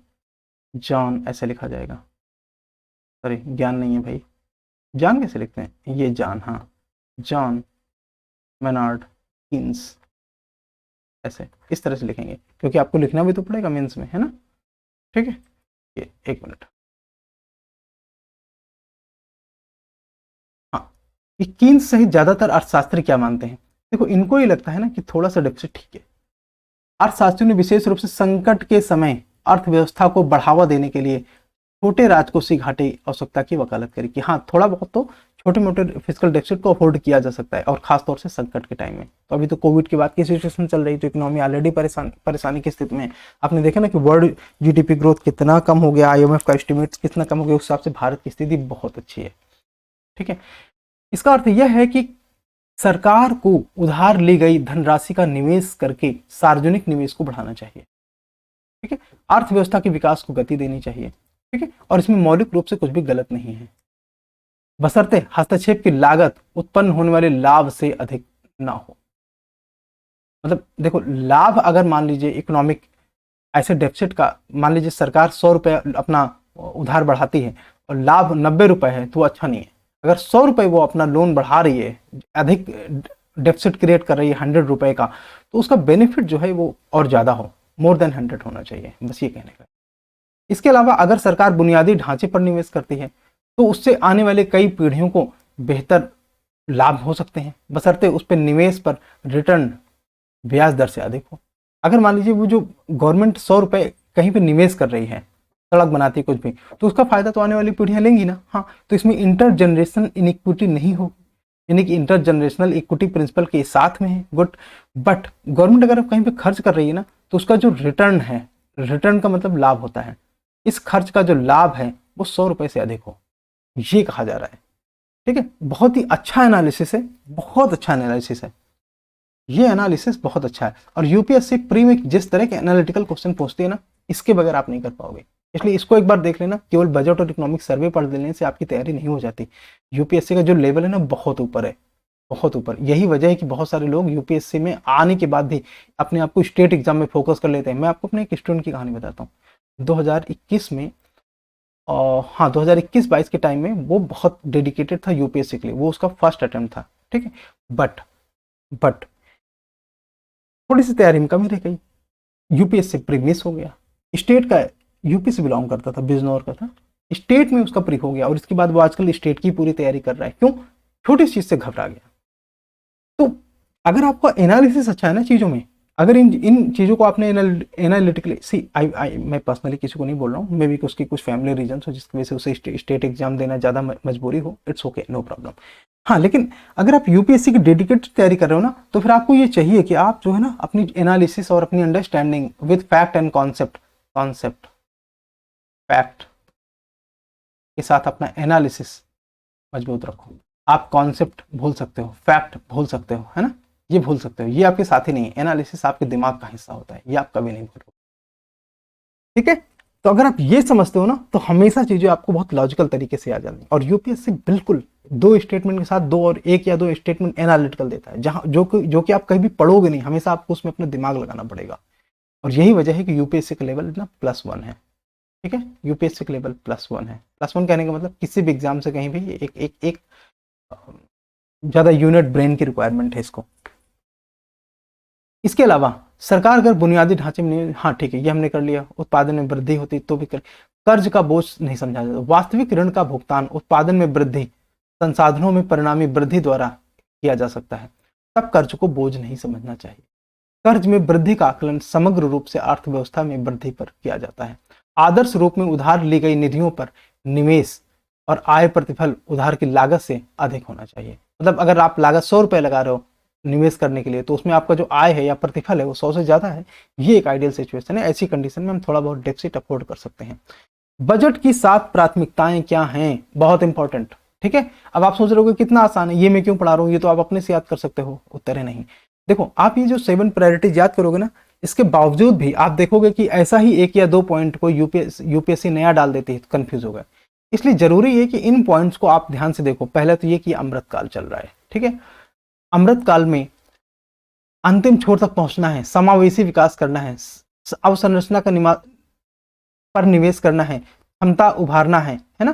जॉन ऐसे लिखा जाएगा। सॉरी, ज्ञान नहीं है भाई, जान कैसे लिखते हैं? ये जान, हाँ, जॉन मैनार्ड कीन्स, ऐसे इस तरह से लिखेंगे, क्योंकि आपको लिखना भी तो पड़ेगा मेंस में, है ना? ठीक है, ये एक मिनट, हाँ, ये कीन्स सहित ज्यादातर अर्थशास्त्री क्या मानते हैं? देखो इनको ये लगता है ना कि थोड़ा सा डेफिसिट ठीक है। अर्थशास्त्रियों ने विशेष रूप से संकट के समय अर्थव्यवस्था को बढ़ावा देने के लिए छोटे राजकोषीय घाटे आवश्यकता की वकालत करी कि हाँ, थोड़ा बहुत तो छोटे मोटे फिस्कल डेफिसिट को अफोर्ड किया जा सकता है, और खासतौर से संकट के टाइम में। तो अभी तो कोविड के बाद की सिचुएशन चल रही, तो इकोनॉमी ऑलरेडी परेशानी की स्थिति में। आपने देखा ना कि वर्ल्ड जीडीपी ग्रोथ कितना कम हो गया, आईएमएफ का एस्टिमेट कितना कम हो गया, उस हिसाब से भारत की स्थिति बहुत अच्छी है। ठीक है, इसका अर्थ यह है कि सरकार को उधार ली गई धनराशि का निवेश करके सार्वजनिक निवेश को बढ़ाना चाहिए। ठीक है, अर्थव्यवस्था के विकास को गति देनी चाहिए। ठीक है, और इसमें मौलिक रूप से कुछ भी गलत नहीं है, बशर्ते हस्तक्षेप की लागत उत्पन्न होने वाले लाभ से अधिक ना हो। मतलब देखो, लाभ अगर मान लीजिए इकोनॉमिक ऐसे डेफिसिट का, मान लीजिए सरकार 100 रुपये अपना उधार बढ़ाती है और लाभ 90 रुपये है, तो अच्छा नहीं है। अगर 100 रुपये वो अपना लोन बढ़ा रही है, अधिक डेफिसिट क्रिएट कर रही है 100 रुपये का, तो उसका बेनिफिट जो है वो और ज़्यादा हो, मोर देन 100 होना चाहिए, बस ये कहने का। इसके अलावा अगर सरकार बुनियादी ढांचे पर निवेश करती है तो उससे आने वाले कई पीढ़ियों को बेहतर लाभ हो सकते हैं, बशर्ते उस पर निवेश पर रिटर्न ब्याज दर से अधिक हो। अगर मान लीजिए वो जो गवर्नमेंट 100 रुपये कहीं पे निवेश कर रही है, सड़क बनाती है कुछ भी, तो उसका फायदा तो आने वाली पीढ़ियां लेंगी ना। हाँ, तो इसमें इंटर जनरेशन इनइक्विटी नहीं हो, यानी कि इंटर जनरेशनल इक्विटी प्रिंसिपल के साथ में है, गुड। बट गवर्नमेंट अगर कहीं पे खर्च कर रही है ना, तो उसका जो रिटर्न है, रिटर्न का मतलब लाभ होता है, इस खर्च का जो लाभ है वो 100 रुपये से अधिक हो, ये कहा जा रहा है। ठीक है, बहुत ही अच्छा एनालिसिस है, बहुत अच्छा एनालिसिस है, ये एनालिसिस बहुत अच्छा है। और यूपीएससी प्री में जिस तरह के एनालिटिकल क्वेश्चन पूछती है ना, इसके बगैर आप नहीं कर पाओगे, इसलिए इसको एक बार देख लेना। केवल बजट और इकोनॉमिक सर्वे पढ़ लेने से आपकी तैयारी नहीं हो जाती। यूपीएससी का जो लेवल है ना, बहुत ऊपर है, बहुत ऊपर। यही वजह है कि बहुत सारे लोग यूपीएससी में आने के बाद भी अपने आप को स्टेट एग्जाम में फोकस कर लेते हैं। मैं आपको अपने एक स्टूडेंट की कहानी बताता हूँ। 2021 में हाँ 2021-22 के टाइम में वो बहुत डेडिकेटेड था यूपीएससी के लिए, वो उसका फर्स्ट अटेम्प्ट था। ठीक है, बट थोड़ी सी तैयारी में कमी रह गई, यूपीएससी प्री मिस हो गया। स्टेट का, यूपी से बिलोंग करता था, बिजनौर का था, स्टेट में उसका प्री हो गया, और इसके बाद वो आजकल स्टेट की पूरी तैयारी कर रहा है। क्यों? छोटी चीज से घबरा गया। तो अगर आपका एनालिसिस अच्छा है ना चीजों में, अगर इन चीज़ों को आपने एनालिटिकली मैं पर्सनली किसी को नहीं बोल रहा हूँ, मे बी उसकी कुछ फैमिली रीजन हो जिसकी वजह से उसे स्टेट एग्जाम देना ज़्यादा मजबूरी हो, इट्स ओके, नो प्रॉब्लम। हाँ, लेकिन अगर आप यूपीएससी की डेडिकेटेड तैयारी कर रहे हो ना, तो फिर आपको ये चाहिए कि आप जो है ना अपनी एनालिसिस और अपनी understanding with fact and concept fact के साथ अपना एनालिसिस मजबूत रखो। आप कॉन्सेप्ट भूल सकते हो, फैक्ट भूल सकते हो, है ना, ये भूल सकते हो, ये आपके साथी नहीं है। एनालिसिस आपके दिमाग का हिस्सा होता है, ये आप कभी नहीं भूलोगे, ठीक है। तो अगर आप ये समझते हो ना, तो हमेशा चीजें आपको बहुत लॉजिकल तरीके से आ जाती। और यूपीएससी बिल्कुल दो स्टेटमेंट के साथ दो और एक या दो स्टेटमेंट एनालिटिकल देता है, जहां जो कि आप कहीं भी पढ़ोगे नहीं, हमेशा आपको उसमें अपना दिमाग लगाना पड़ेगा। और यही वजह है कि यूपीएससी का लेवल ना +1 है, ठीक है। यूपीएससी का लेवल +1 है। +1 कहने का मतलब किसी भी एग्जाम से कहीं भी एक ज्यादा यूनिट ब्रेन की रिक्वायरमेंट है इसको। इसके अलावा सरकार अगर बुनियादी ढांचे में, हाँ ठीक है, ये हमने कर लिया, उत्पादन में वृद्धि होती तो भी कर, कर्ज का बोझ नहीं समझा जाता। वास्तविक ऋण का भुगतान उत्पादन में वृद्धि, संसाधनों में परिणामी वृद्धि द्वारा किया जा सकता है, तब कर्ज को बोझ नहीं समझना चाहिए। कर्ज में वृद्धि का आकलन समग्र रूप से अर्थव्यवस्था में वृद्धि पर किया जाता है। आदर्श रूप में उधार ली गई निधियों पर निवेश और आय प्रतिफल उधार की लागत से अधिक होना चाहिए। मतलब अगर आप लागत 100 रुपए लगा रहे हो निवेश करने के लिए, तो उसमें आपका जो आय है या प्रतिफल है वो 100 से ज्यादा है। ये एक आइडियल सिचुएशन है। ऐसी कंडीशन में हम थोड़ा बहुत डेफिसिट अफोर्ड कर सकते हैं। बजट की 7 प्राथमिकताएं क्या हैं, बहुत इंपॉर्टेंट, ठीक है। अब आप सोच रहे हो कितना आसान है, ये मैं क्यों पढ़ा रहा हूँ, ये तो आप अपने से याद कर सकते हो। उत्तर है नहीं। देखो, आप ये जो 7 प्रायोरिटीज याद करोगे ना, इसके बावजूद भी आप देखोगे कि ऐसा ही 1 या 2 पॉइंट को यूपीएससी नया डाल देती है, कंफ्यूज होगा। इसलिए जरूरी है कि इन पॉइंट्स को आप ध्यान से देखो। पहले तो ये कि अमृतकाल चल रहा है, ठीक है। अमृतकाल में अंतिम छोर तक पहुंचना है, समावेशी विकास करना है, अवसंरचना का पर निवेश करना है, क्षमता उभारना है ना,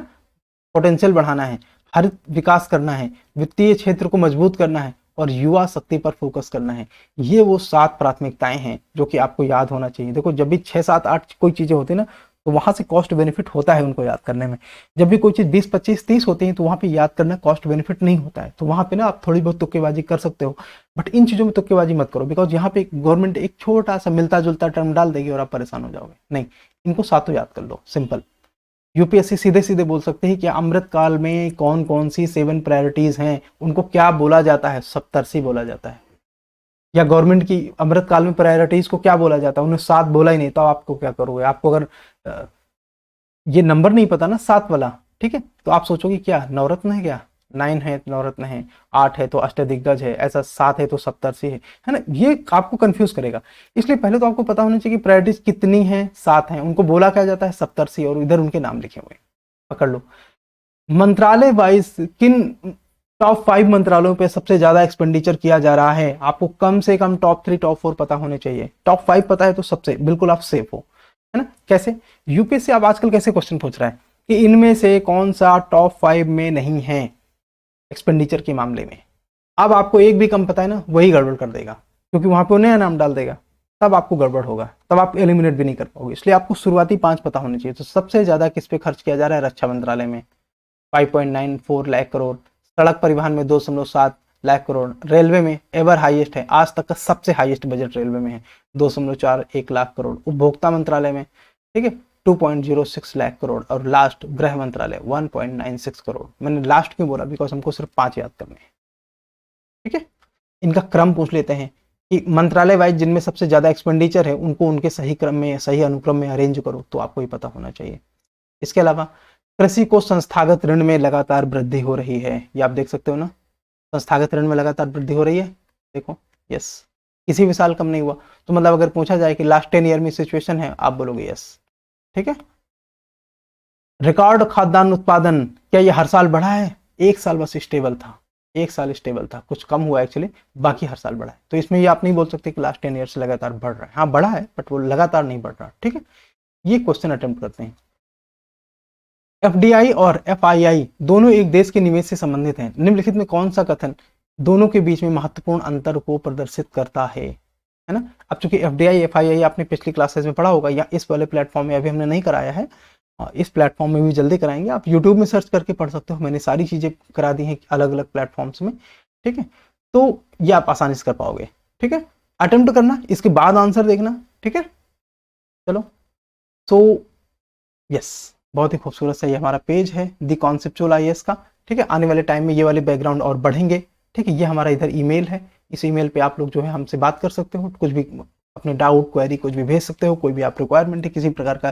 पोटेंशियल बढ़ाना है, हरित विकास करना है, वित्तीय क्षेत्र को मजबूत करना है और युवा शक्ति पर फोकस करना है। ये वो 7 प्राथमिकताएं हैं जो कि आपको याद होना चाहिए। देखो, जब भी 6, 7, 8 कोई चीजें होती है ना, तो वहां से कॉस्ट बेनिफिट होता है उनको याद करने में। जब भी कोई चीज 20, 25, 30 होती है, तो वहां पे याद करना कॉस्ट बेनिफिट नहीं होता है। तो वहां पे ना आप थोड़ी बहुत तुक्केबाजी कर सकते हो, बट इन चीजों में तुक्केबाजी मत करो, बिकॉज यहाँ पे गवर्नमेंट एक छोटा सा मिलता जुलता टर्म डाल देगी और आप परेशान हो जाओगे। नहीं, इनको सातों याद कर लो, सिंपल। यूपीएससी सीधे सीधे बोल सकते हैं कि अमृतकाल में कौन कौन सी 7 प्रायोरिटीज हैं, उनको क्या बोला जाता है, सप्तर्षि बोला जाता है। या गवर्नमेंट की अमृतकाल में प्रायोरिटीज को क्या बोला जाता है, उन्हें 7 बोला ही नहीं, तो आपको क्या करोगे। आपको अगर ये नंबर नहीं पता ना 7 वाला, ठीक है, तो आप सोचोगे क्या नवरत्न है, क्या 9 है तो नवरत्न है, 8 है तो अष्टदिग्गज है, ऐसा 7 है तो सप्तर्षि है ना। ये आपको कंफ्यूज करेगा। इसलिए पहले तो आपको पता होना चाहिए कि प्रायोरिटीज कितनी है, 7 है, उनको बोला क्या जाता है, सप्तर्षि, और इधर उनके नाम लिखे हुए, पकड़ लो। मंत्रालय वाइज किन टॉप 5 मंत्रालयों पे सबसे ज्यादा एक्सपेंडिचर किया जा रहा है, आपको कम से कम टॉप 3, टॉप 4 पता होने चाहिए। टॉप 5 पता है तो सबसे बिल्कुल आप सेफ हो, है ना। कैसे यूपीएससी अब आजकल कैसे क्वेश्चन पूछ रहा है कि इनमें से कौन सा टॉप 5 में नहीं है एक्सपेंडिचर के मामले में। अब आपको एक भी कम पता है ना, वही गड़बड़ कर देगा, क्योंकि वहां पे नया नाम डाल देगा, तब आपको गड़बड़ होगा, तब आप एलिमिनेट भी नहीं कर पाओगे। इसलिए आपको शुरुआती 5 पता होने चाहिए। तो सबसे ज्यादा किस पे खर्च किया जा रहा है, रक्षा मंत्रालय में 5.94 लाख करोड़, सड़क परिवहन में 2.7 लाख करोड़, रेलवे में एवर हाईएस्ट है, आज तक का सबसे हाईएस्ट बजट रेलवे में है 2.41 लाख करोड़। उपभोक्ता मंत्रालय में, ठीक है, 2.06 लाख करोड़, और लास्ट गृह मंत्रालय 1.96 करोड़। मैंने लास्ट क्यों बोला, बिकॉज हमको सिर्फ 5 याद करने हैं, ठीक है। इनका क्रम पूछ लेते हैं कि मंत्रालय वाइज जिनमें सबसे ज्यादा एक्सपेंडिचर है उनको उनके सही क्रम में, सही अनुक्रम में अरेंज करो, तो आपको ही पता होना चाहिए। इसके अलावा कृषि को संस्थागत ऋण में लगातार वृद्धि हो रही है, ये आप देख सकते हो ना, संस्थागत ऋण में लगातार वृद्धि हो रही है, देखो, यस, किसी भी साल कम नहीं हुआ। तो मतलब अगर पूछा जाए कि लास्ट 10 ईयर में सिचुएशन है, आप बोलोगे यस, ठीक है। रिकॉर्ड खाद्यान्न उत्पादन, क्या ये हर साल बढ़ा है? एक साल बस स्टेबल था, एक साल स्टेबल था, कुछ कम हुआ एक्चुअली, बाकी हर साल बढ़ा है। तो इसमें ये आप नहीं बोल सकते कि लास्ट 10 ईयर से लगातार बढ़ रहा है। हाँ बढ़ा है, बट वो लगातार नहीं बढ़ रहा, ठीक है। ये क्वेश्चन अटेम्प्ट करते हैं। एफडीआई और एफआईआई दोनों एक देश के निवेश से संबंधित हैं। निम्नलिखित में कौन सा कथन दोनों के बीच में महत्वपूर्ण अंतर को प्रदर्शित करता है ना। अब चूंकि एफडीआई एफआईआई आपने पिछली क्लासेस में पढ़ा होगा, या इस वाले प्लेटफॉर्म में अभी हमने नहीं कराया है, इस प्लेटफॉर्म में भी जल्दी कराएंगे। आप यूट्यूब में सर्च करके पढ़ सकते हो, मैंने सारी चीजें करा दी हैं अलग अलग प्लेटफॉर्म्स में, ठीक है। तो ये आप आसानी से कर पाओगे, ठीक है। अटेम्प्ट करना, इसके बाद आंसर देखना, ठीक है। चलो, सो यस, बहुत ही खूबसूरत सा ये हमारा पेज है द कॉन्सेप्चुअल आईएएस का, ठीक है। आने वाले टाइम में ये वाले बैकग्राउंड और बढ़ेंगे, ठीक है। ये हमारा इधर ईमेल है, इस ईमेल पे आप लोग जो है हमसे बात कर सकते हो, कुछ भी अपने डाउट क्वेरी कुछ भी भेज सकते हो, कोई भी आप रिक्वायरमेंट है, किसी प्रकार का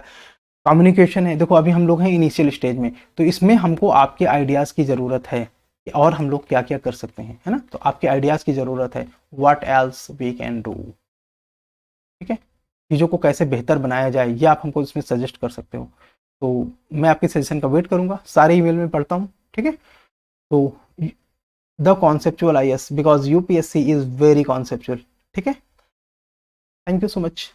कम्युनिकेशन है। देखो अभी हम लोग हैं इनिशियल स्टेज में, तो इसमें हमको आपके आइडियाज़ की ज़रूरत है और हम लोग क्या क्या कर सकते हैं, है ना। तो आपके आइडियाज़ की ज़रूरत है, what else we can do, ठीक है। चीज़ों को कैसे बेहतर बनाया जाए ये आप हमको इसमें सजेस्ट कर सकते हो। तो मैं आपके सजेशन का वेट करूंगा, सारे ईमेल में पढ़ता हूँ, ठीक है। तो the conceptual IAS because UPSC is very conceptual, ठीक है। Thank you so much.